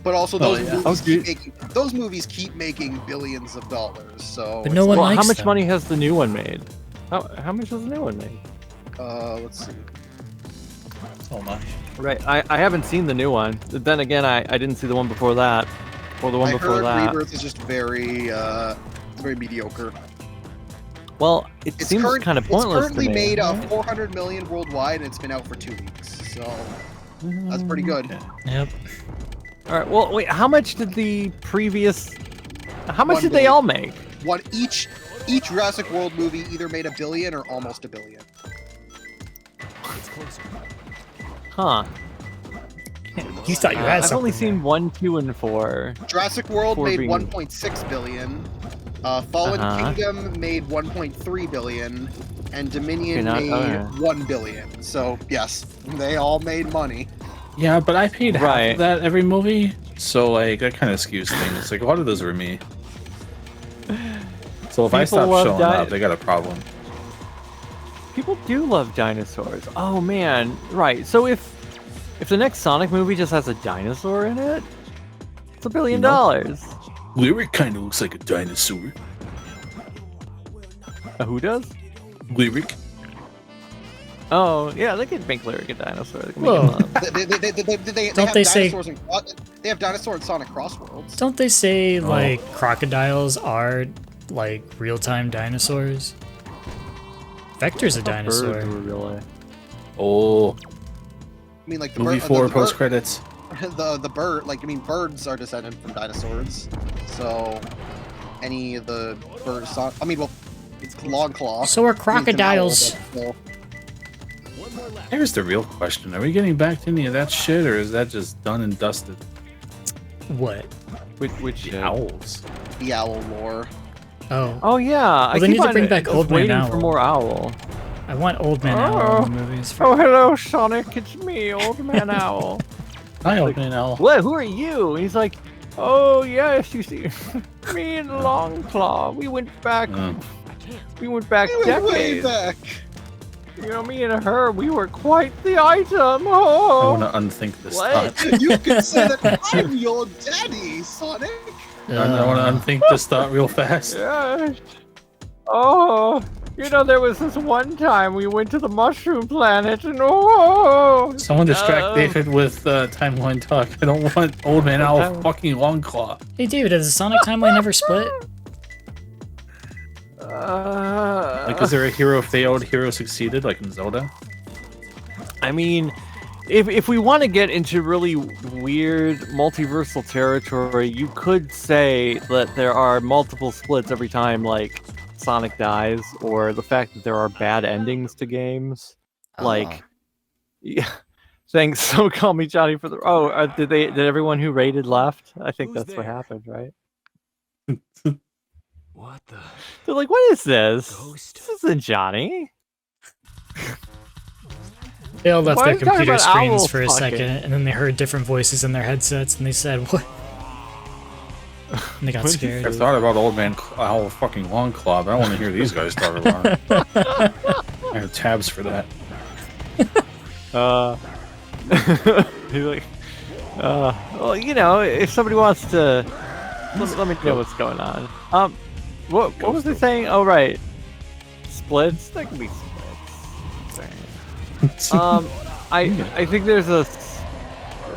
But also those
yeah.
movies keep making billions of dollars. So
But no
it's
one
Well,
likes
how much
them.
money has the new one made? How much has the new one made?
let's see.
So much.
Right, I haven't seen the new one. Then again, I didn't see the one before that, or the one
I
before
heard
that.
Rebirth is just very mediocre.
Well, it seems kind of pointless
It's currently
to me.
made 400 million worldwide, and it's been out for 2 weeks. So that's pretty good.
Yep.
All right. Well, wait. How much did the previous? How much
1
did they
billion.
all make?
Each Jurassic World movie either made $1 billion or almost $1 billion.
Huh.
You thought you had
I've
something.
only seen 1, 2, and 4.
Jurassic World
For
made
being-
1.6 billion. Fallen
Uh-huh.
Kingdom made 1.3 billion, and Dominion
Okay, not-
made
okay.
1 billion. So yes, they all made money.
Yeah, but I paid half
Right.
of that every movie, so like that kind of skews things. Like a lot of those were me. So if I
People
stop
love
showing up, they got a problem.
People do love dinosaurs. Oh man, right. So if the next Sonic movie just has a dinosaur in it, it's $1 billion.
Lyric kind of looks like a dinosaur.
Who does?
Lyric.
Oh yeah, they could make Lyric a dinosaur. They can
Whoa.
make him
They
Don't
have
they say-
dinosaurs they have dinosaur in Sonic Crossworlds.
Don't they say
Oh.
like crocodiles are like real-time dinosaurs? Vector's a dinosaur.
Birds were really.
Oh,
I mean, like the
movie
bird,
4 post credits.
the bird, like I mean, birds are descended from dinosaurs. So any of the birds, I mean, well, it's Longclaw.
So are
I mean, it's an owl,
crocodiles.
but still.
Here's the real question: are we getting back to any of that shit, or is that just done and dusted?
What?
Which
The owls.
The owl lore.
Oh.
Oh yeah, I
they
keep
need to
on
bring back
just
Old Man
waiting
Owl.
for more owl.
I want Old Man Owl in the movies.
Oh, hello, Sonic. It's me, Old Man Owl.
Hi, Old Man Owl.
What? Who are you? And he's like, oh yes, you see, me and Longclaw. We went back. We went back decades.
Way back.
You know, me and her, we were quite the item.
I
Oh.
want to unthink this
What?
thought.
You can say that I'm your daddy, Sonic.
I want to unthink this thought real fast.
Yes. Oh, you know, there was this one time we went to the Mushroom Planet, and oh.
Someone distract David with timeline talk. I don't want Old Man Owl fucking Longclaw.
Hey, David, has the Sonic timeline ever split?
Like, is there a hero failed, hero succeeded, like in Zelda?
I mean, if we want to get into really weird multiversal territory, you could say that there are multiple splits every time, like, Sonic dies, or the fact that there are bad endings to games. Like, yeah. Thanks, so call me Johnny for the. Oh, did everyone who rated left? I think that's what happened, right?
What the?
They're like, what is this?
Ghost.
This isn't Johnny.
They all left
Why
their
are you talking
computer
about
screens
owl
for a
fucking?
second, and then they heard different voices in their headsets, and they said, "What?" And they got
I
scared.
thought about Old Man Owl fucking Longclaw, but I don't want to hear these guys talk about it. I have tabs for that.
He's like, well, you know, if somebody wants to, let me know what's going on. What was he saying? Oh, right, splits. There can be splits. I think there's a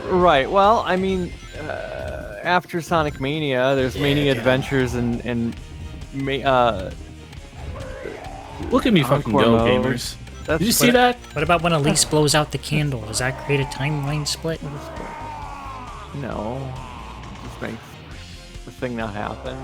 right. Well, I mean, after Sonic Mania, there's Mania Adventures and
Look at me fucking go,
Encore mode.
gamers.
That's
Did you see that?
What about when Elise blows out the candle? Does that create a timeline split?
No, it just makes the thing not happen.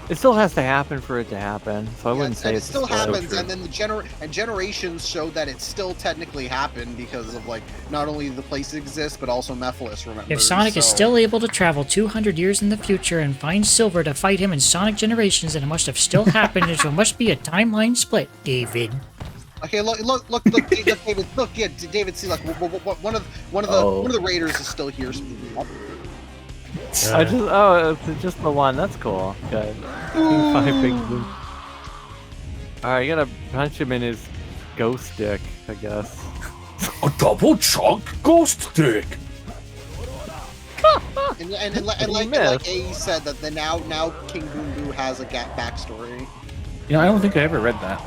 It still has to happen for it to happen, so I wouldn't say
and it
it's a
still
split.
happens, and then the generations show that it still technically happened because of like not only the place exists but also Mephiles. Remember,
If Sonic is
so-
still able to travel 200 years in the future and find Silver to fight him in Sonic Generations, then it must have still happened, and there must be a timeline split, David.
Okay, look, David, look, yeah, David, see, like, one of the raiders is still here.
It's just the one. That's cool. Good. Five big blue. Alright, you gotta punch him in his ghost dick, I guess.
A double chunk ghost dick.
And like A said that the now King Boom Boo has a backstory.
You know, I don't think I ever read that.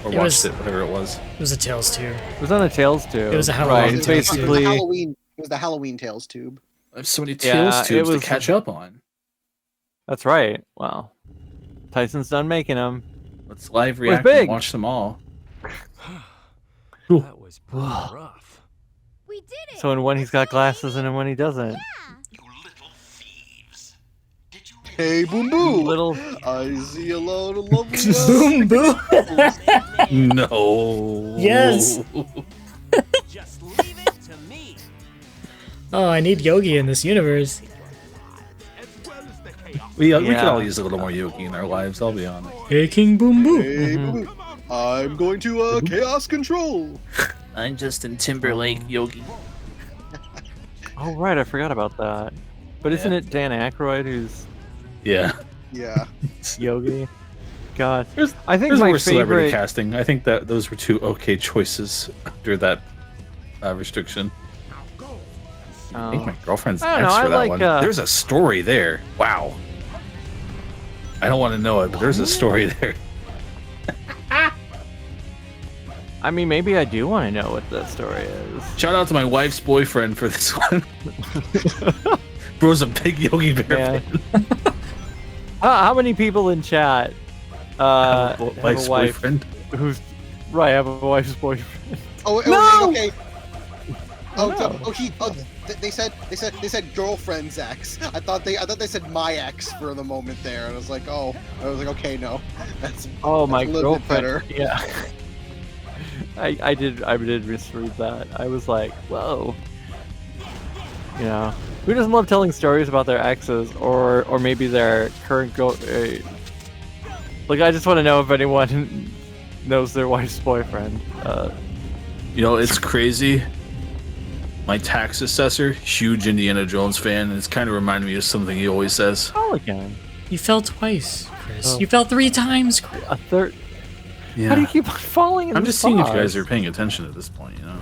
Or
It
watched
was-
it, whatever it was.
It was a Tales tube.
It was on the Tales tube.
It was a
Right,
Halloween
it's
Tales tube.
basically.
It was the Halloween Tales tube.
I have so many
Yeah,
Tales
it
tubes to
was-
catch up on.
That's right. Wow. Tyson's done making them.
Let's live
was
react
big.
and watch them all.
That was pretty rough.
We did it.
So in one he's got glasses and in one he doesn't.
Hey, Boom Boo!
Little.
I see a lot of lovely
Boom Boo!
No.
Yes.
Just leave it to me.
Oh, I need Yogi in this universe.
We could
Yeah.
all use a little more Yogi in our lives, I'll be honest.
Hey, King Boom Boo.
Hey, Boom Boo. I'm going to Chaos Control.
I'm Justin Timberlake, Yogi.
Oh right, I forgot about that. But isn't it Dan Aykroyd who's
Yeah.
Yeah.
Yogi? God,
There's,
I think
there's
my
worse celebrity
favorite.
casting. I think that those were two okay choices under that restriction. I think my girlfriend's
I don't
ex
know,
for
I
that
like,
one. There's a story there. Wow. I don't want to know it, but there's a story there.
I mean, maybe I do want to know what that story is.
Shout out to my wife's boyfriend for this one. Bro's a big Yogi Bear fan.
How many people in chat
Have a
have
wife's
a wife
boyfriend.
who's right? Have a wife's boyfriend.
Oh, okay.
No!
They said girlfriend's ex. I thought they said my ex for the moment there, and I was like, okay, no, that's
Oh, my
a little bit
girlfriend.
better.
Yeah. I did misread that. I was like, whoa. You know, who doesn't love telling stories about their exes or maybe their current like, I just want to know if anyone knows their wife's boyfriend.
You know, it's crazy. My tax assessor, huge Indiana Jones fan, and it's kind of reminded me of something he always says.
Oh, again.
You fell twice, Chris.
Oh.
You fell 3 times, Chris.
A third.
Yeah.
How do you keep on falling in
I'm
the
just seeing if you
box?
guys are paying attention at this point, you know?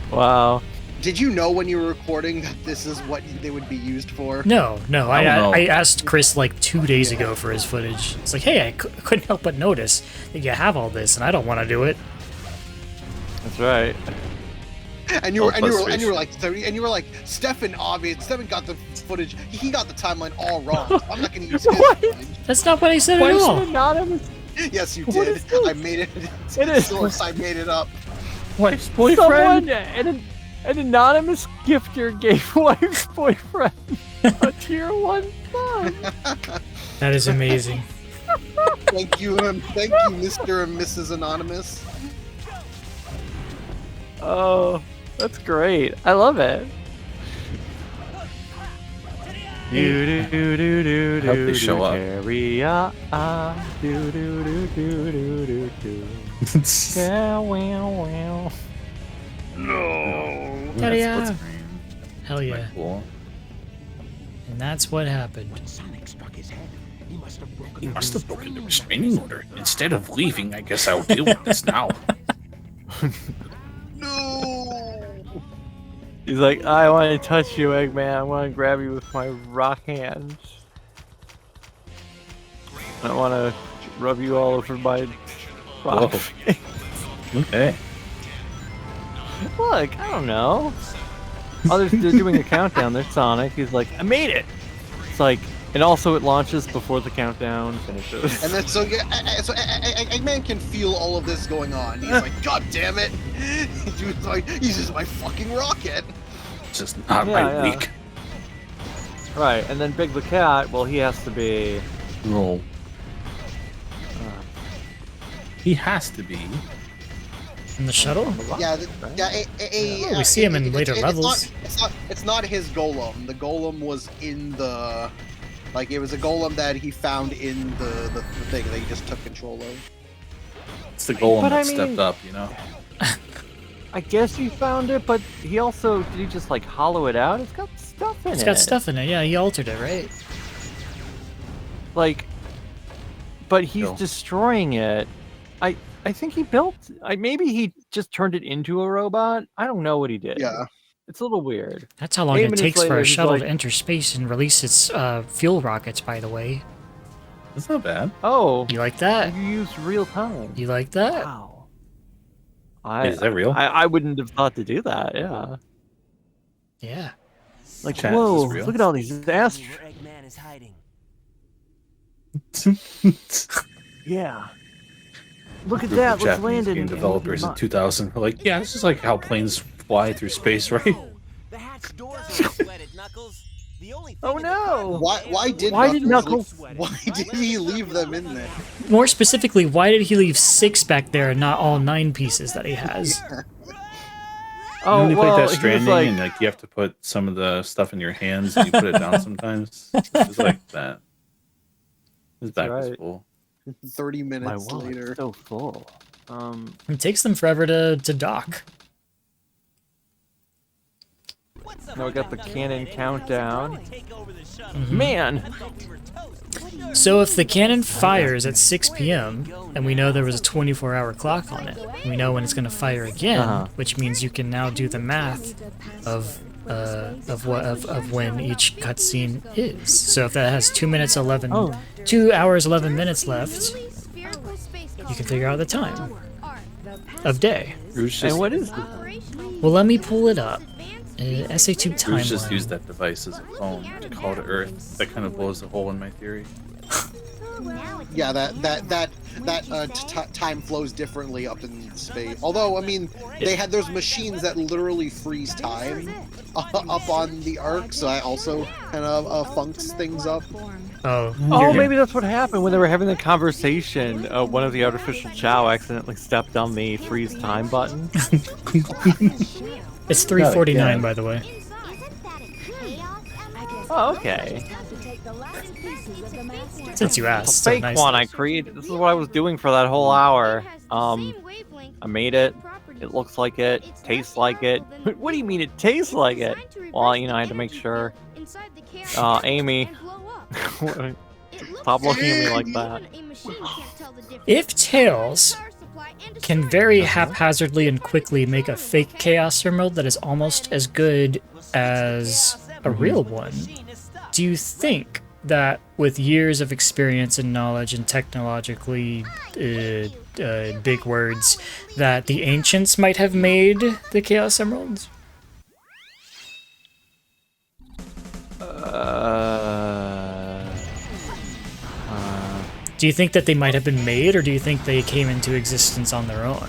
Wow.
Did you know when you were recording that this is what they would be used for?
No.
I don't know.
I asked Chris like 2 days ago for his footage. It's like, hey, I couldn't help but notice that you have all this, and I don't want to do it.
That's right.
And you were like, Stefan got the footage. He got the timeline all wrong. I'm not going to use his footage.
That's not what I said
Why
at
is
all.
it anonymous?
Yes, you
What
did.
is this?
I made it.
It is.
Source. I made it up.
Wife's
Someone, an anonymous gifter gave wife's boyfriend a tier 1 song.
That is amazing.
Thank you, Mr. and Mrs. Anonymous.
Oh, that's great. I love it. Do do do do do
I hope they show up.
Carry on. Do do do do do do do. Yeah, wow, wow.
No.
Hell yeah.
That's
Hell yeah.
cool.
And that's what happened.
When Sonic struck his head, he must have broken
He must have broken the restraining order. Instead of leaving, I guess I'll deal with this now.
No.
He's like, I want to touch you, Eggman. I want to grab you with my rock hands. I want to rub you all over my rock.
Whoa. Okay.
Look, I don't know. Others they're doing a countdown. There's Sonic. He's like, I made it. It's like, and also it launches before the countdown finishes.
And then so Eggman can feel all of this going on. He's like, God damn it! He's just my fucking rocket.
It's just not my week.
Right, and then Big the Cat. Well, he has to be.
Roll. He has to be.
In the shuttle?
Yeah,
We see him in later levels.
It's not his golem. The golem was in the, like, it was a golem that he found in the thing that he just took control of.
It's the golem
But
that
I mean-
stepped up, you know?
I guess he found it, but he also did he just like hollow it out? It's got stuff in it.
It's got stuff in it. Yeah, he altered it, right?
Like, but he's
No.
destroying it. I think he built. Maybe he just turned it into a robot. I don't know what he did.
Yeah.
It's a little weird.
That's how long
8
it
minutes
takes for
later,
a
he's
shuttle
like-
to enter space and release its fuel rockets, by the way.
That's not bad.
Oh,
You like that?
you used real time.
You like that?
Wow.
Is that real?
I wouldn't have thought to do that. Yeah.
Yeah.
Like,
Chat,
whoa!
is this real?
Look at all these astros.
Where Eggman is hiding.
Yeah. Look at
Group
that.
of
Let's
Japanese
land
game
in
developers in 2000 were like, yeah, this is like how planes fly through space, right?
The hatch doors are sweated, Knuckles. The only thing
Oh
in the cargo
no!
Why did
Knuckles?
Why did he leave them in there?
More specifically, why did he leave 6 back there and not all 9 pieces that he has?
Oh,
when you
well,
play
he
Death
was
Stranding
like,
and like you have to put some of the stuff in your hands and you put it down sometimes. It's like that. His back was
right.
full.
30
my
minutes
wallet's
later.
so full.
It takes them forever to dock.
What's up
Now we got the
with that?
cannon countdown.
Take over the shuttle.
Man,
I thought we were toast.
So if the cannon fires at 6 p.m., and we know there was a 24-hour clock on it, we know when it's going to fire again, which means you can now do the math of when each cutscene is. So if that has 2 hours 11 minutes left, you can figure out the time of day.
Rouge
and
just,
what is this?
Well, let me pull it up. SA2
Rouge just
timeline.
used that device as a phone to call to Earth. That kind of blows a hole in my theory.
Yeah, time flows differently up in space. Although, I mean, there's machines that literally freeze time up on the Ark, so that also kind of funks things up.
Oh,
Oh, maybe that's what happened when they were having the conversation. One of the artificial Chow accidentally stepped on the freeze time button.
It's 3:49,
again.
by the way.
Oh, okay.
Since you
It's
asked,
a
so
fake
nice.
one I created. This is what I was doing for that whole hour. I made it. It looks like it. Tastes like it. What do you mean it tastes like it? Well, you know, I had to make sure. Amy. Stop looking at me like that.
If Tails can very haphazardly and quickly make a fake Chaos Emerald that is almost as good as a real one, do you think that with years of experience and knowledge and technologically big words, that the ancients might have made the Chaos Emeralds? Do you think that they might have been made, or do you think they came into existence on their own?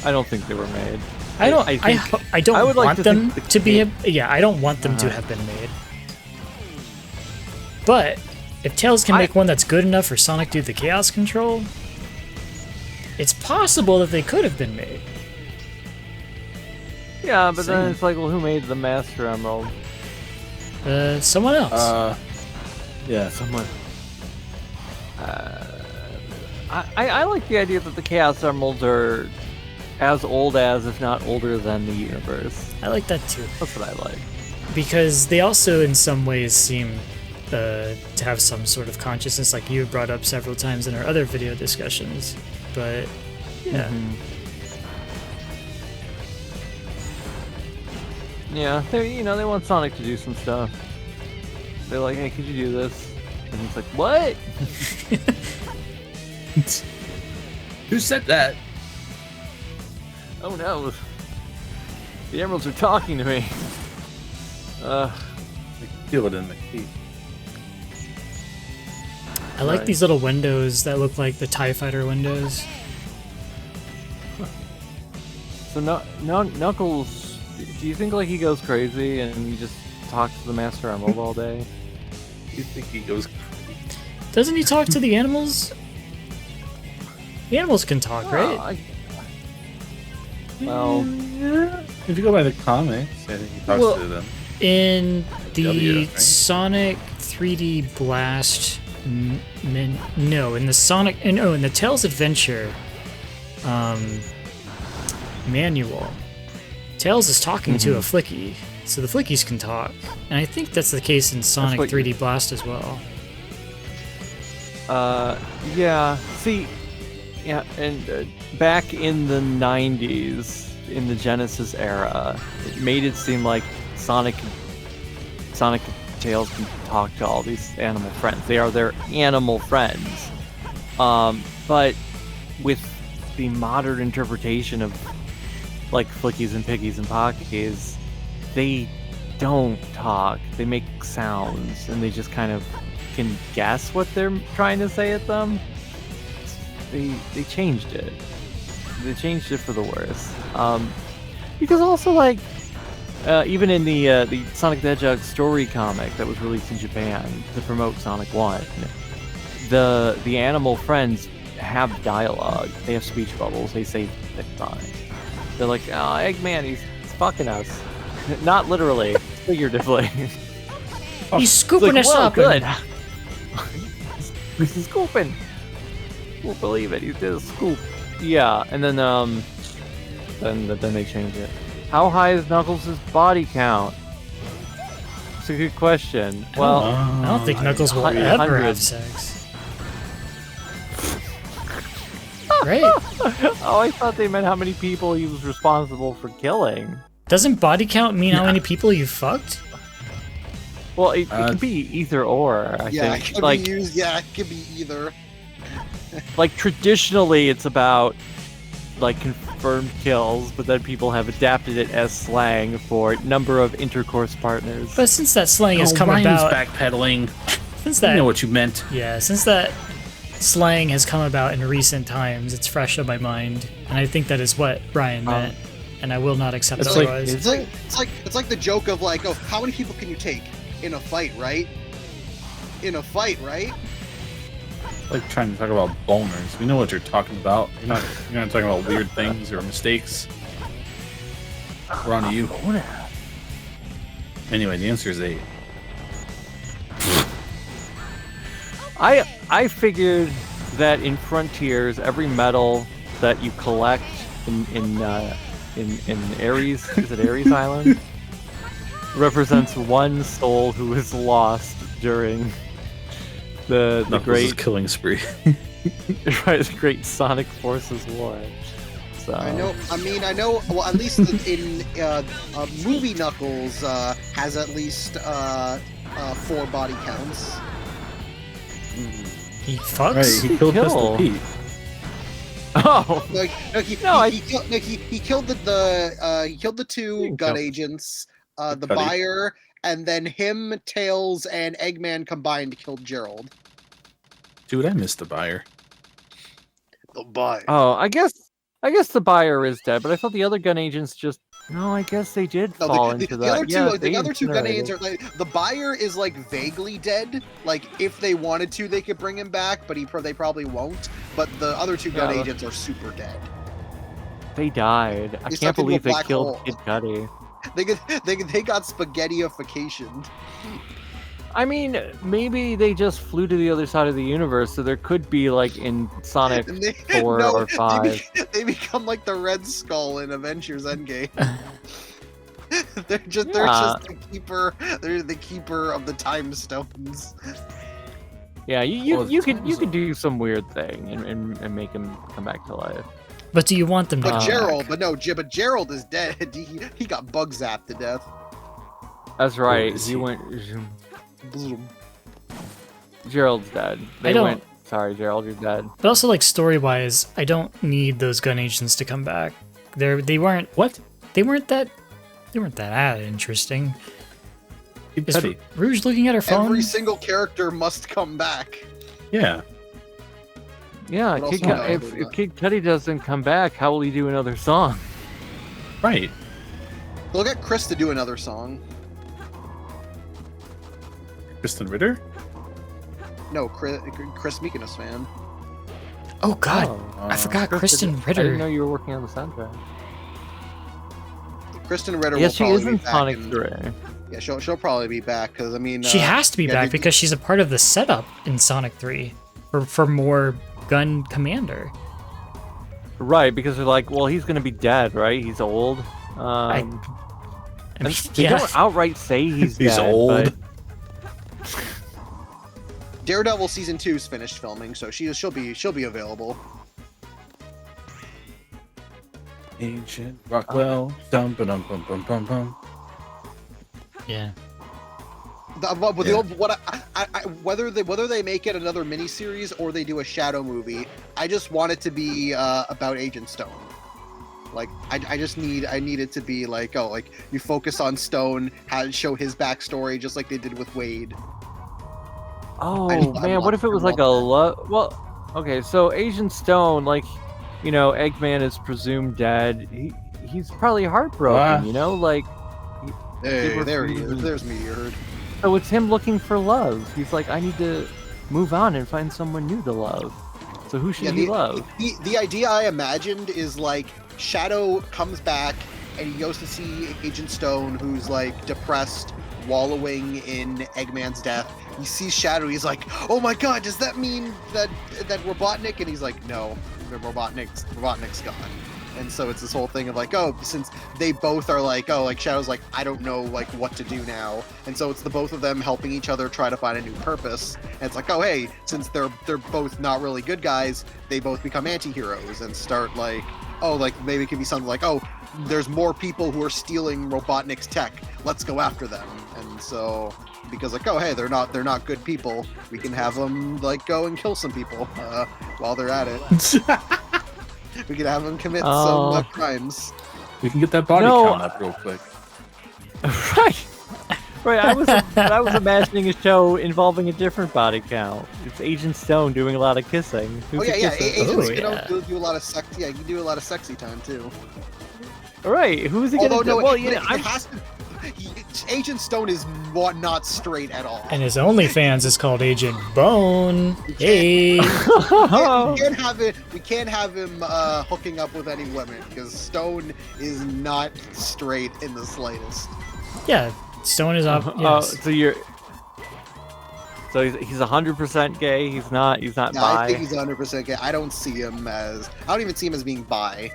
I don't think they were made.
I don't
would like
want
to
them
think
to be. Yeah, I don't want them to have been made. But if Tails can make one that's good enough for Sonic to do the Chaos Control, it's possible that they could have been made.
Yeah, but then it's like, well, who made the Master Emerald?
Someone else.
Yeah.
Someone. I like the idea that the Chaos Emeralds are as old as, if not older than, the universe.
I like that too.
That's what I like.
Because they also, in some ways, seem to have some sort of consciousness, like you brought up several times in our other video discussions. But yeah.
Yeah, they want Sonic to do some stuff. They're like, hey, could you do this? And he's like, what?
Who said that?
Oh no. The emeralds are talking to me.
Feel it in the key.
I like these little windows that look like the TIE Fighter windows.
So Knuckles, do you think like he goes crazy and he just talks to the Master Emerald all day?
You think he goes?
Doesn't he talk to the animals? The animals can talk, right?
Well,
if you go by the comics, I think he talks to them.
In the
right?
Sonic 3D Blast, in the Tails Adventure manual, Tails is talking to a Flicky, so the Flickies can talk, and I think that's the case in Sonic 3D Blast as well.
yeah. See, yeah, and back in the 90s, in the Genesis era, it made it seem like Sonic and Tails can talk to all these animal friends. They are their animal friends. But with the modern interpretation of like Flickies and Piggies and Pockies, they don't talk. They make sounds, and they just kind of can guess what they're trying to say at them. They changed it. They changed it for the worse. Because also, like, even in the Sonic the Hedgehog story comic that was released in Japan to promote Sonic 1, the animal friends have dialogue. They have speech bubbles. They say things. They're like, oh, Eggman, he's fucking us. Not literally, figuratively.
He's scooping
like,
us up.
Good. He's scooping. Won't believe it. He did a scoop. Yeah, and then they change it. How high is Knuckles' body count? It's a good question. Well,
I don't think Knuckles will ever have sex. Right?
Oh, I thought they meant how many people he was responsible for killing.
Doesn't body count mean how many people you fucked?
Well, it can be either or. I think.
It could
Like,
be used. Yeah, it could be either.
like traditionally, it's about like confirmed kills, but then people have adapted it as slang for number of intercourse partners.
But since that slang has come
Ryan's
about,
backpedaling.
since that
You know what you meant.
Yeah, since that slang has come about in recent times, it's fresh on my mind, and I think that is what Brian meant, and I will not accept
It's
otherwise.
It's like the joke of like, oh, how many people can you take in a fight, right? In a fight, right?
Like trying to talk about boners. We know what you're talking about. You're not talking about weird things or mistakes. We're on to you. Anyway, the answer is 8.
I figured that in Frontiers, every medal that you collect in Ares, is it Ares Island, represents one soul who is lost during the
Knuckles'
great
killing spree.
right, the Great Sonic Forces War. So
I know. Well, at least in movie Knuckles has at least 4 body counts.
He fucks.
Right, he killed Pistol Pete.
Oh
He killed the 2 gun agents, the
Cuddy.
buyer, and then him, Tails, and Eggman combined killed Gerald.
Dude, I missed the buyer.
The buyer.
Oh, I guess the buyer is dead, but I thought the other gun agents just. No, I guess they did fall into
the
that.
other two,
Yeah,
the other two gun
incinerated.
agents are like the buyer is like vaguely dead. Like if they wanted to, they could bring him back, but they probably won't. But the other 2 gun
Yeah.
agents are super dead.
They died. I
He's
can't
stuck into a
believe they
black
killed
hole.
Kid Cudi.
They got spaghetti-ification.
I mean, maybe they just flew to the other side of the universe, so there could be like in Sonic
And they,
4
no,
or 5.
They become like the Red Skull in Avengers Endgame. they're just the keeper. They're the keeper of the time stones.
Yeah, you
Well,
could do some weird thing and make him come back to life.
But do you want them to
But
come back?
but Gerald is dead. He got bug zapped to death.
That's right.
is
He
he?
went. Gerald's dead. They
don't-
went. Sorry, Gerald, you're dead.
But also, like, story-wise, I don't need those gun agents to come back. They weren't that interesting.
Kid
Is
Cudi.
Rouge looking at her phone?
Every single character must come back.
Yeah.
Yeah,
But
Kid
also
Cu-
no,
if
they're
if
not.
Kid Cudi doesn't come back, how will he do another song?
Right.
They'll get Chris to do another song.
Kristen Ritter?
No, Chris Mykonos, fan.
Oh God,
Oh,
I forgot Kristen
I didn't
Ritter.
know you were working on the soundtrack.
Kristen Ritter
Yes,
will
she
probably
is
be
in
back.
Sonic
in-
3.
Yeah, she'll probably be back because I mean
She has to be
yeah,
back
did-
because she's a part of the setup in Sonic 3 for more gun commander.
Right, because they're like, well, he's gonna be dead, right? He's old.
I mean,
They
yeah.
don't outright say he's
He's
dead,
old.
but-
Daredevil season 2's finished filming, so she'll be available.
Agent Rockwell. Dum ba dum bum bum bum bum.
Yeah.
Whether they make it another miniseries or they do a Shadow movie, I just want it to be about Agent Stone. Like I need it to be like you focus on Stone, show his backstory just like they did with Wade.
Oh
I
man, what if it was like a
love
Well, okay, so Agent Stone, like, you know, Eggman is presumed dead. He's probably heartbroken, you know, like.
Hey, there he is. There's Meteor.
So it's him looking for love. He's like, I need to move on and find someone new to love. So who should he love?
The idea I imagined is like Shadow comes back and he goes to see Agent Stone, who's like depressed, wallowing in Eggman's death. He sees Shadow. He's like, "Oh my God, does that mean that Robotnik?" And he's like, "No, Robotnik's gone." And so it's this whole thing of like, oh, since they both are like, oh, like Shadow's like, I don't know like what to do now. And so it's the both of them helping each other try to find a new purpose. And it's like, oh, hey, since they're both not really good guys, they both become anti-heroes and start like, oh, like maybe it could be something like, oh, there's more people who are stealing Robotnik's tech. Let's go after them. And so because like, oh, hey, they're not good people. We can have them like go and kill some people while they're at it. We can have them commit some crimes.
We can get that body count up real quick.
Right. I was imagining a show involving a different body count. It's Agent Stone doing a lot of kissing. Who could kiss him?
Agents can do a lot of sex. Yeah, you can do a lot of sexy time too.
All right. Who's he gonna do? Well, you know,
it has to. Agent Stone is not straight at all.
And his OnlyFans is called Agent Bone. Hey.
We can't have him hooking up with any women because Stone is not straight in the slightest.
Yeah, Stone is up. Yes.
So you're. So he's 100% gay. He's not. He's not
Yeah,
bi.
I think he's 100% gay. I don't see him as. I don't even see him as being bi.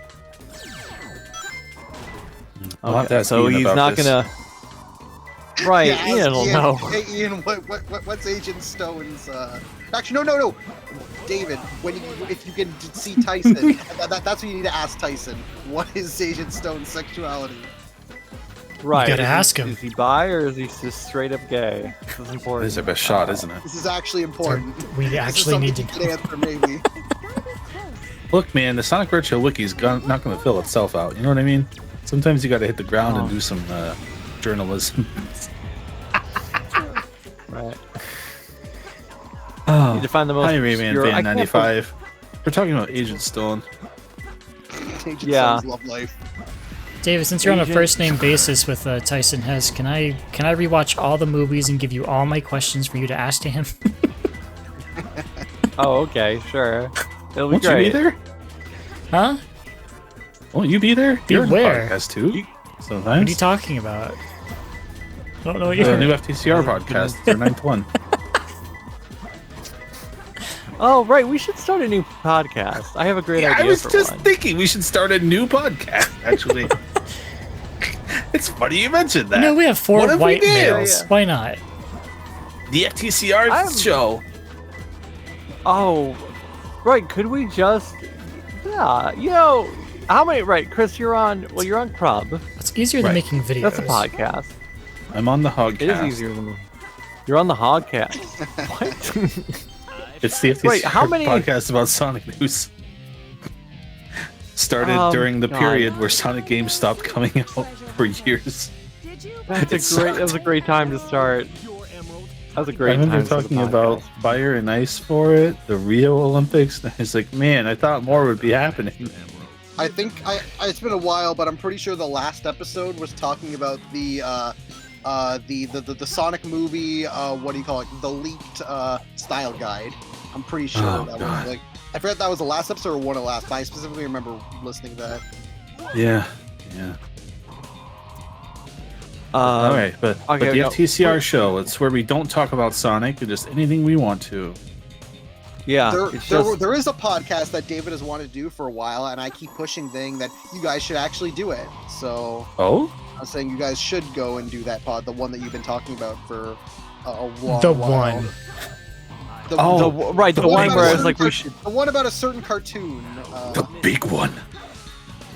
I'll have to ask
so
Ian
he's
about
not
this.
gonna. Right,
Yeah,
Ian
ask
will know.
Hey, Ian, what's Agent Stone's? Actually, no. David, if you can see Tyson, that's what you need to ask Tyson. What is Agent Stone's sexuality?
Right.
gotta
is he-
ask him.
Is he bi or is he just straight up gay? This is important.
This is our best shot, isn't it?
This is actually important.
We
This is
actually need to
something you can answer, maybe.
Look, man, the Sonic Retro Wiki's not going to fill itself out. You know what I mean? Sometimes you got to hit the ground and do some journalism.
Right.
Oh,
Need to find the most
hi, Rayman
obscure- I
Fan
can't
95. We're talking about Agent Stone.
Agent
Yeah.
Stone's love life.
David, since you're on a
Agent-
first name basis with Tyson Hess, can I rewatch all the movies and give you all my questions for you to ask to him?
Oh, okay, sure. It'll be
Won't you
great.
be there?
Huh?
Won't you be there?
Be
You're in the
where?
podcast too.
What are
Sometimes.
you talking about? I don't know what
The
you're.
new FTCR podcast, their ninth one.
Oh, right. We should start a new podcast. I have a great
Yeah,
idea
I was
for
just
one.
thinking we should start a new podcast. Actually, it's funny you mentioned that.
No, we have four
What if we
white
did?
males.
Yeah.
Why not?
The FTCR
I'm-
show.
Oh, right. Could we just? Yeah. You know, how many? Right, Chris, you're on. Well, you're on Crub.
It's easier than
Right.
making videos.
That's a podcast.
I'm on the Hogcast.
It is easier than. You're on the Hogcast. What?
It's the FTCR
Wait, how many-
podcast about Sonic news. Started during the
God.
period where Sonic games stopped coming out for years.
That's a great. That was a great time to start. That was a
I
great
remember
time. to start the
talking about
podcast.
Fire and Ice for it, the Rio Olympics, and I was like, man, I thought more would be happening.
I think it's been a while, but I'm pretty sure the last episode was talking about the Sonic movie. What do you call it? The leaked style guide. I'm pretty sure
Oh,
that
God.
was like. I forgot that was the last episode or one of the last, but I specifically remember listening to that.
Yeah. All right, but
okay,
the
no.
FTCR show, it's where we don't talk about Sonic and just anything we want to.
Yeah.
There is a podcast that David has wanted to do for a while, and I keep pushing thing that you guys should actually do it. So
Oh?
I'm saying you guys should go and do that pod, the one that you've been talking about for a while.
The one.
The,
The, right, the one
about
where
a
I was
certain
like, we
car-
should.
The one about a certain cartoon.
The big one.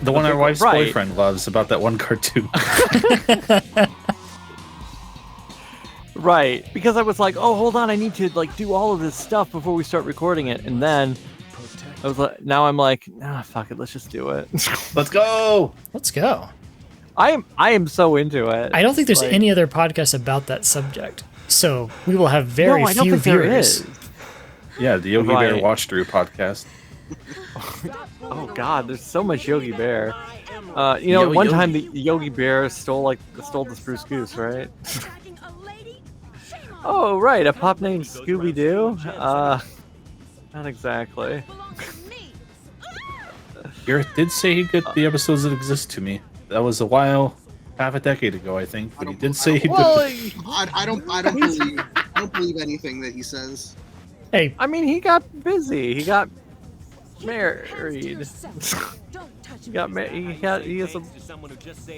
The one our wife's
Right.
boyfriend loves about that one cartoon.
Right, because I was like, oh, hold on, I need to like do all of this stuff before we start recording it, and then I was like, now I'm like, nah, fuck it, let's just do it.
Let's go.
Let's go.
I am so into it.
I don't think there's
Like-
any other podcast about that subject, so we will have very
No, I don't
few
think there
viewers.
is.
Yeah, the Yogi Bear
Right.
Watch Through podcast.
Oh God, there's so much Yogi Bear. You know, one time the Yogi Bear stole the Spruce Goose, right? Oh, right, a pup named Scooby Doo. Not exactly.
Gareth did say he'd get the episodes that exist to me. That was a while, half a decade ago, I think. But he did say he'd
Well,
get
I don't believe anything that he says.
Hey,
I mean, he got busy. He got married. He has a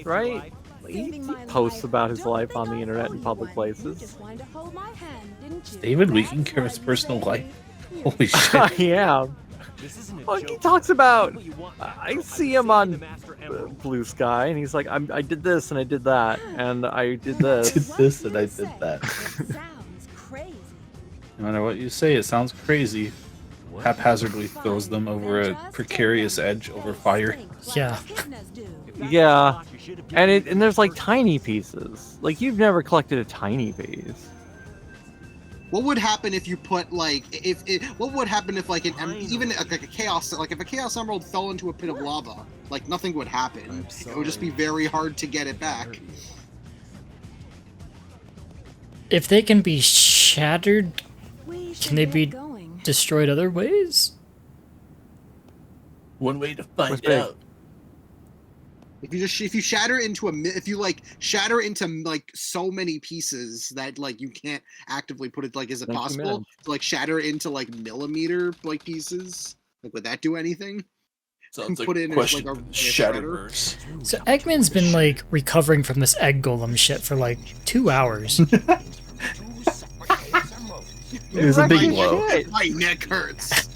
right. He posts about his life on the internet in public places.
David leaking Gareth's personal life. Holy shit.
Yeah. Well, he talks about. I see him on Blue Sky, and he's like, I did this and I did that, and I did this.
did this and I did that. No matter what you say, it sounds crazy. Haphazardly throws them over a precarious edge over fire.
yeah.
Yeah, and there's like tiny pieces. Like you've never collected a tiny piece.
What would happen if you put like what would happen if like even like a chaos like if a chaos emerald fell into a pit of lava, like nothing would happen. It would just be very hard to get it back.
If they can be shattered, can they be destroyed other ways?
One way to
What's
find
big?
out.
If you shatter into if you like shatter into like so many pieces that like you can't actively put it like, is it
Thank you,
possible
man.
to like shatter into like millimeter like pieces? Like, would that do anything?
Sounds
Put it in as, like, a
Shatterverse.
So Eggman's been like recovering from this egg golem shit for like 2 hours.
It was a big blow.
My neck hurts.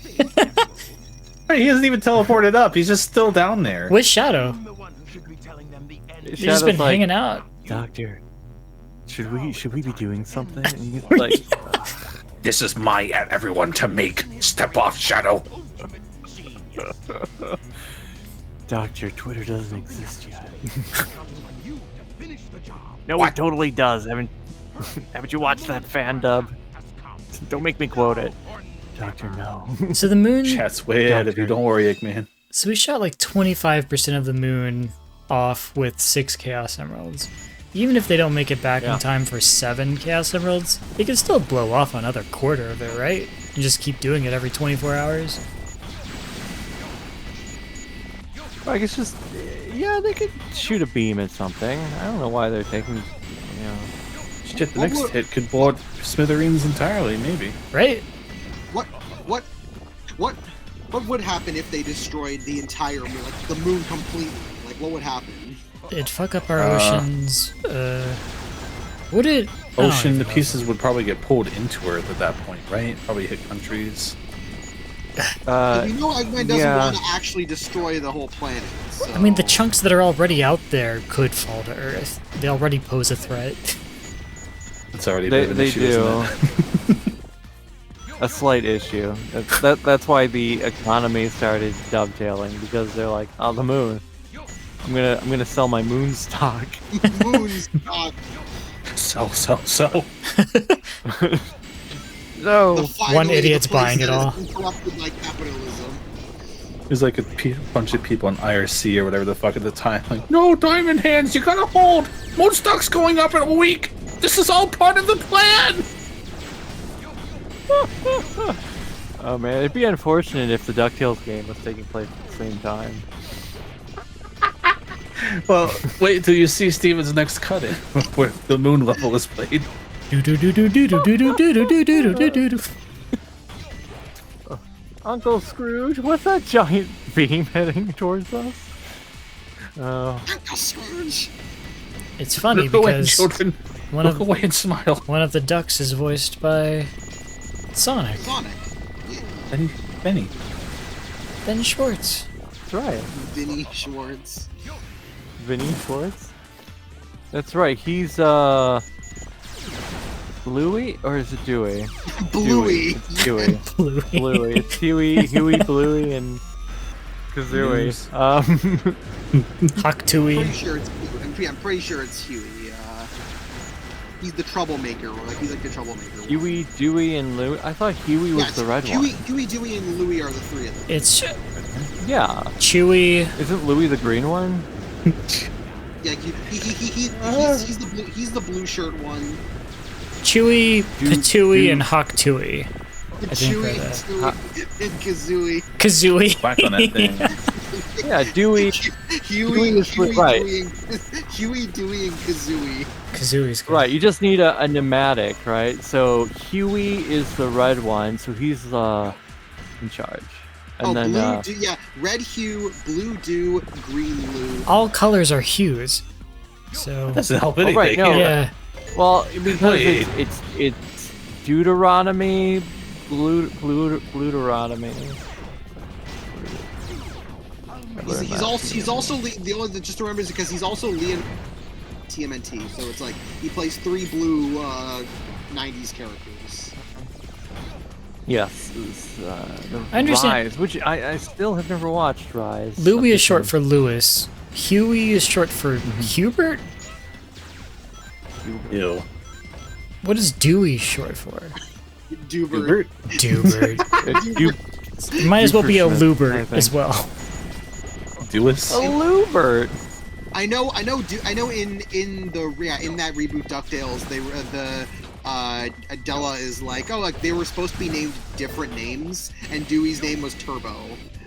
He hasn't even teleported up. He's just still down there.
With Shadow. They've just been hanging out.
Doctor, should we be doing something? And he's like,
This is my everyone to make. Step off, Shadow.
Doctor, Twitter doesn't exist yet. No, it totally does. Haven't you watched that fan dub? Don't make me quote it. Doctor, no.
So the moon.
Chat's way ahead of you. Don't worry, Eggman.
So we shot like 25% of the moon off with 6 Chaos Emeralds. Even if they don't make it back in time for 7 Chaos Emeralds, they can still blow off another quarter of it, right? And just keep doing it every 24 hours.
I guess just, yeah, they could shoot a beam at something. I don't know why they're taking, you know.
Shit, the next hit could blow up smithereens entirely, maybe.
Right?
What would happen if they destroyed the entire moon, like the moon completely? Like, what would happen?
It'd fuck up our oceans. Would it?
Ocean, the pieces would probably get pulled into Earth at that point, right? Probably hit countries.
You know, Eggman doesn't want to actually destroy the whole planet. So.
I mean, the chunks that are already out there could fall to Earth. They already pose a threat.
It's already
they
been an issue,
do.
isn't it?
A slight issue. That's why the economy started dovetailing, because they're like, oh, the moon. I'm gonna sell my moon stock.
Moon stock.
Sell.
No.
One idiot's buying it all.
Corrupted by capitalism.
There's like a bunch of people on IRC or whatever the fuck at the time, like, no, Diamond Hands, you gotta hold! Moon stock's going up in a week! This is all part of the plan!
Oh man, it'd be unfortunate if the DuckTales game was taking place at the same time.
Well, wait till you see Steven's next cut-in, where the moon level is played.
Uncle Scrooge, what's that giant beam heading towards us? Oh.
Uncle Scrooge.
It's funny
Look away,
because
children. Look away and smile.
One of the ducks is voiced by Sonic.
Benny.
Ben Schwartz.
That's right.
Vinny Schwartz.
Vinny Schwartz? That's right, he's Bluey, or is it Dewey?
Bluey.
Dewey. Bluey. It's Huey, Bluey, and Kazooie.
Huck Tui.
I'm pretty sure it's Huey. He's the troublemaker. Like, he's like the troublemaker.
Huey, Dewey, and Louie. I thought Huey was the red one.
Huey, Dewey, and Louie are the three of them.
It's
yeah.
Chewy.
Isn't Louie the green one?
Yeah, he's the blue shirt one.
Chewy, Patooey, and Huck Tui.
Chewy, and Kazooie.
Kazooie.
Whack on that thing.
Yeah, Dewey.
Huey,
right.
Huey, Dewey, and Kazooie.
Kazooie's good.
Right, you just need a pneumatic, right? So Huey is the red one, so he's in charge. And then,
red Hugh, blue Dew, green Lou.
All colors are hues. So
that doesn't help anything.
Right, no.
Yeah.
Well, because it's Deuteronomy, Deuteronomy.
He's also the only just to remember is because he's also Leon TMNT. So it's like he plays 3 blue 90s characters.
Yes,
I understand.
Rise, which I still have never watched Rise.
Louie is short for Lewis. Huey is short for Hubert.
Ew.
What is Dewey short for?
Dubert.
Dubert. Might as well be a Lubert as well.
Dewis.
A Lubert.
I know. In that reboot DuckTales, Adela is like, oh, like they were supposed to be named different names, and Dewey's name was Turbo.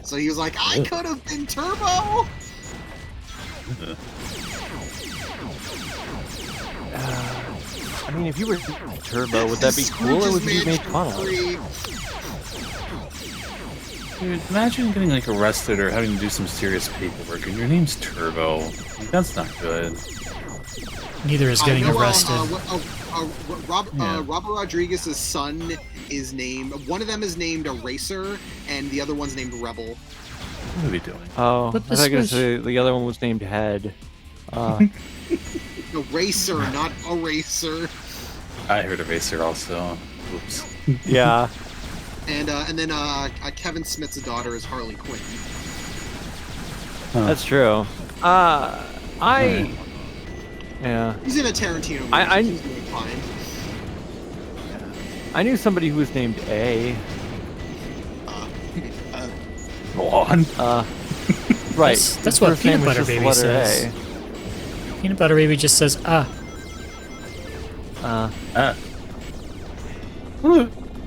So he was like, I could have been Turbo.
I mean, if you were Turbo, would that be cool, or would you be made fun of?
Dude, imagine getting like arrested or having to do some serious paperwork, and your name's Turbo. Like, that's not good.
Neither is getting arrested.
Robert Rodriguez's son is named. One of them is named Eraser, and the other one's named Rebel.
What are we doing?
Oh, I
Flip the
thought you were gonna
switch.
say the other one was named Head.
Eraser, not Eraser.
I heard Eraser also. Oops.
Yeah.
And then Kevin Smith's daughter is Harley Quinn.
Huh.
That's true. Yeah.
He's in a Tarantino movie.
I-
He's doing fine.
I knew somebody who was named A.
Go on.
Right.
That's
his
what
first name
Peanut
was
Butter
just the
Baby
letter
says. Peanut Butter Baby just says, ah.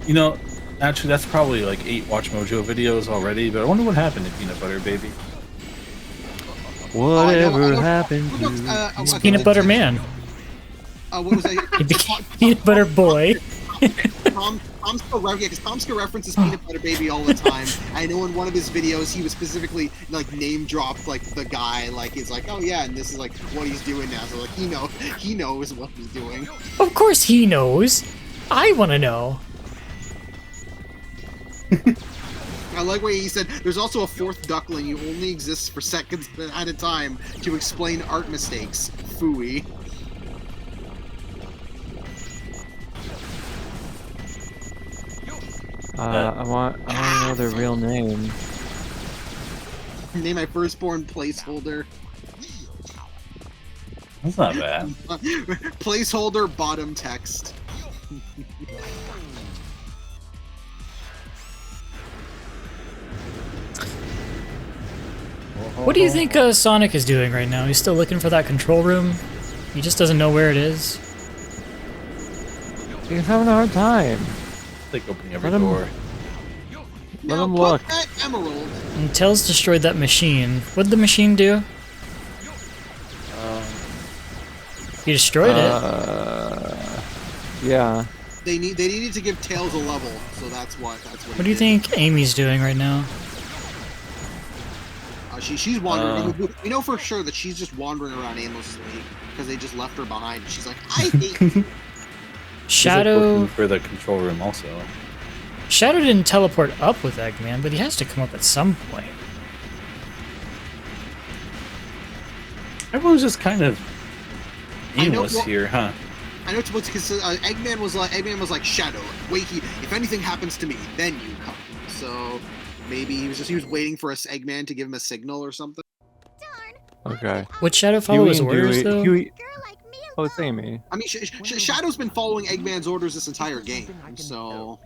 You know, actually, that's probably like 8 Watch Mojo videos already, but I wonder what happened to Peanut Butter Baby.
Whatever happened to...
He's Peanut Butter Man.
What was that?
He became Peanut Butter Boy.
Tom still references Peanut Butter Baby all the time. I know in one of his videos he was specifically like name dropped like the guy, like he's like, oh yeah, and this is like what he's doing now. So like he knows what he's doing.
Of course he knows. I want to know.
I like what he said. There's also a fourth duckling who only exists for seconds at a time to explain art mistakes. Phooey.
I want to know their real name.
Name my firstborn placeholder.
That's not bad.
Placeholder bottom text.
What do you think Sonic is doing right now? He's still looking for that control room? He just doesn't know where it is?
He's having a hard time.
Like opening every
Let him-
door.
Let him look.
That emerald.
And Tails destroyed that machine. What'd the machine do? He destroyed
Yeah.
They needed to give Tails a level, so that's what.
What do you think Amy's doing right now?
She's wandering. We know for sure that she's just wandering around aimlessly because they just left her behind. She's like, I hate you.
She's, like,
Shadow.
looking for the control room also.
Shadow didn't teleport up with Eggman, but he has to come up at some point.
Everyone's just kind of aimless
well-
here, huh?
I know because Eggman was like Shadow. Wait, if anything happens to me, then you come. So maybe he was waiting for us Eggman to give him a signal or something.
Okay.
Would Shadow follow his
and
orders,
Dewey-
though?
Huey- Oh, it's Amy.
I mean, Shadow's been following Eggman's orders this entire game, so.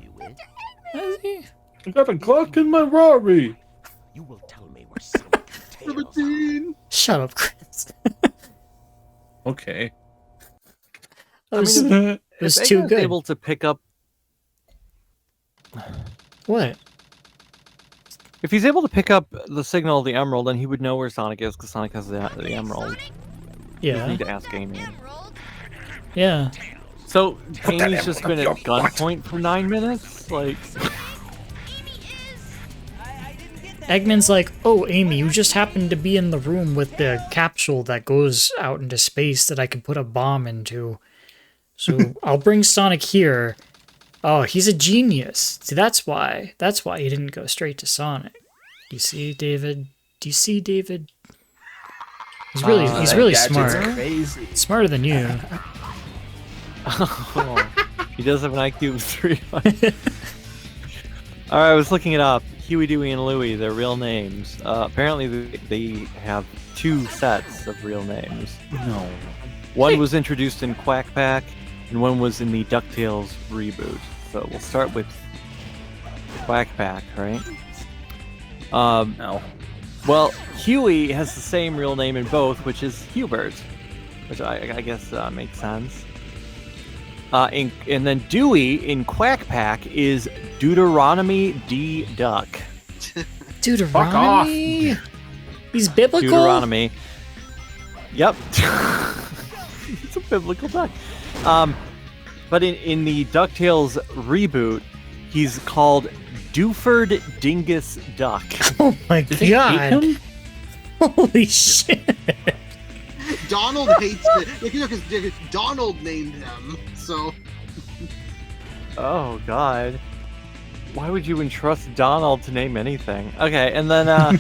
Has he?
I got a Glock in my Rari.
You will tell me where Sonic and Tails are.
Shut up, Chris.
Okay.
That was,
I mean,
it was
if
too
Eggman's
good.
able to pick up...
What?
If he's able to pick up the signal of the emerald, then he would know where Sonic is, because Sonic has the emerald. You just
Yeah.
need to ask Amy.
Yeah.
So,
Put that
Amy's just
emerald
been
up
at
your butt.
gunpoint for 9 minutes? Like...
Eggman's like, oh, Amy, you just happened to be in the room with the capsule that goes out into space that I can put a bomb into. So I'll bring Sonic here. Oh, he's a genius. See, that's why. That's why he didn't go straight to Sonic. Do you see, David? Do you see, David? He's really
Gadget's
smart.
Crazy.
Smarter than you.
Oh, he does have an IQ of 3. Alright, I was looking it up. Huey, Dewey, and Louie, their real names. Apparently they have 2 sets of real names.
No.
One was introduced in Quack Pack, and one was in the DuckTales reboot. So we'll start with Quack Pack, right?
No.
Well, Huey has the same real name in both, which is Hubert, which I guess makes sense. And then Dewey in Quack Pack is Deuteronomy D. Duck.
Deuteronomy? He's biblical?
Deuteronomy. Yep. It's a biblical duck. But in the DuckTales reboot, he's called Dooford Dingus Duck.
Oh my
Did they hate
god!
him?
Holy shit!
Donald hates it. Because Donald named him, so.
Oh god. Why would you entrust Donald to name anything? Okay, and then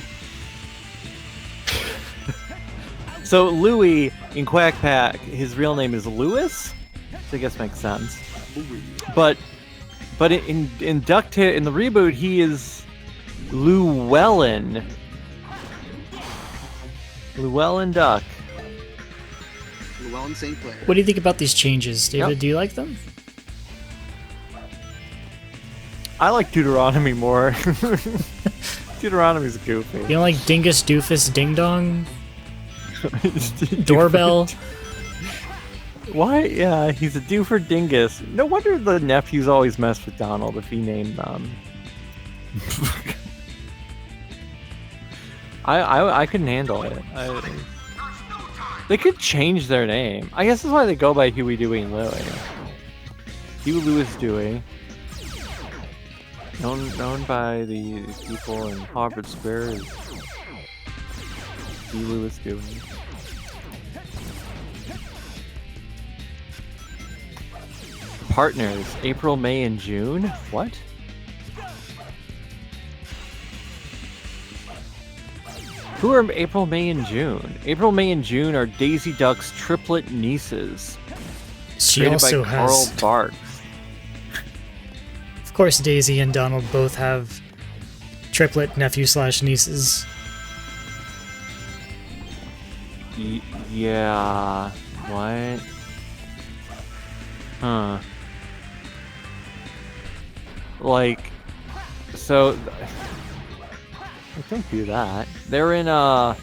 so Louis in Quack Pack, his real name is Lewis, which I guess makes sense. But in DuckTales, in the reboot, he is Llewellyn. Llewellyn Duck.
Llewellyn St. Clair.
What do you think about these changes, David?
Yep.
Do you like them?
I like Deuteronomy more. Deuteronomy's goofy.
You don't like Dingus Doofus Ding Dong? Doorbell?
Why? Yeah, he's a doofer dingus. No wonder the nephews always mess with Donald if he named them. I couldn't handle it. They could change their name. I guess that's why they go by Huey, Dewey, and Louie. Huey Lewis Dewey. Known by the people in Harvard Square as Huey Lewis Dewey. Partners, April, May, and June? What? Who are April, May, and June? April, May, and June are Daisy Duck's triplet nieces.
She
Created
also
by Carl
has.
Barks.
Of course, Daisy and Donald both have triplet nephew/nieces.
Yeah. What? Huh. Like, so. Don't do that. They're in How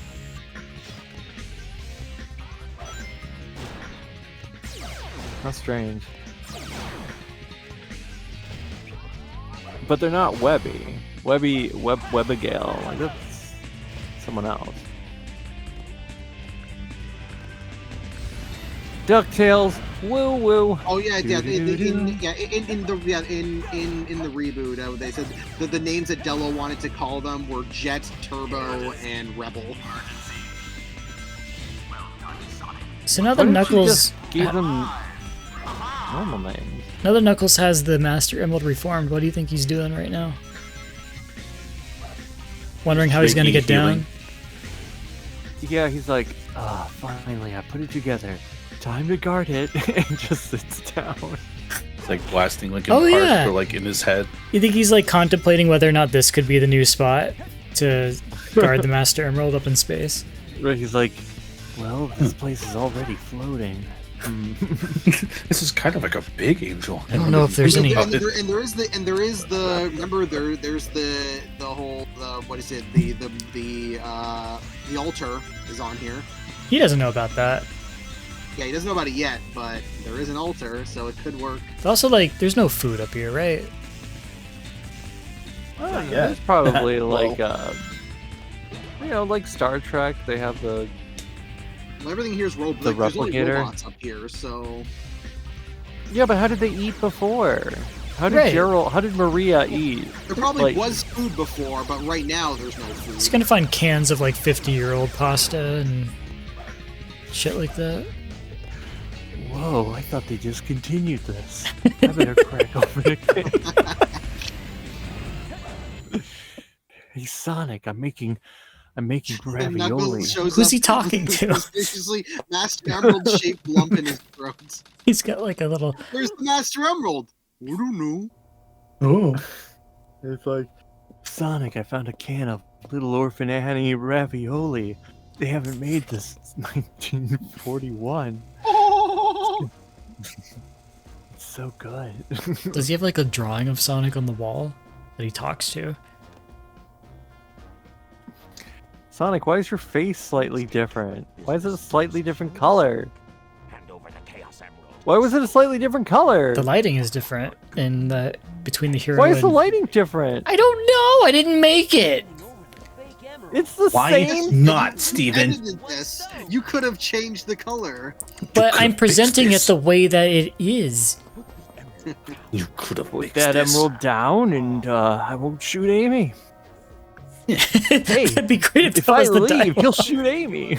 strange. But they're not Webby. Webigail. Like, that's someone else. DuckTales. Woo woo.
Oh yeah, yeah. In the reboot, they said that the names that Dello wanted to call them were Jet, Turbo, and Rebel.
So now the
Why don't you
Knuckles.
just give them normal names.
Now that Knuckles has the Master Emerald reformed, what do you think he's doing right now? Wondering how he's gonna get down?
Yeah, he's like, finally, I put it together. Time to guard it, and just sits down.
It's like blasting Linkin
Oh,
Park,
yeah.
but like in his head.
You think he's like contemplating whether or not this could be the new spot to guard the Master Emerald up in space?
Right, he's like, well, this place is already floating.
This is kind of like a big angel.
I don't know if there's any.
And there is the remember there's the whole what is it the altar is on here.
He doesn't know about that.
Yeah, he doesn't know about it yet, but there is an altar, so it could work.
It's also like there's no food up here, right?
Oh,
yeah.
There's probably
Well.
like, like Star Trek, they have the.
Well, everything here is
The
there's only
replicator?
robots up here, so
Yeah, but how did they eat before? How did
Right.
How did Maria eat?
there probably
Like-
was food before, but right now there's no food.
He's gonna find cans of like 50-year-old pasta and shit like that.
Whoa, I thought they just continued this. I better crack open a can. Hey Sonic, I'm making
And
ravioli.
Knuckles shows
Who's
up
he talking
with
to?
a suspiciously Master Emerald shaped lump in his throat.
He's got like a little.
Where's the Master Emerald? I don't know.
Oh.
It's like, Sonic, I found a can of Little Orphan Annie ravioli. They haven't made this since 1941.
Oh!
It's so good.
Does he have like a drawing of Sonic on the wall that he talks to?
Sonic, why is your face slightly different? Why is it a slightly different color?
Hand over the Chaos Emerald.
Why was it a slightly different color?
The lighting is different in between the hero
Why is the
and...
lighting different?
I don't know. I didn't make it.
It's the
Why
same.
not, Steven?
Edited this. You could have changed the color.
But I'm
fix
presenting it
this.
the way that it is.
You could have
Put
fixed
that
this.
emerald down, and I won't shoot Amy. Hey,
That'd be great if
If
that
I
was the
leave,
dialogue.
he'll shoot Amy.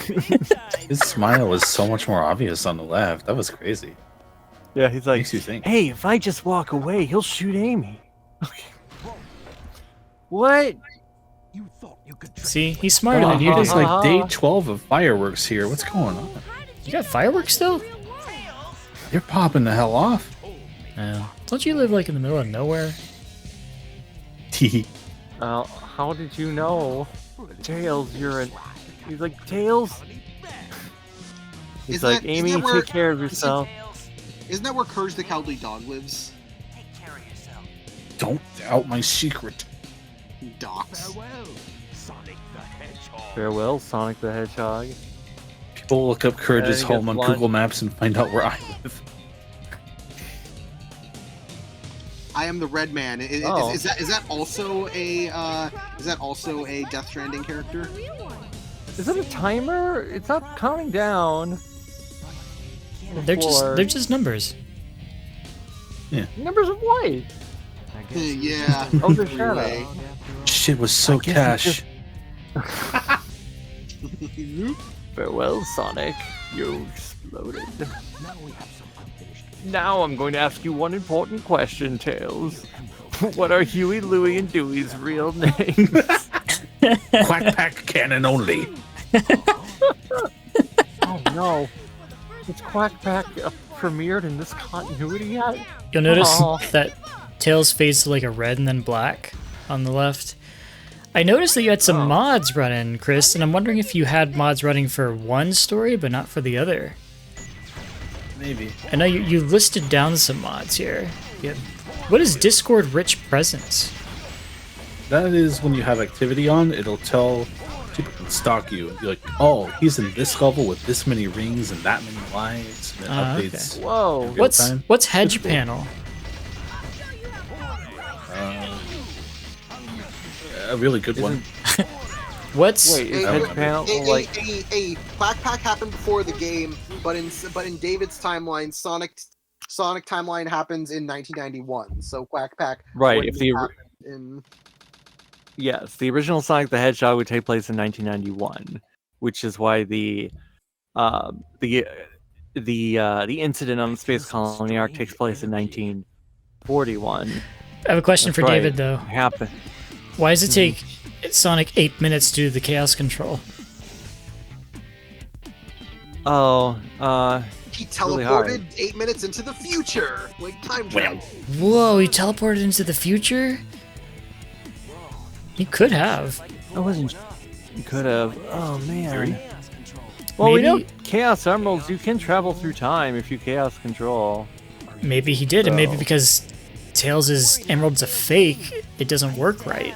His smile was so much more obvious on the left. That was crazy.
Yeah, he's like,
Makes you think.
hey, if I just walk away, he'll shoot Amy. Okay. What?
You thought you could
See, he's smarter than you
It is
do.
like day 12 of fireworks here. What's going on?
You got fireworks still?
You're popping the hell off.
Yeah. Don't you live like in the middle of nowhere?
How did you know? Tails, you're an... He's like, Tails? He's
Isn't
like,
that-
Amy,
isn't that where-
take care of yourself.
Isn't that where Courage the Cowardly Dog lives?
Don't doubt my secret.
Docs.
Sonic the Hedgehog.
Farewell, Sonic the Hedgehog.
People look up Courage's
Yeah, he
home on
gets lunch.
Google Maps and find out where I live.
I am the Red Man.
Oh.
Is that also a Death Stranding character?
Is it a timer? It's not counting down.
They're just numbers.
Numbers of what?
Yeah.
Oh, the
Relay.
shadow.
Shit was so
guess it
cash.
Farewell, Sonic. You exploded.
Now we have some unfinished.
Now I'm going to ask you one important question, Tails. What are Huey, Louie, and Dewey's real names?
Quack Pack cannon only.
Oh no. It's Quack Pack premiered in this continuity yet?
You'll notice
Aw.
that Tails fades to like a red and then black on the left. I noticed that you had some mods running, Chris, and I'm wondering if you had mods running for one story but not for the other.
Maybe.
I know you listed down some mods here. Yep. What is Discord Rich Presence?
That is when you have activity on, it'll tell people can stalk you and be like, oh, he's in this level with this many rings and that many lives. And it
Okay.
updates.
Whoa.
in real
What's
time.
what's Hedge Panel?
A really good one.
What's
Wait, is
A-
Hedge Panel like...
a Quack Pack happened before the game, but in David's timeline, Sonic timeline happens in 1991. So Quack Pack
Right,
wouldn't
if the...
happen in
Yes, the original Sonic the Hedgehog would take place in 1991, which is why the incident on the space colony arc takes place in 1941.
I have a question
That's
for
right.
David though.
Happened.
Why does it take Sonic 8 minutes to do the chaos control?
Oh,
he
really hard.
teleported 8 minutes into the future, like time travel.
Whoa, he teleported into the future? He could have.
I wasn't. You could have. Oh man. Well, we know
Maybe-
Chaos Emeralds. You can travel through time if you Chaos Control.
Maybe he did, and maybe
So-
because Tails' emerald's a fake, it doesn't work right.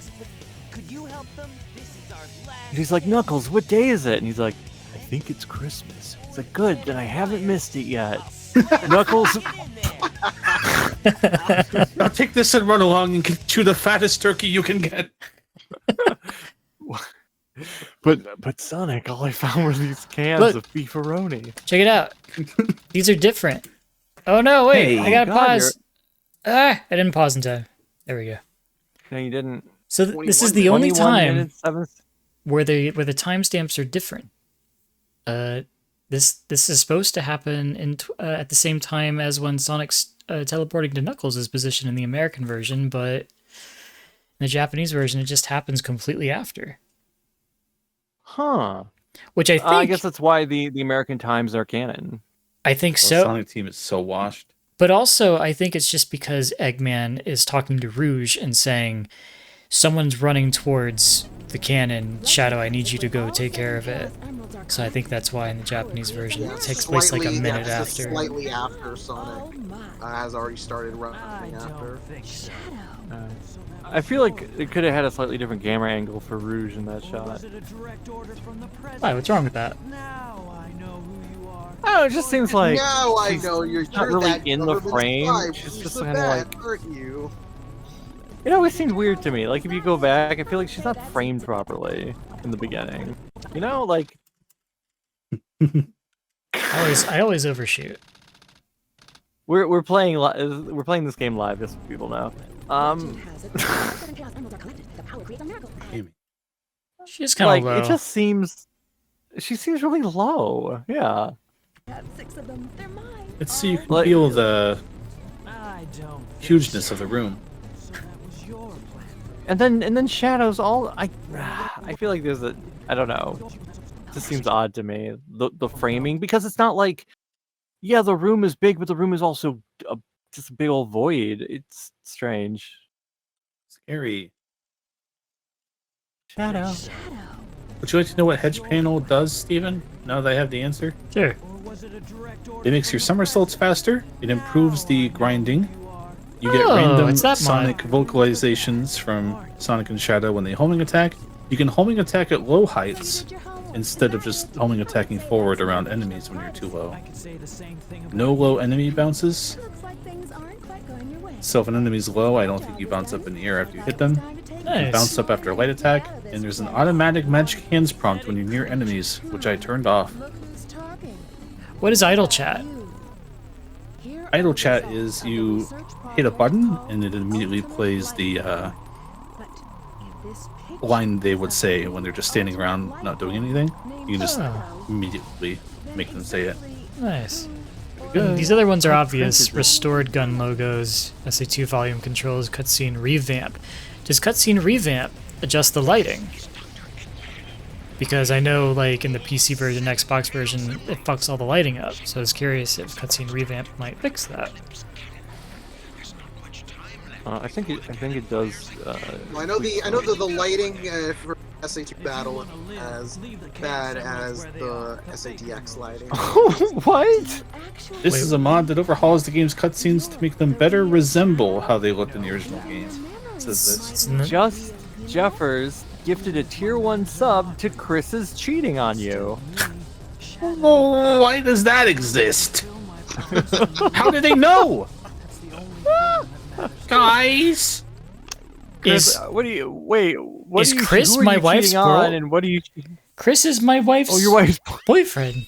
And he's like, Knuckles, what day is it? And he's like, I think it's Christmas. It's like, good, then I haven't missed it yet. Knuckles.
Now take this and run along and chew the fattest turkey you can get.
But Sonic, all I found were these cans
Look.
of beefaroni.
Check it out. These are different. Oh no, wait,
Hey.
I gotta
Oh, God,
pause. I didn't pause in time. There we go.
No, you didn't.
So this is the only
21
time
minutes, 7
where the timestamps are different. This is supposed to happen at the same time as when Sonic's teleporting to Knuckles' position in the American version, but in the Japanese version, it just happens completely after.
Huh.
Which I think
I guess that's why the American times are canon.
I think
The
so.
Sonic team is so washed.
But also, I think it's just because Eggman is talking to Rouge and saying, someone's running towards the cannon. Shadow, I need you to go take care of it. So I think that's why in the Japanese version it takes place like a minute
just
after.
Slightly after Sonic has already started running after.
I feel like it could have had a slightly different camera angle for Rouge in that shot.
Why, what's wrong with that?
I don't know, it just seems like
now I
she's
know you're
not really
that
in the
government
frame.
spy.
She's
Who's
just
the
kind of
bad,
like
aren't you?
It always seemed weird to me. Like if you go back, I feel like she's not framed properly in the beginning. You know, like
I always overshoot.
we're playing we're playing this game live, just so people know.
She's kind
Like
of low.
it just seems she seems really low. Yeah.
Got 6 of them. They're mine.
Let's see, you can
Like-
feel the
I don't.
hugeness of the room.
So that was your plan.
And then shadows all I feel like there's a I don't know. It just seems odd to me. The framing because it's not like yeah, the room is big, but the room is also just a big old void. It's strange.
Scary.
Shadow.
Would you like to know what hedge panel does, Steven? Now that I have the answer.
Sure.
Or was it a direct order
It makes your somersaults faster. It improves the grinding. You get
Oh,
random
it's that
sonic vocalizations from Sonic and Shadow when they homing attack. You can homing attack at low heights instead of just homing attacking forward around enemies when you're too low.
I could say the same thing about
No low enemy bounces.
Looks like things aren't quite going your way.
So if an enemy's low, I don't think you bounce up in the air after you hit them. You
Nice.
bounce up after a light attack, and there's an automatic magic hands prompt when you're near enemies, which I turned off.
Look who's talking.
What is idle chat?
Here
Idle
are
chat
the
is
results
you
of the search
hit a button
protocol.
and it immediately plays the
But in this picture,
line they would say when they're just standing around not doing anything. You can just
Oh.
immediately make them say it.
Nice.
Good.
And these other ones are obvious. Restored gun logos, SA2 volume controls, cutscene revamp. Does cutscene revamp adjust the lighting? Because I know, like, in the PC version, Xbox version, it fucks all the lighting up. So I was curious if cutscene revamp might fix that.
I think it does.
Well, I know the lighting for SA2 battle isn't as bad as the SATX lighting.
What?
This is a mod that overhauls the game's cutscenes to make them better resemble how they looked in the original game. It says this.
Isn't it?
Just Jeffers gifted a tier 1 sub to Chris's cheating on you.
Oh, why does that exist? How did they know? Guys!
Chris,
Is
what do you wait? What
is
are you,
Chris
who are
my
you
wife's
cheating on,
girl?
and what are you?
Chris is my wife's
Oh, your wife's.
boyfriend.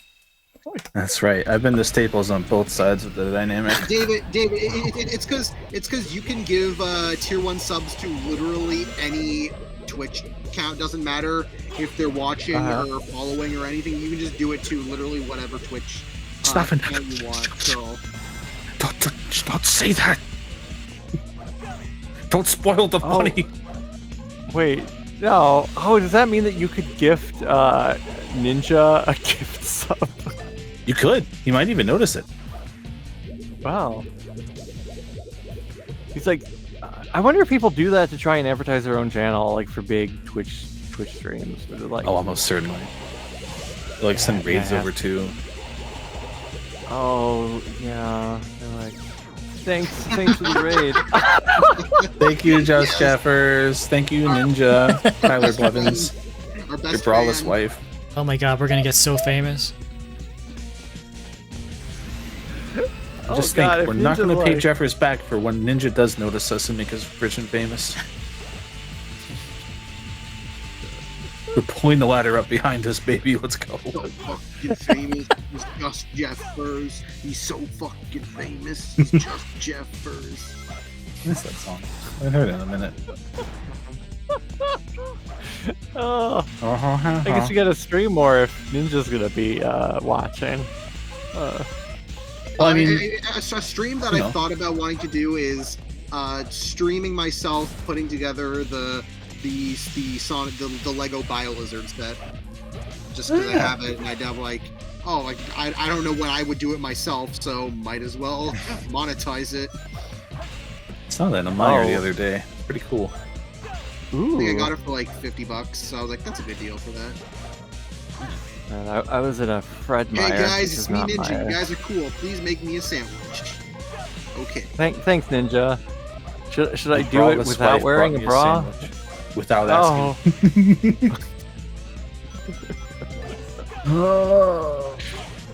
That's right. I've been the staples on both sides of the dynamic.
David, it's because you can give tier 1 subs to literally any Twitch account. Doesn't matter if they're watching or following or anything. You can just do it to literally whatever Twitch
Stop it.
account you want. So
Don't say that. Don't spoil the funny.
Wait, no. Oh, does that mean that you could gift Ninja a gift sub?
You could. He might even notice it.
Wow. He's like, I wonder if people do that to try and advertise their own channel, like for big Twitch streams. Or like,
Oh, almost certainly. They, like send raids
yeah.
over too.
oh yeah. They're like, thanks for the raid.
Thank you, Josh Jeffers. Thank you, Ninja. Tyler Blevins.
our
Your
best
braless
fan,
wife.
Oh my god, we're gonna get so famous.
Just
God,
think,
if
we're not going to
Ninja's
pay
like-
Jeffers back for when Ninja does notice us and make us rich and famous. We're pulling the ladder up behind us, baby. Let's go.
So fucking famous. He's just Jeffers. He's so fucking famous. He's just Jeffers.
I miss that song. I haven't heard it in a minute.
Oh, I guess you gotta stream more if Ninja's gonna be watching.
Well, I mean,
a stream that
you
I've
know.
thought about wanting to do is streaming myself putting together the Sonic the Lego BioLizard set. Just because I
Yeah.
have it and I have like, oh, like I don't know when I would do it myself, so might as well monetize it.
I saw that on Meyer the
Oh.
other day. Pretty cool.
I
Ooh.
think I got it for like $50, so I was like, that's a good deal for that.
Man, I was in a Fred Meyer.
Hey guys,
which
it's
is
me
not
Ninja.
Meyer.
You guys are cool. Please make me a sandwich. Okay.
Thanks, Ninja. Should I
The
do it
braless
without
wife
wearing a
brought me
bra?
sandwich. Without
Oh.
asking.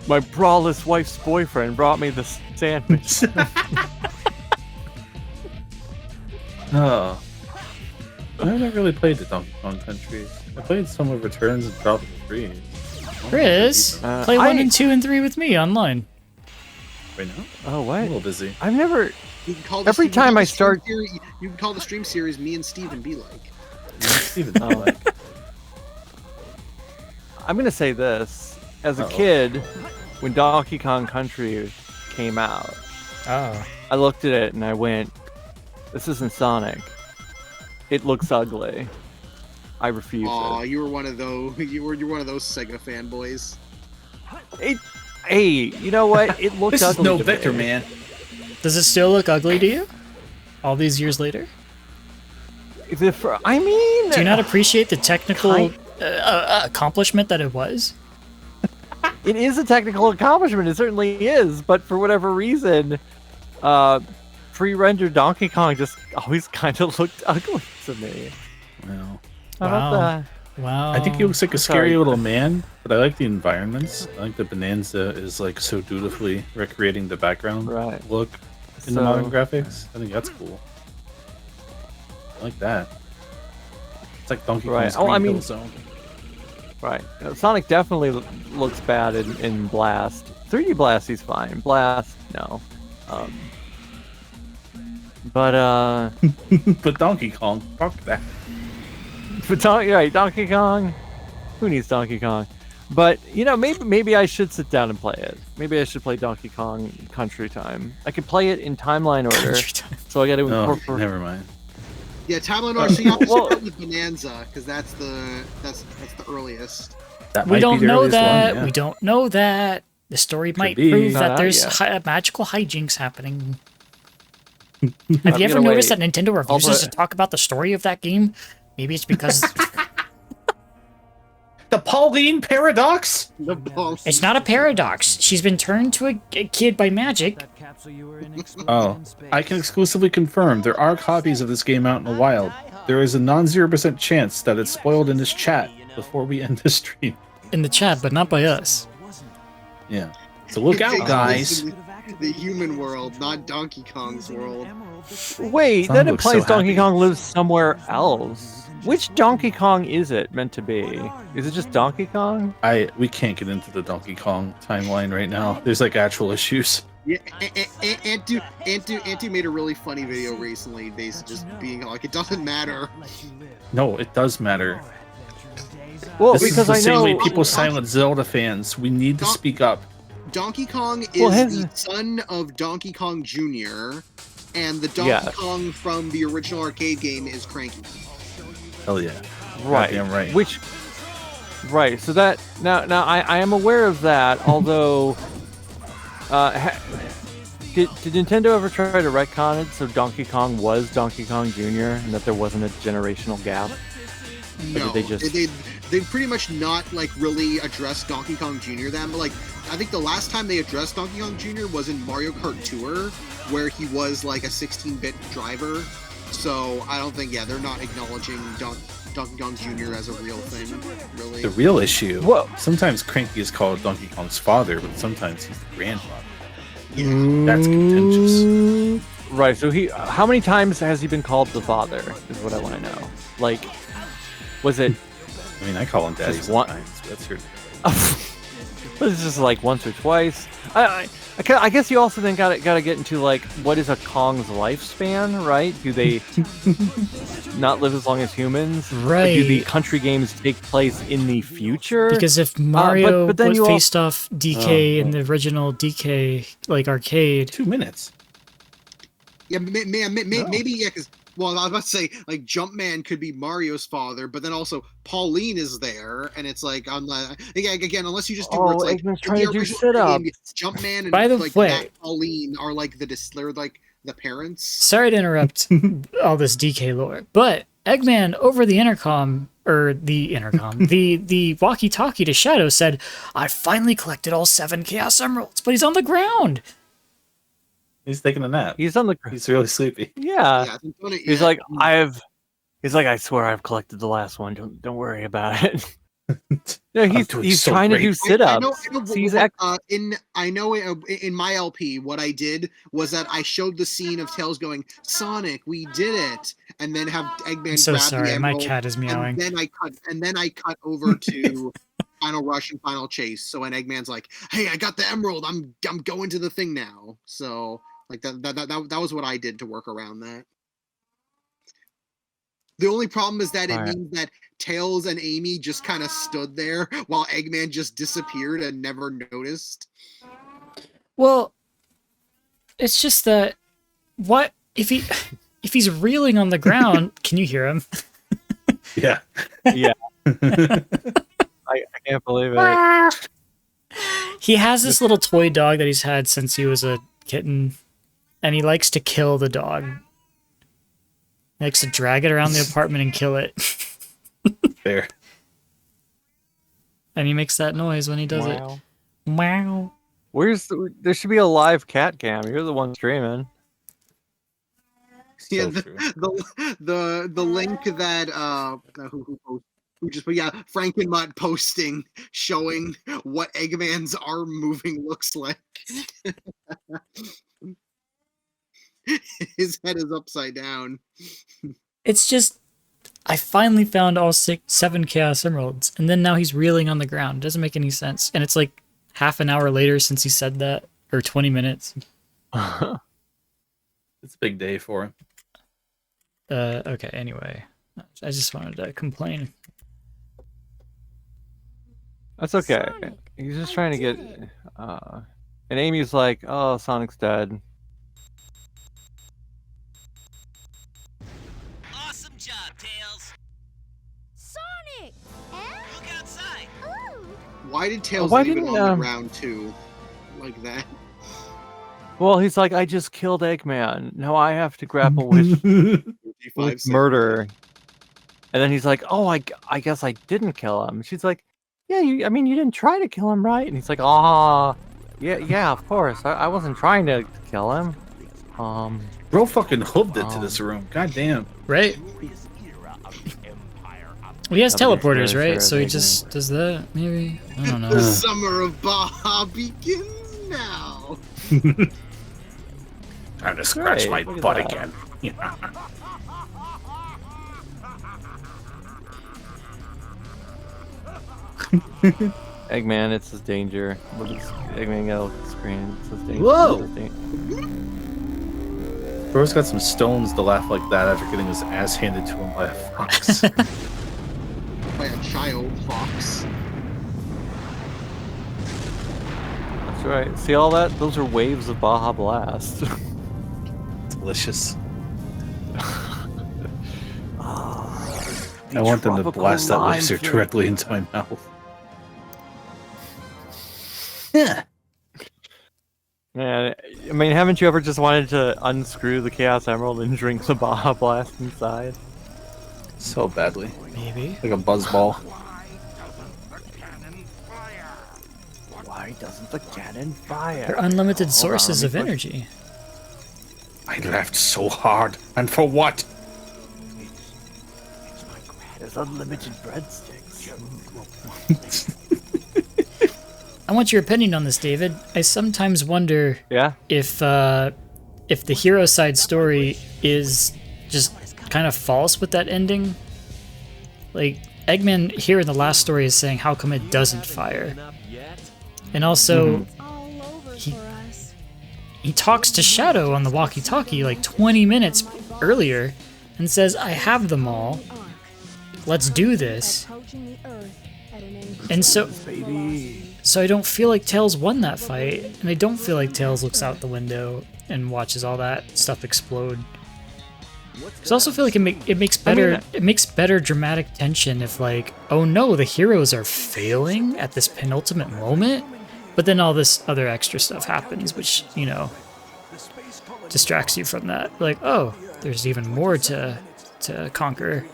My braless wife's boyfriend brought me the sandwich.
Oh. I haven't really played the Donkey Kong Country. I played some of Returns and Tropical Freeze.
Chris, play 1 and 2 and 3 with me online.
Right now?
Oh, what?
I'm a little busy.
I've never.
You can call
Every time I start.
You can call the stream series "Me and Steven Be Like."
Steven, like.
I'm gonna say this: as a kid, when Donkey Kong Country came out, I looked at it and I went, "This isn't Sonic. It looks ugly. I refuse it."
You were one of those. You're one of those Sega fanboys.
Hey, you know what? It looks
This
ugly.
is no
to
Victor,
me.
man.
Does it still look ugly to you? All these years later?
I mean,
do you not appreciate the technical accomplishment that it was?
It is a technical accomplishment. It certainly is. But for whatever reason, pre-rendered Donkey Kong just always kind of looked ugly to me.
Wow.
How about that?
Wow.
I think he looks like a scary little man, but I like the environments. I like the Bonanza is like so dutifully recreating the background look in the modern graphics. I think that's cool. I like that. It's like Donkey Kong's Green Hill Zone.
Right. Sonic definitely looks bad in Blast. 3D Blast, he's fine. Blast, no. But
but Donkey Kong, fuck that.
But Donkey Kong. Who needs Donkey Kong? But you know, maybe I should sit down and play it. Maybe I should play Donkey Kong Country Time. I could play it in timeline order. So I got to incorporate.
Never mind.
Yeah, timeline order. So you have to start with Bonanza because that's the earliest.
We don't know that. We don't know that. The story might prove that there's magical hijinks happening. Have you ever noticed that Nintendo refuses to talk about the story of that game? Maybe it's because
the Pauline paradox.
It's not a paradox. She's been turned to a kid by magic.
Oh, I can exclusively confirm there are copies of this game out in the wild. There is a non-0% chance that it's spoiled in this chat before we end the stream.
In the chat, but not by us.
Yeah. So look out, guys.
The human world, not Donkey Kong's world.
Wait, that implies Donkey Kong lives somewhere else. Which Donkey Kong is it meant to be? Is it just Donkey Kong?
We can't get into the Donkey Kong timeline right now. There's like actual issues.
Yeah, Antu made a really funny video recently, basically just being like, it doesn't matter.
No, it does matter.
Well,
this
because
is the
I
same
know
way people silent Zelda fans. We need to speak up.
Donkey Kong is the son of Donkey Kong Jr., and the Donkey Kong from the original arcade game is Cranky.
Hell yeah.
Right.
Goddamn right.
Right. So that now I am aware of that. Although, did Nintendo ever try to retcon it so Donkey Kong was Donkey Kong Jr. and that there wasn't a generational gap?
No, they pretty much not like really addressed Donkey Kong Jr. then, but like I think the last time they addressed Donkey Kong Jr. was in Mario Kart Tour, where he was like a 16-bit driver. So I don't think they're not acknowledging Donkey Kong Jr. as a real thing, really.
The real issue. Sometimes Cranky is called Donkey Kong's father, but sometimes he's the grandfather.
Yeah.
That's contentious.
Right. So how many times has he been called the father? Is what I want to know. Like, was it?
I mean, I call him daddy sometimes. That's your.
But it's just like once or twice. I guess you also then gotta get into like what is a Kong's lifespan, right? Do they not live as long as humans?
Right.
Or do the country games take place in the future?
Because if Mario
but then
faced off DK in the original DK like arcade,
2 minutes.
Yeah, maybe because. Well, I was about to say, like, Jumpman could be Mario's father, but then also Pauline is there, and it's like, again, unless you just do where it's like,
trying to do sit-ups.
Jumpman and
By the
like
way,
Pauline are like the parents.
Sorry to interrupt all this DK lore, but Eggman over the intercom, the walkie-talkie to Shadow said, "I finally collected all 7 Chaos Emeralds," but he's on the ground.
He's taking a nap.
He's on the.
He's really sleepy.
Yeah. He's like, I swear I've collected the last one. Don't worry about it. No, he's trying to do sit-ups.
I know in my LP, what I did was that I showed the scene of Tails going, "Sonic, we did it," and then have Eggman
I'm so
grab
sorry,
the
my
emerald.
cat is meowing.
And then I cut over to Final Rush and Final Chase. So when Eggman's like, "Hey, I got the emerald. I'm going to the thing now." So like that was what I did to work around that. The only problem is that it means that Tails and Amy just kind of stood there while Eggman just disappeared and never noticed.
Well, it's just that what if he's reeling on the ground? Can you hear him?
Yeah.
Yeah. I can't believe it.
He has this little toy dog that he's had since he was a kitten, and he likes to kill the dog. He likes to drag it around the apartment and kill it.
Fair.
And he makes that noise when he does it. Wow.
There should be a live cat cam. You're the one streaming.
Yeah,
So
the link that who just put Frankenmutt posting showing what Eggman's arm moving looks like. His head is upside down.
It's just, I finally found all 7 Chaos Emeralds, and then now he's reeling on the ground. It doesn't make any sense. And it's like half an hour later since he said that, or 20 minutes.
It's a big day for him.
Okay, anyway. I just wanted to complain.
That's okay. He's just trying to get... and Amy's like, oh, Sonic's dead.
Awesome job, Tails.
Sonic!
Look outside.
Ooh!
Why did Tails
Why
leave it
didn't,
on the ground too? Like that?
Well, he's like, I just killed Eggman. Now I have to grapple with murder. And then he's like, oh, I guess I didn't kill him. She's like, yeah, you didn't try to kill him, right? And he's like, yeah, of course. I wasn't trying to kill him.
Bro fucking hooved it to this room. God damn.
Right? Well, he has teleporters, right? So he
Eggman.
just does that, maybe? I don't know.
The summer of Baja begins now.
Time to scratch my
Look at
butt
that.
again. Yeah.
Eggman, it's his danger. Look at this, Eggman got a look at the screen. It's his danger.
Whoa!
It's his danger.
Bro's got some stones to laugh like that after getting his ass handed to him by a fox.
By a child fox.
That's right. See all that? Those are waves of Baja Blast.
Delicious. I want them to blast that laser directly into my mouth. Yeah.
Man, I mean, haven't you ever just wanted to unscrew the Chaos Emerald and drink the Baja Blast inside?
So badly.
Maybe.
Like a buzzball.
Why doesn't the cannon fire?
They're unlimited
Hold on,
sources
let me
of
push-
energy.
I laughed so hard. And for what?
There's unlimited breadsticks.
I want your opinion on this, David. I sometimes wonder if the hero side story is just kind of false with that ending. Like, Eggman here in the last story is saying, how come it doesn't fire? And also, he talks to Shadow on the walkie-talkie like 20 minutes earlier and says, I have them all. Let's do this. And so I don't feel like Tails won that fight, and I don't feel like Tails looks out the window and watches all that stuff explode. I also feel like it makes better dramatic tension if, like, oh no, the heroes are failing at this penultimate moment, but then all this other extra stuff happens, which, you know, distracts you from that. Like, oh, there's even more to conquer.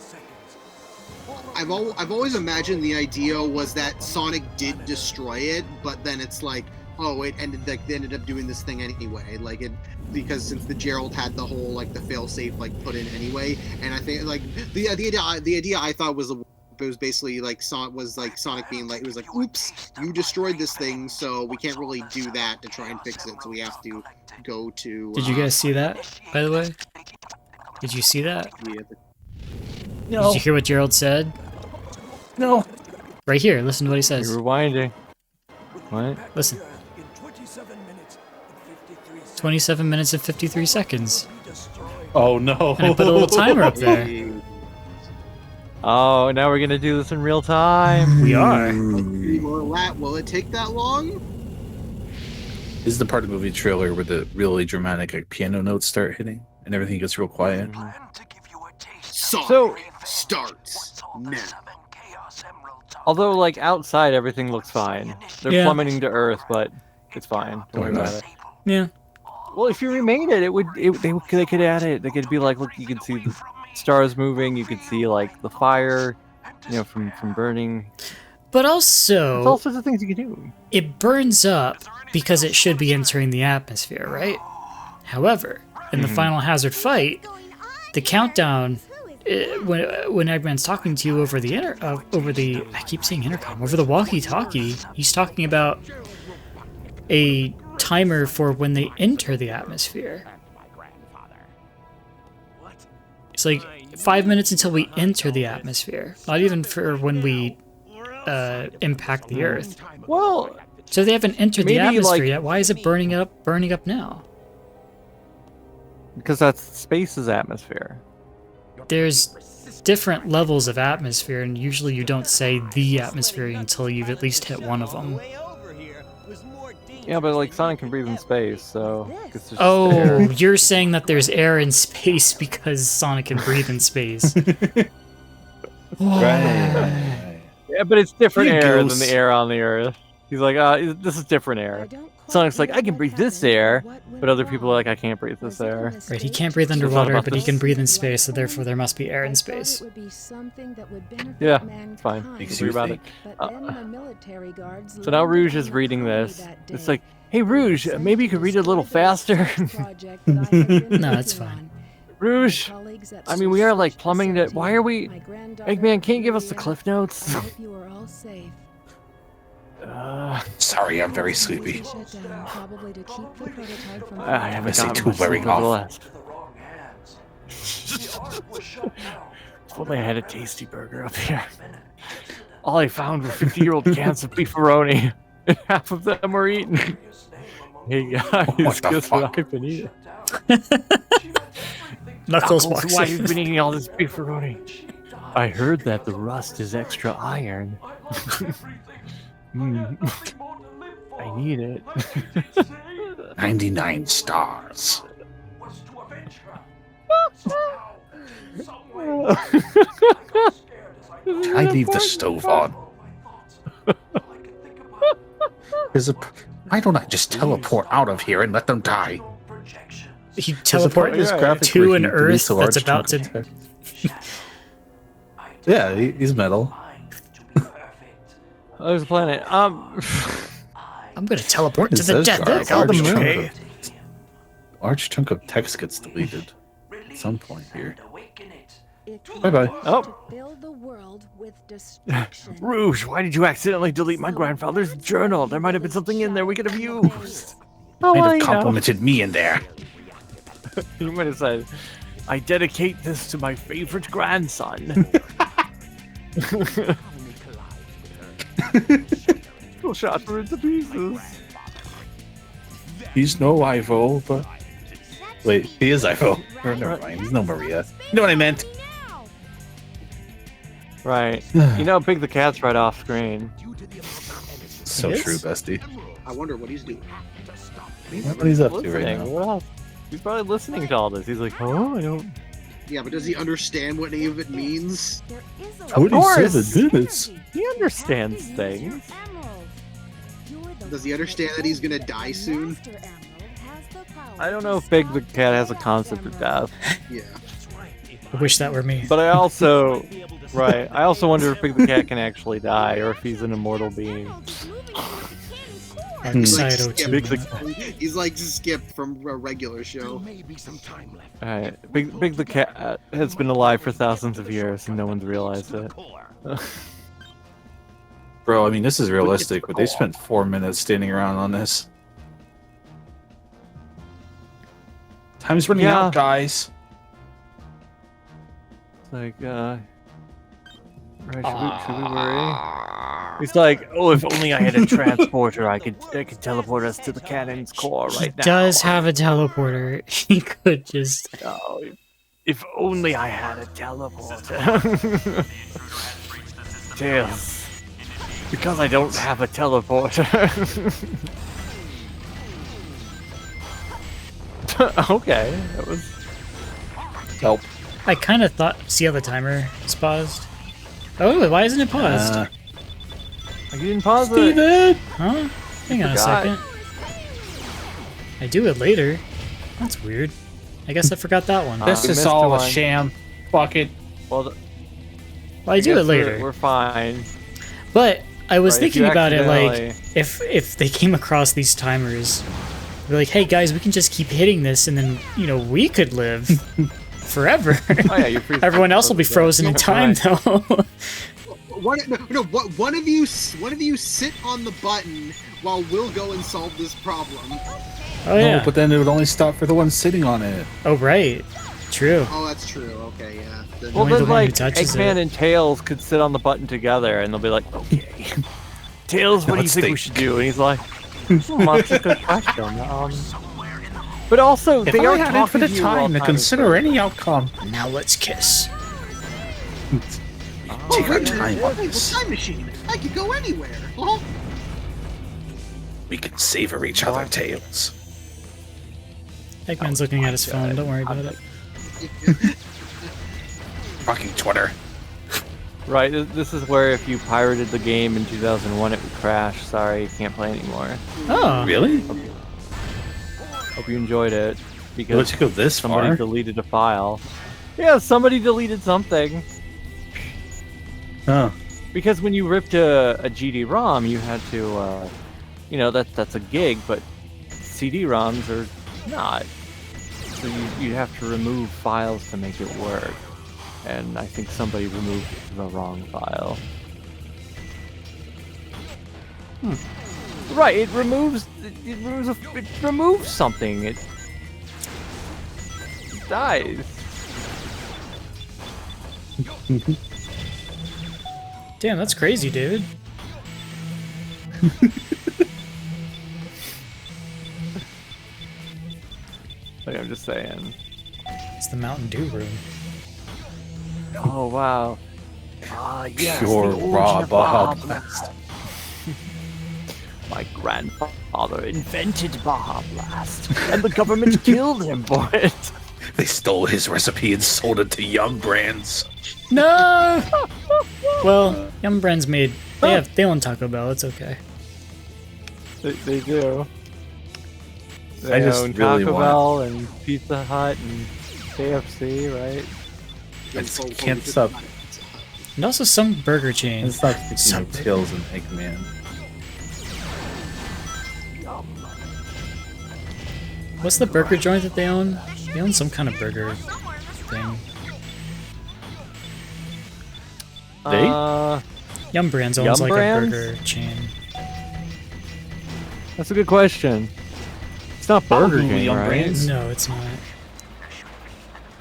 I've always imagined the idea was that Sonic did destroy it, but then it's like, oh, they ended up doing this thing anyway, like it, because since the Gerald had the whole like the failsafe like put in anyway, and I think like the idea I thought was basically like Sonic being like, it was like, oops, you destroyed this thing, so we can't really do that to try and fix it, so we have to go to.
Did you guys see that, by the way? Did you see that?
Yeah.
No.
Did you hear what Gerald said?
No.
Right here. Listen to what he says.
You're rewinding. What?
Listen. 27 minutes and 53 seconds.
Oh no.
And I put a little timer up there.
Oh, now we're gonna do this in real time.
We are.
Will it take that long?
This is the part of the movie trailer where the really dramatic like, piano notes start hitting and everything gets real quiet.
So
starts now.
although like outside everything looks fine. They're
Yeah.
plummeting to Earth, but it's fine. Don't worry about it.
Yeah.
Well, if you remade it, they could add it. They could be like, look, you can see the stars moving. You could see like the fire, from burning.
But
There's all
also,
sorts of things you can do.
it burns up because it should be entering the atmosphere, right? However, in the final hazard fight, the countdown, when Eggman's talking to you over the I keep saying intercom, over the walkie-talkie, he's talking about a timer for when they enter the atmosphere. It's like 5 minutes until we enter the atmosphere, not even for when we impact the Earth.
Well,
so they haven't entered the
maybe,
atmosphere
like-
yet. Why is it burning up now?
because that's space's atmosphere.
There's different levels of atmosphere, and usually you don't say the atmosphere until you've at least hit one of them.
Yeah, but like Sonic can breathe in space, so I guess there's just
Oh,
air.
you're saying that there's air in space because Sonic can breathe in space.
Right.
Yeah, but it's different
You
air than
goose.
the air on the Earth. He's like, this is different air. Sonic's like, I can breathe this air, but other people are like, I can't breathe this air.
Right, he can't breathe
So it's not
underwater,
about
but he
this.
can breathe in space, so therefore there must be air in space.
Yeah, it's fine.
Makes
Don't worry
you
about
think.
it. So now Rouge is reading this. It's like, hey Rouge, maybe you could read it a little faster.
No, that's fine.
Rouge, I mean, we are like plumbing to. Why are we? Eggman, can't you give us the cliff notes?
Sorry, I'm very sleepy.
I haven't
I see
gotten
two
much
wearing
sleep over the
off.
last. If only I had a tasty burger up here. All I found were 50-year-old cans of beefaroni, and half of them were eaten. Hey guys,
What the
guess
fuck?
what I've been eating?
Knuckles
Why
walks
have you
in.
been eating all this beefaroni? I heard that the rust is extra iron. I need it.
99 stars. Can I leave the stove on? Why don't I just teleport out of here and let them die?
He
There's a part
teleported
in this graphic
to
where
an
he
Earth
deletes a large
that's about
chunk
to.
of text. Yeah, he's metal.
Oh, there's a planet.
I'm gonna teleport to
It
the
says
death.
a
Out the
large chunk
moon.
of- large chunk of text gets deleted at some point here. Bye-bye.
Oh. Rouge, why did you accidentally delete my grandfather's journal? There might have been something in there we could have used. Oh,
Might have complimented me in there.
You might have said, I dedicate this to my favorite grandson. Still shot her into pieces.
He's no Ivo, but... Wait, he is Ivo. Or never mind, he's no Maria. You know what I meant?
Right. You know, Big the Cat's right off screen.
So
He is?
true, bestie.
I wonder what he's doing.
What he's up to right
Listening.
now.
What else? He's probably listening to all this. He's like, oh, I don't...
Yeah, but does he understand what any of it means?
27 minutes.
He understands things.
Does he understand that he's gonna die soon?
I don't know if Big the Cat has a concept of death.
Yeah.
I wish that were me.
But I also... Right. I also wonder if Big the Cat can actually die, or if he's an immortal being.
Dark
Like
Side
Skip.
O2.
Big the...
He's like Skip from a regular show.
Alright. Big the Cat has been alive for thousands of years, and no one's realized it.
Bro, I mean, this is realistic, but they spent 4 minutes standing around on this. Time's running
Yeah.
out, guys.
It's like, right, should we worry? He's like, oh, if only I had a transporter, I could teleport us to the cannon's core right now.
Does have a teleporter. He could just.
Oh, if only I had a teleporter. Tails. Because I don't have a teleporter. Okay, that was
Help.
I kind of thought. See how the timer is paused? Oh, why isn't it paused?
You didn't pause it.
Steven!
Huh? Hang on a
forgot.
second. I do it later. That's weird. I guess I forgot that one.
This
we
is
missed
all a
one.
sham. Fuck it.
Well,
Well, I do
guess
it later.
We're fine.
But I was
Right, if
thinking
you
about it, like,
accidentally-
if they came across these timers, they're like, hey guys, we can just keep hitting this, and then we could live forever.
Oh yeah, you're freezing.
Everyone else will be frozen in time, though.
One of you sit on the button while we'll go and solve this problem.
Oh yeah.
No, but then it would only stop for the one sitting on it.
Oh right. True.
Oh, that's true. Okay, yeah. Then-
Well,
Only the
then,
one who
like,
touches
Eggman
it.
and Tails could sit on the button together, and they'll be like, okay. Tails, what do you
Let's
think we
think.
should do? And he's like, that's a good question. But also,
If
they are
I had
talking
infinite
to you while
time to
is
consider
frozen.
any outcome.
Now let's kiss.
Take our
wait,
time on
wait,
this.
time machine. I could go anywhere. Oh,
We can savor each other, Tails.
Eggman's looking at his phone. Don't worry about it.
Fucking Twitter.
Right, this is where if you pirated the game in 2001, it would crash. Sorry, you can't play anymore.
Oh.
Really?
Hope you enjoyed it.
It
Because
lets you go this
somebody
far.
deleted a file. Yeah, somebody deleted something.
Oh.
Because when you ripped a GD-ROM, you had to, that's a gig, but CD-ROMs are not. So you have to remove files to make it work. And I think somebody removed the wrong file. Right, it removes something. It dies.
Damn, that's crazy, dude.
Like, I'm just saying.
It's the Mountain Dew room.
Oh wow. Ah, yes,
Pure
the
raw
origin of
Baja
Baja
Blast.
My grandfather invented Baja Blast, and the government killed him for it.
They stole his recipe and sold it to Yum Brands.
No. Well, Yum Brands made. They own Taco Bell. It's okay.
They do. They
I just
own
really
Taco
want-
Bell and Pizza Hut and KFC, right?
I just can't stop.
And also some burger
I
chains.
can't stop thinking of Tails and Eggman.
What's the burger joint that they own? They own some kind of burger thing.
They?
Yum Brands owns
Yum
like
Brands?
a burger chain.
That's a good question. It's not Burger
Probably
King,
Yum
right?
Brands.
No, it's not.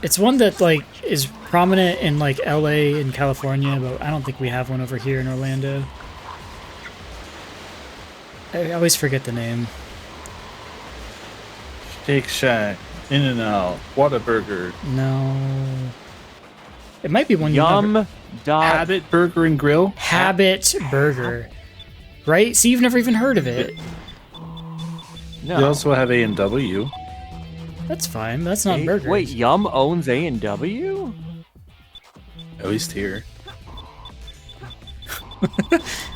It's one that like is prominent in like LA and California, but I don't think we have one over here in Orlando. I always forget the name.
Shake Shack, In-N-Out, Whataburger,
No. It might be one you never...
Yum dot
Habit Burger and Grill.
Habit Burger. Right? See, you've never even heard of it.
No.
They also have A&W.
That's fine. That's not burgers.
Wait, Yum owns A&W?
At least here.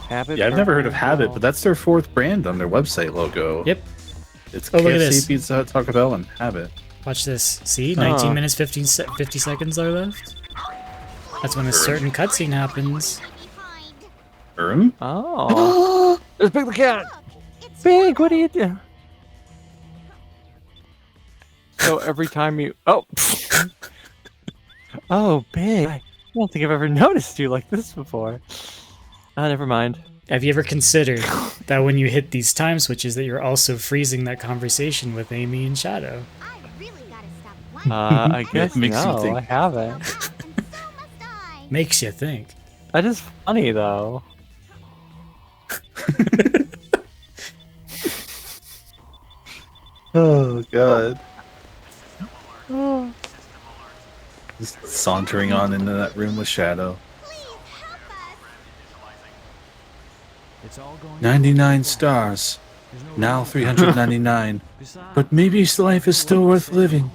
Habit
Yeah, I've never heard
Burger
of Habit,
Grill.
but that's their fourth brand on their website logo.
Yep.
It's
Oh, look at
KFC,
this.
Pizza Hut, Taco Bell, and Habit.
Watch this. See? 19 minutes, 50 seconds are left. That's when a certain cutscene happens.
Oh. There's Big the Cat! Big, what do you do? So every time you... Oh! Oh, Big. I don't think I've ever noticed you like this before. Ah, never mind.
Have you ever considered that when you hit these time switches that you're also freezing that conversation with Amy and Shadow?
I guess
makes you
no,
think.
I haven't.
Makes you think.
That is funny though.
Oh god. Just sauntering on into that room with Shadow.
It's all going
99 stars. Now 399. But maybe his life is still worth living.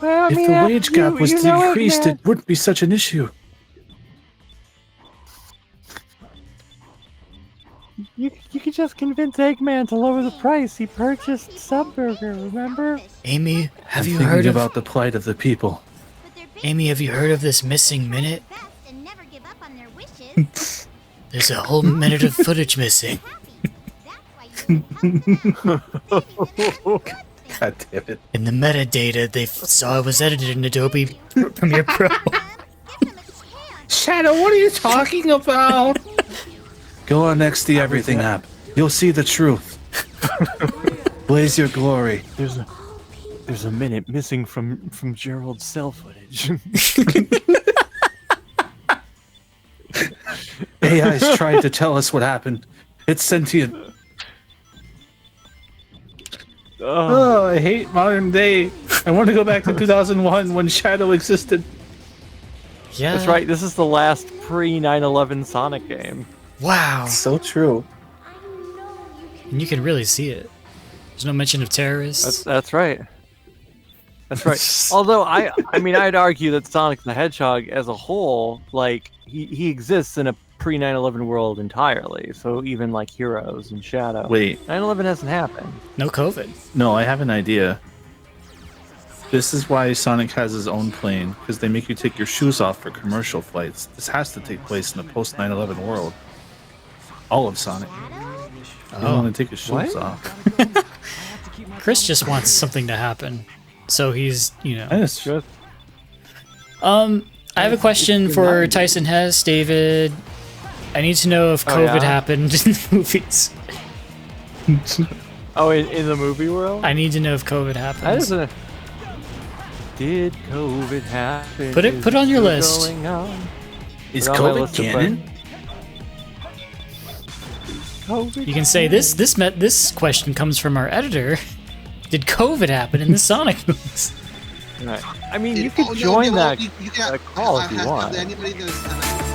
Well,
If the wage gap was decreased, it wouldn't be such an issue.
You could just convince Eggman to lower the price. He purchased Subburger, remember?
Amy, have
I'm
you
thinking
heard of
about the plight of the people.
Amy? Have you heard of this missing minute? There's a whole minute of footage missing.
God damn it.
In the metadata, they saw it was edited in Adobe Premiere Pro.
Shadow, what are you talking about? Go on next the Everything app. You'll see the truth. Blaze your glory.
There's a minute missing from Gerald's cell footage.
AI's tried to tell us what happened. It's sentient. Oh, I hate modern day. I want to go back to 2001 when Shadow existed.
Yeah.
That's right. This is the last pre-9/11 Sonic game.
Wow.
So true.
And you can really see it. There's no mention of terrorists.
That's right. That's right. Although I mean, I'd argue that Sonic the Hedgehog as a whole, like he exists in a pre-9/11 world entirely. So even like Heroes and Shadow.
Wait.
9/11 hasn't happened.
No COVID.
No, I have an idea. This is why Sonic has his own plane, because they make you take your shoes off for commercial flights. This has to take place in the post 9/11 world. All of Sonic. I don't want to take his shoes off.
Chris just wants something to happen. So he's, you know.
That's true.
I have a question for Tyson Hess, David. I need to know if COVID happened in the movies.
Oh, in the movie world?
I need to know if COVID happened.
That is a... Did COVID happen?
Put it on your list.
Is COVID canon?
You can say this question comes from our editor. Did COVID happen in the Sonic movies?
Right. I mean, you could join that call if you want.
Anybody that's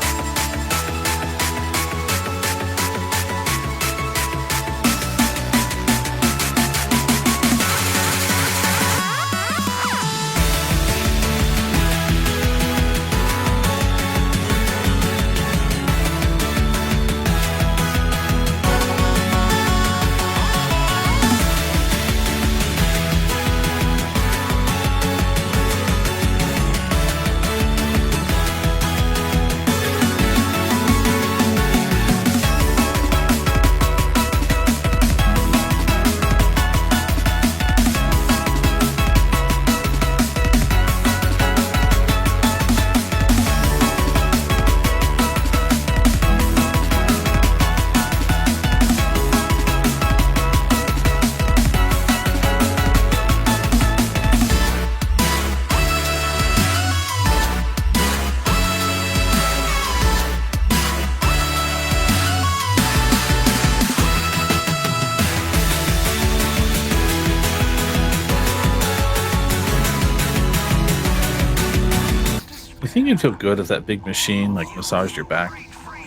You think you'd feel good if that big machine like massaged your back,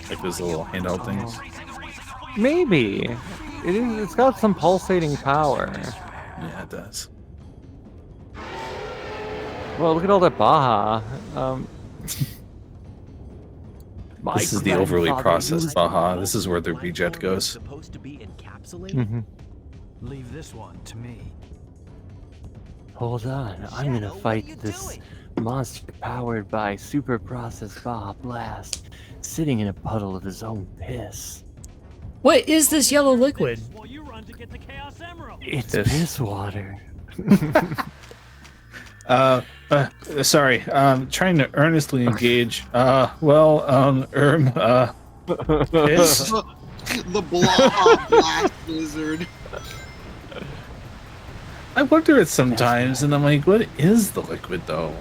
like those little handheld things?
Maybe. It's got some pulsating power.
Yeah, it does.
Well, look at all that Baja.
This is the overly processed Baja. This is where the reject goes.
Supposed to be encapsulated?
Leave this one to me.
Hold on, I'm gonna fight this monster powered by super processed Baja Blast, sitting in a puddle of his own piss.
What is this yellow liquid?
It's piss water.
Sorry, trying to earnestly engage. Piss.
the Baja Blast Blizzard.
I wonder it sometimes, and I'm like, what is the liquid though?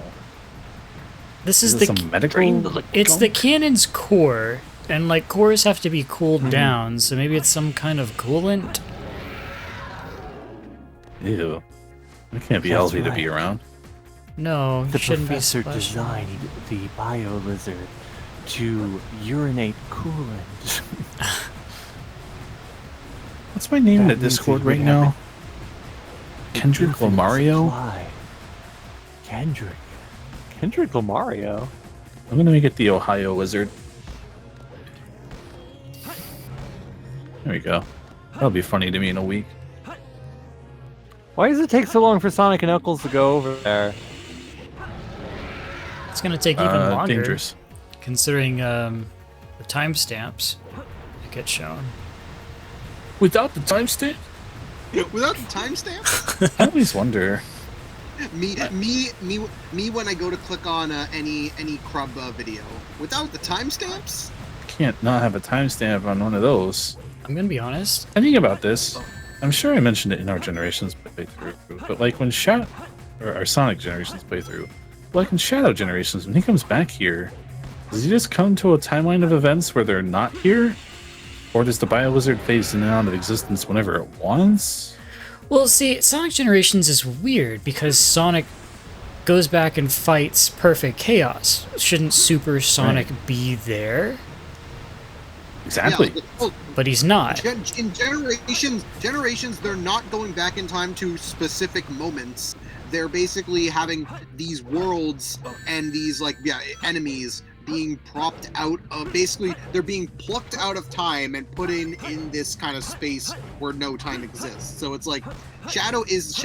This is
it
the
some medical.
it's the cannon's core, and like cores have to be cooled down, so maybe it's some kind of coolant.
Ew, it can't be healthy to be around.
No,
The
shouldn't be
professor
special.
designed the bio lizard to urinate coolant.
What's my name in the
That means
Discord
he
right
would
now?
have
Kendrick
Infinite
Lamario?
supply. Kendrick Lamario?
I'm gonna make it the Ohio Lizard. There we go. That'll be funny to me in a week.
Why does it take so long for Sonic and Knuckles to go over there?
It's gonna take even longer,
Dangerous.
considering the timestamps that get shown.
Without the timestamp?
Without the timestamp?
I always wonder.
Me when I go to click on any Crub video. Without the timestamps?
Can't not have a timestamp on one of those.
I'm gonna be honest.
I think about this. I'm sure I mentioned it in our Generations playthrough, but like when our Sonic Generations playthrough, like in Shadow Generations, when he comes back here, does he just come to a timeline of events where they're not here? Or does the Bio-Lizard phase in and out of existence whenever it wants?
Well, see, Sonic Generations is weird because Sonic goes back and fights Perfect Chaos. Shouldn't Super Sonic be there?
Exactly.
Yeah, well,
But he's not.
in generations, they're not going back in time to specific moments. They're basically having these worlds and these enemies being propped out of, basically they're being plucked out of time and put in this kind of space where no time exists. So it's like Shadow is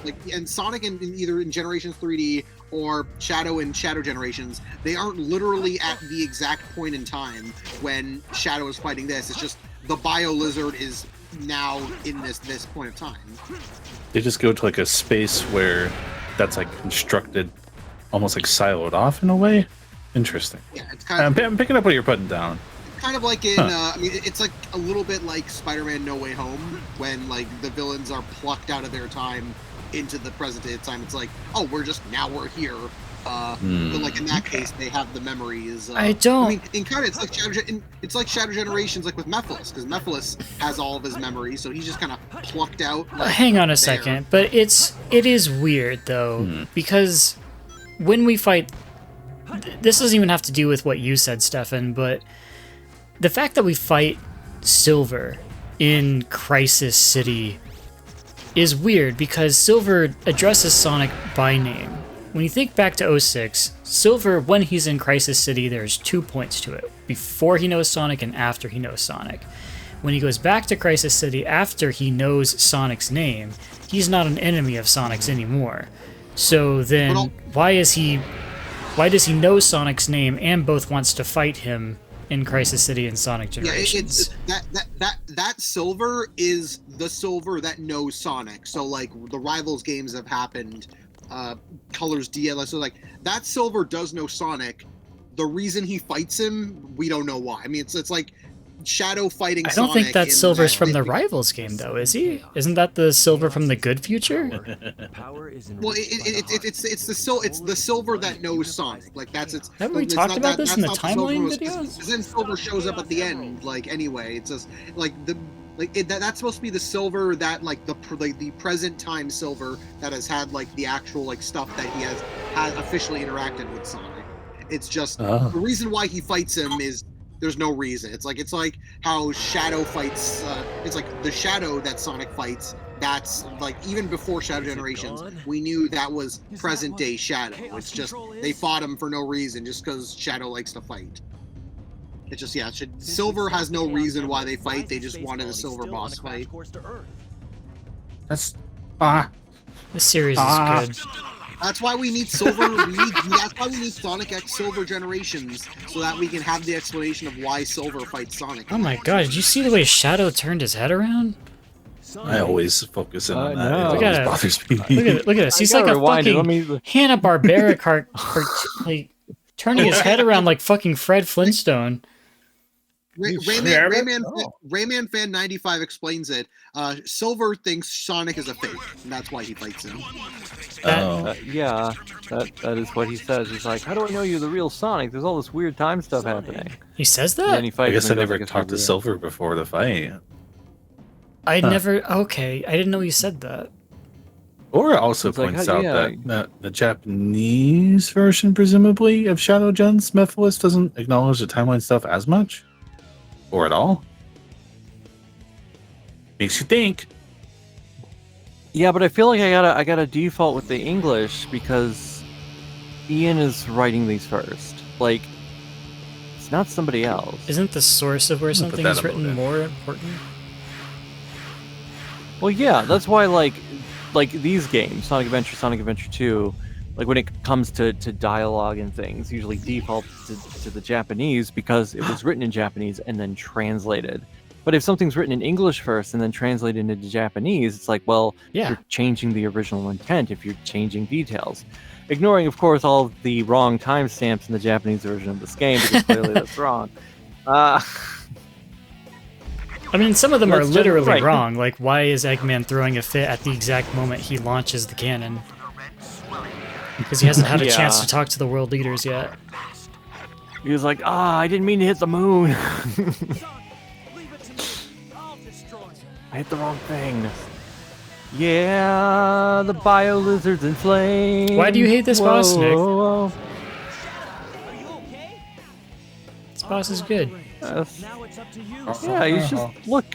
like, and Sonic in either in Generations 3D or Shadow in Shadow Generations, they aren't literally at the exact point in time when Shadow is fighting this. It's just the Bio Lizard is now in this point of time.
They just go to like a space where that's like constructed, almost like siloed off in a way. Interesting.
Yeah, it's kind of.
I'm picking up what you're putting down.
Kind of like in, I mean, it's like a little bit like Spider-Man No Way Home, when like the villains are plucked out of their time into the present day time. It's like, oh, we're here. But like in that case, they have the memories.
I don't.
I mean, in kind of it's like Shadow Generations, like with Mephiles, because Mephiles has all of his memories, so he's just kind of plucked out. Like,
Hang on a
there.
second, but it is weird though because when we fight, this doesn't even have to do with what you said, Stefan, but the fact that we fight Silver in Crisis City is weird because Silver addresses Sonic by name. When you think back to 06, Silver, when he's in Crisis City, there's 2 points to it. Before he knows Sonic and after he knows Sonic. When he goes back to Crisis City after he knows Sonic's name, he's not an enemy of Sonic's anymore. So then, why does he know Sonic's name and both wants to fight him in Crisis City and Sonic Generations?
Yeah, that Silver is the Silver that knows Sonic. So like the Rivals games have happened, Colors DLS, so like that Silver does know Sonic. The reason he fights him, we don't know why. I mean, it's like Shadow fighting Sonic.
I don't think that Silver's from the Rivals game, though, is he? Isn't that the Silver from the Good Future?
Well, it's the Silver that knows Sonic. Like that's it's.
Haven't we
it's
talked
not
about
that-
this
that's
in the
not Silver
timeline
was-
videos?
Because then Silver shows up at the end. Like anyway, it's just like that's supposed to be the Silver that like the present time Silver that has had like the actual like stuff that he has officially interacted with Sonic. It's just the reason why he fights him is there's no reason. It's like how Shadow fights. It's like the Shadow that Sonic fights. That's like even before Shadow Generations, we knew that was present day Shadow. It's just they fought him for no reason, just because Shadow likes to fight. It's just Silver has no reason why they fight. They just wanted a Silver boss fight.
That's
This series is good.
That's why we need Silver. That's why we need Sonic X Silver Generations, so that we can have the explanation of why Silver fights Sonic.
Oh my god, did you see the way Shadow turned his head around?
I always focus in on that.
no.
It always
Look at it.
bothers me.
Look at this. He's like a fucking Hanna-Barbera like turning his head around like fucking Fred Flintstone.
Rayman fan 95 explains it. Silver thinks Sonic is a fake, and that's why he fights him.
Yeah, that is what he says. He's like, how do I know you're the real Sonic? There's all this weird time stuff happening.
He says
And
that?
then he fights
I guess I
him and
never
goes,
talked to
"Guess
Silver before the fight.
I never. Okay, I didn't know you said that.
Or also
It's like,
points
how-
out
yeah.
that the Japanese version, presumably, of Shadow Gens Mephiles doesn't acknowledge the timeline stuff as much. Or at all. Makes you think.
Yeah, but I feel like I gotta default with the English because Ian is writing these first. Like, it's not somebody else.
Isn't the source of where
Put
something
that
is written
above it.
more important?
Well, yeah, that's why like these games, Sonic Adventure 2, like when it comes to dialogue and things, usually default to the Japanese because it was written in Japanese and then translated. But if something's written in English first and then translated into Japanese, it's like, well,
Yeah.
you're changing the original intent if you're changing details. Ignoring, of course, all of the wrong timestamps in the Japanese version of this game because clearly that's wrong.
I mean, some of them are
Let's just-
literally
right.
wrong. Like, why is Eggman throwing a fit at the exact moment he launches the cannon? Because he hasn't had a chance
Yeah.
to talk to the world leaders yet.
He was like, I didn't mean to hit the moon. I hit the wrong thing. Yeah, the bio lizard's in flames.
Why do you hate this boss, Nick?
Whoa.
This boss is good.
Yes.
Now it's up to you.
Yeah, you just look.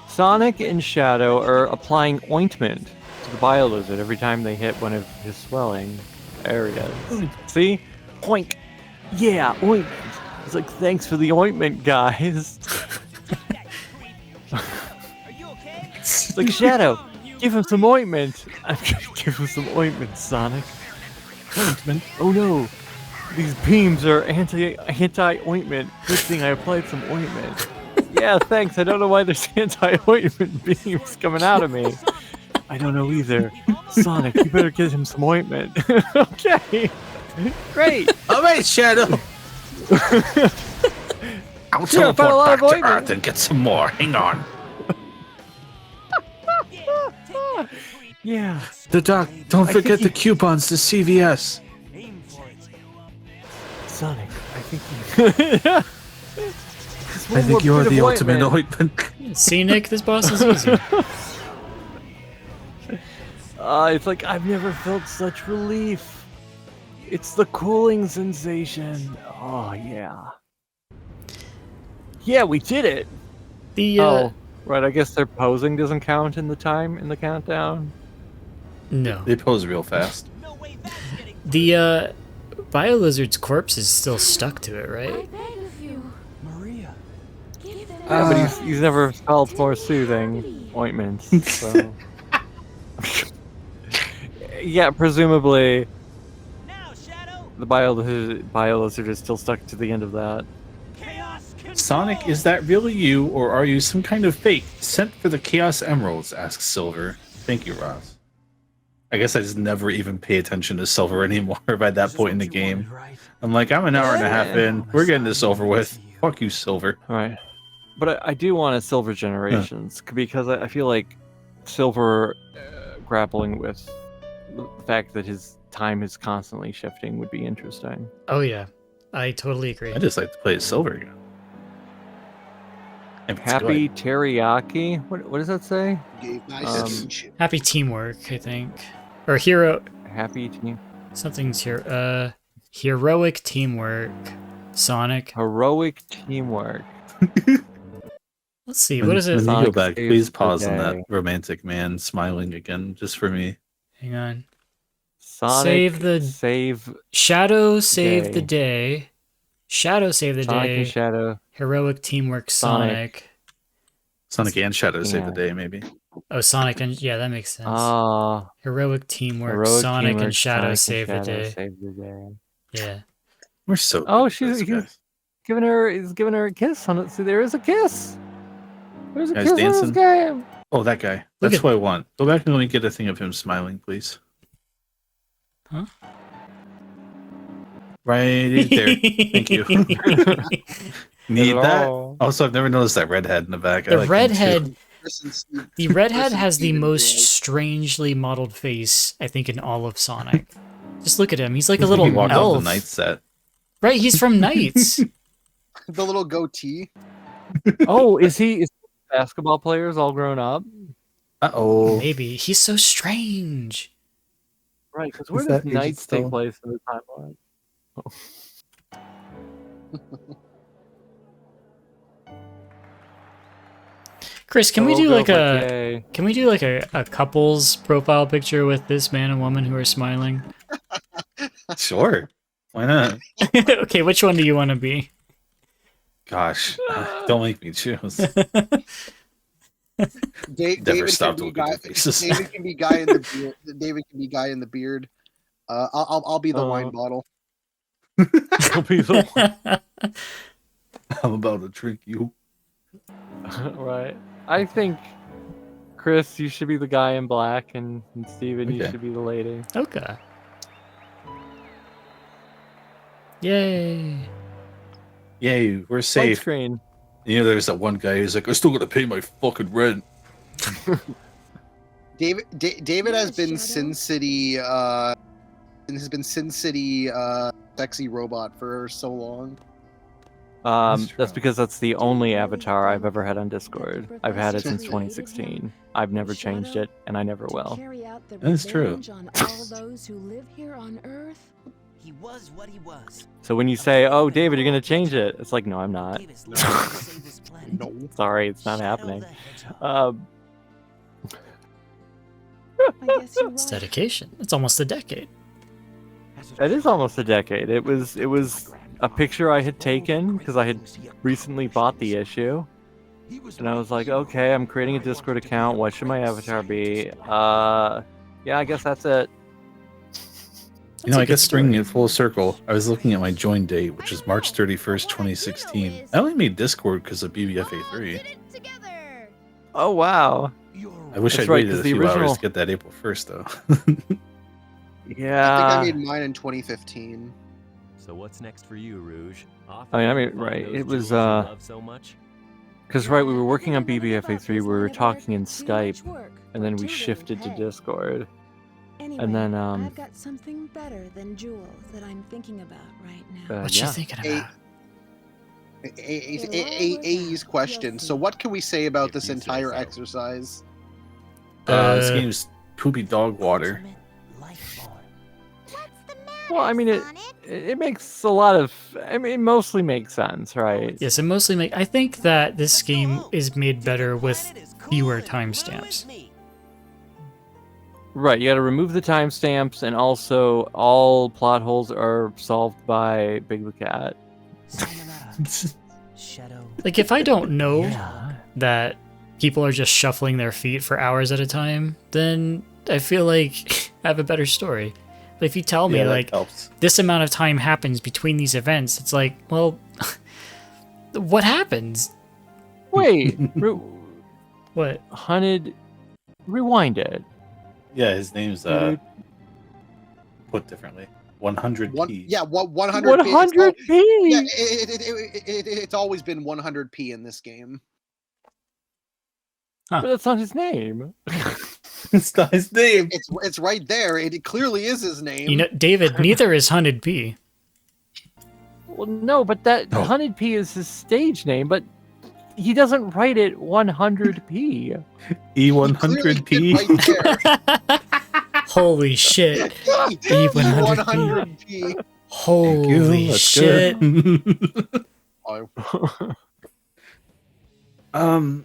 Sonic and Shadow are applying ointment to the bio lizard every time they hit one of his swelling areas. See? Oink. Yeah, ointment. It's like, thanks for the ointment, guys. It's like, Shadow, give him some ointment. I'm gonna give him some ointment, Sonic. Ointment? Oh no. These beams are anti-ointment. Good thing I applied some ointment. Yeah, thanks. I don't know why there's anti-ointment beams coming out of me. I don't know either. Sonic, you better get him some ointment. Okay. Great.
All right, Shadow. I'll
Yeah, I
teleport
found a lot
back
of
to
ointment.
Earth and get some more. Hang on.
Yeah.
The doc. Don't
I
forget
think
the coupons to CVS.
Sonic, I think you...
I think you're the ultimate ointment.
See, Nick, this boss is easy.
It's like, I've never felt such relief. It's the cooling sensation. Oh, yeah. Yeah, we did it.
The
Oh, right, I guess their posing doesn't count in the countdown.
no,
They pose real fast.
the Biolizard's corpse is still stuck to it, right?
I beg of you.
Maria.
Give them
Yeah, but he's never felt more soothing ointments, so... Yeah, presumably
Now, Shadow.
the Biolizard is still stuck to the end of that.
Chaos control.
Sonic, is that really you, or are you some kind of fake sent for the Chaos Emeralds? Asks Silver. Thank you, Ross. I guess I just never even pay attention to Silver anymore by that point in the game. I'm like, I'm an hour and a half in. We're getting this over with. Fuck you, Silver.
Right. But I do want a Silver Generations because I feel like Silver grappling with the fact that his time is constantly shifting would be interesting.
Oh yeah, I totally agree.
I just like to play as Silver again. If it's
Happy
good.
Teriyaki? What does that say?
Happy teamwork, I think, or hero.
Happy team.
Something's here. Heroic teamwork. Sonic.
Heroic teamwork.
Let's see. What is it?
When you go
Sonic
back,
saves
please
the
pause on that
day.
romantic man smiling again, just for me.
Hang on.
Sonic
Save Shadow save
day.
the day. Shadow save the
Sonic
day.
and Shadow.
Heroic teamwork.
Sonic.
Sonic and Shadow save the
Yeah.
day, maybe.
Oh, Sonic and yeah, that makes sense.
Ah.
Heroic teamwork.
Heroic
Sonic
teamwork,
and Shadow
Sonic
save
and
the
Shadow
day.
save the day.
Yeah.
We're so
Oh,
good at this, guys.
he's giving her a kiss on it. See, there is a kiss. There's a
Guys
kiss in this
dancing?
game.
Oh, that guy.
Look
That's
at-
what I want. Go back and let me get a thing of him smiling, please.
Huh?
Right there. Thank you. Need
At
that?
all.
Also, I've never noticed that redhead in the back. I
The
like him too.
redhead,
Chris and Steve-
the redhead
Chris and
has the
Steven
most
Drake.
strangely modeled face, I think, in all of Sonic. Just look at him. He's like a
He
little
walked off
elf.
the night set.
Right, he's from Knights.
The little goatee.
Oh, is basketball players all grown up?
Uh-oh.
Maybe. He's so strange.
Right, because where
Is
does
that Agent
Knights take
still?
place in the timeline?
Chris, can we
Oh,
do
girls
like a
yay.
can we do like a couple's profile picture with this man and woman who are smiling?
Sure. Why not?
Okay, which one do you want to be?
Gosh, don't make me choose.
David
stopped
can be
looking at
guy.
their faces.
David can be guy in the beard. David can be guy in the beard. I'll be the wine bottle.
I'll be the one.
I'm about to trick you.
Right. I think, Chris, you should be the guy in black, and Steven, you
Okay.
should be the lady.
Okay. Yay.
Yay, we're
White
safe.
screen.
You know, there's that one guy who's like, I still gotta pay my fucking rent.
David has been Sin City. Has been Sin City. Sexy robot for so long.
That's because that's the only avatar I've ever had on Discord. I've had it since 2016. I've never changed it, and I never will.
That's true.
On all those who live here on Earth.
He was what he was.
So when you say, "Oh, David, you're gonna change it," it's like, no, I'm not.
Gave his life to save this planet.
No.
Sorry, it's not
Shadow
happening.
the Hedgehog.
I guess you're
It's
right.
dedication. It's almost a decade.
It is almost a decade. It was a picture I had taken because I had recently bought the issue, and I was like, okay, I'm creating a Discord account. What should my avatar be? Yeah, I guess that's it.
You know,
a
I
good
guess bringing
story.
it full circle, I was looking at my join date, which is March 31st, 2016. I only made Discord because of BBFA3.
Oh wow.
I wish
That's
I'd
right,
waited
'cause
a
the
few hours
original-
to get that April 1st, though.
Yeah.
I think I made mine in 2015.
So what's next for you, Rouge?
I mean, right, it was,
so much?
Because right, we were working on BBFA3, we were talking in Skype, and then we shifted to Discord.
Anyway,
And then,
I've got something better than jewels that I'm thinking about right now.
What you
yeah.
thinking
A-
about?
AE's question. So, what can we say about this entire exercise?
This game's poopy dog water.
Well, I mean, it makes a lot of, I mean, it mostly makes sense, right?
Yes, it mostly make. I think that this game is made better with fewer timestamps.
Right, you gotta remove the timestamps, and also all plot holes are solved by Big the Cat.
Shadow.
Like, if I don't know
Yeah.
that people are just shuffling their feet for hours at a time, then I feel like I have a better story. But if you tell me,
Yeah, that
like,
helps.
this amount of time happens between these events, it's like, well, what happens?
Wait,
What?
Hunted, rewind it.
Yeah, his name's put differently. 100p.
Yeah, what 100p?
100p!
Yeah, it's always been 100p in this game.
But that's not his name.
It's not his name.
It's right there. It clearly is his name.
You know, David, neither is Hunted P.
Well, no, but that
No.
Hunted P is his stage name, but he doesn't write it 100p.
E100p.
Right there.
Holy shit. E100p.
100p.
Holy
That's
shit.
good.
Oh,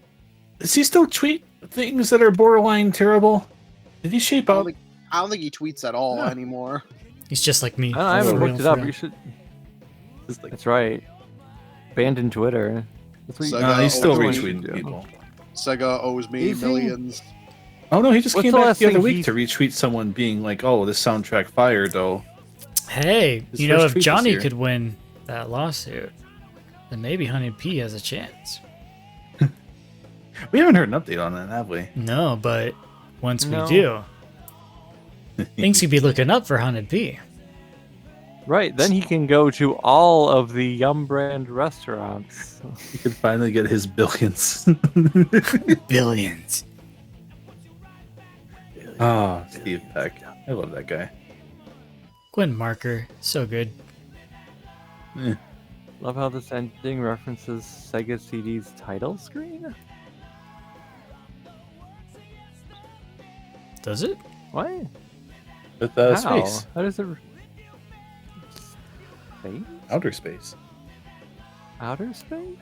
Does he still tweet things that are borderline terrible? Did he shape
I
up?
don't think he tweets at all
Yeah.
anymore.
He's just like me.
I haven't
For
looked
real,
it up.
for real.
You should.
It's like,
That's right. Banned in Twitter. That's what you-
So-
he's still
Sega
retweeting
owes-
people.
Sega owes me
Is he?
millions.
Oh no, he just
What's
came
the
back
last
the other
thing
week
he-
to retweet someone being like, "Oh, this soundtrack fire, though."
Hey,
His
you know,
first
if
tweet this
Johnny
year.
could win that lawsuit, then maybe Hunted P has a chance.
We haven't heard an update on that, have we?
No, but once
No.
we do, things could be looking up for Hunted P.
Right, then he can go to all of the Yum Brand restaurants.
He could finally get his billions.
Billions.
Oh, Steve Peck. I love that guy.
Gwen Marker, so good.
Eh.
Love how this ending references Sega CD's title screen.
Does it?
What?
With
How?
space.
How does it? Space?
Outer space.
Outer space?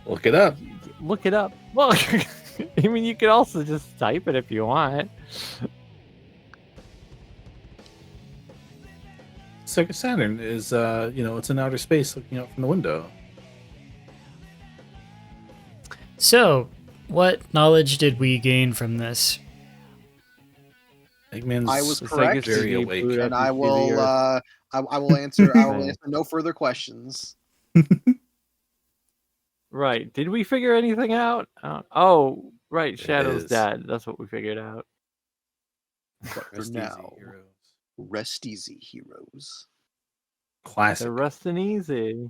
Look it up.
Look it up. Well, I mean, you could also just type it if you want.
Sega Saturn is, it's in outer space looking out from the window.
So, what knowledge did we gain from this?
Eggman's
I was
The Sega
correct,
very
CD
awake.
boot
and
up
I
to
will
the Earth.
I will answer. I will
Right.
answer no further questions.
Right. Did we figure anything out? Oh, right.
There it
Shadow's
is.
dead. That's what we figured out.
Rest easy,
now.
heroes.
Rest easy, heroes.
Classic.
They're resting easy.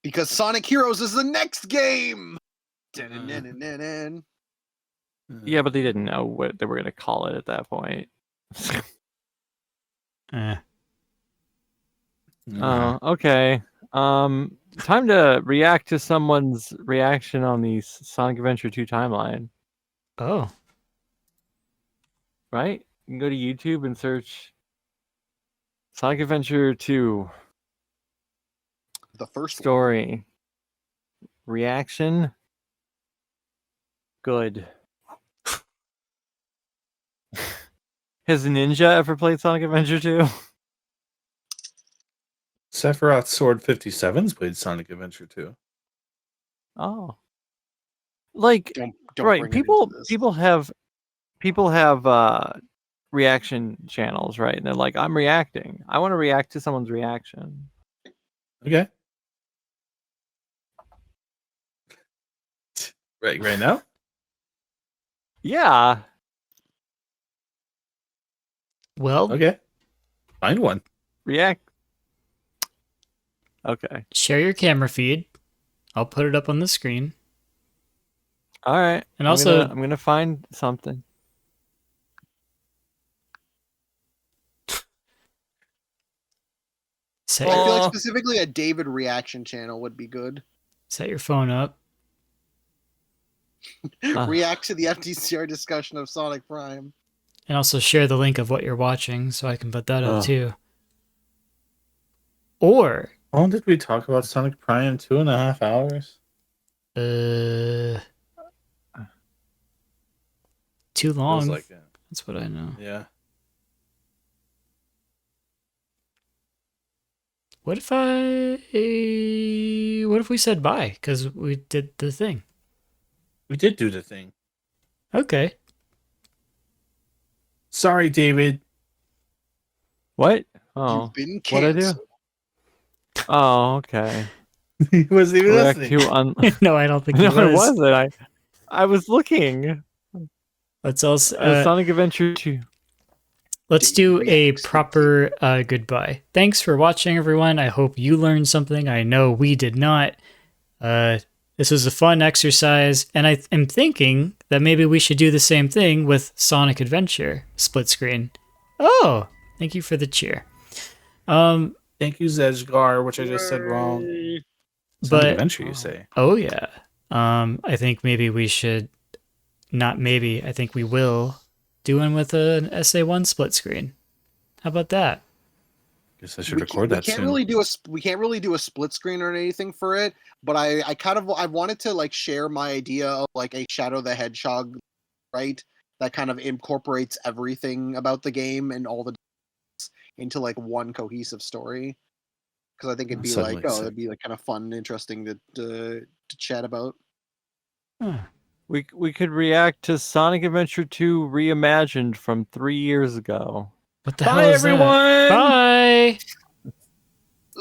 Because Sonic Heroes is the next game. Dun-dun-dun-dun-dun.
Yeah, but they didn't know what they were going to call it at that point.
Eh.
Oh, okay. Time to react to someone's reaction on the Sonic Adventure 2 timeline,
Oh.
right? You can go to YouTube and search Sonic Adventure 2
The first one.
story. Reaction. Good. Has Ninja ever played Sonic Adventure 2?
Sephiroth Sword 57's played Sonic Adventure 2.
Oh. Like,
Don't
right,
bring it into this.
people have reaction channels, right? And they're like, I'm reacting. I want to react to someone's reaction.
Okay. Right now?
Yeah.
Well,
Okay. Find one.
React. Okay.
share your camera feed. I'll put it up on the screen.
All right.
And also-
I'm gonna find something.
Set,
I
your,
feel
Oh.
like specifically a David reaction channel would be good.
set your phone up.
React to the FTCR discussion of Sonic Prime.
And also share the link of what you're watching so I can put that up
Ugh.
too. Or,
How long did we talk about Sonic Prime? 2.5 hours?
too
Feels
long.
like it.
That's what I know.
Yeah.
What if we said bye? Because we did the thing.
We did do the thing.
Okay.
Sorry, David.
What? Oh.
You've been
What'd I do?
canceled.
Oh, okay.
He wasn't even
React
listening.
to
No, I don't think
No,
it was.
it wasn't. I was looking.
Let's also
Sonic Adventure 2.
let's do a
reacts.
proper goodbye. Thanks for watching, everyone. I hope you learned something. I know we did not. This was a fun exercise, and I am thinking that maybe we should do the same thing with Sonic Adventure split screen. Oh, thank you for the cheer.
Thank you, Zedgar, which I just said wrong. Sonic
But
Adventure, you say?
oh yeah, I think maybe we should. Not maybe. I think we will do one with an SA1 split screen. How about that?
Guess I should record that
we can't
soon.
really do a split screen or anything for it, but I wanted to like share my idea of like a Shadow the Hedgehog, right? That kind of incorporates everything about the game and all the into like one cohesive story. Because I think it'd be
Suddenly
like, oh,
sick.
it'd be like kind of fun and interesting to chat about.
Huh.
We could react to Sonic Adventure 2 reimagined from 3 years ago.
What the
Bye,
hell is
everyone!
that? Bye.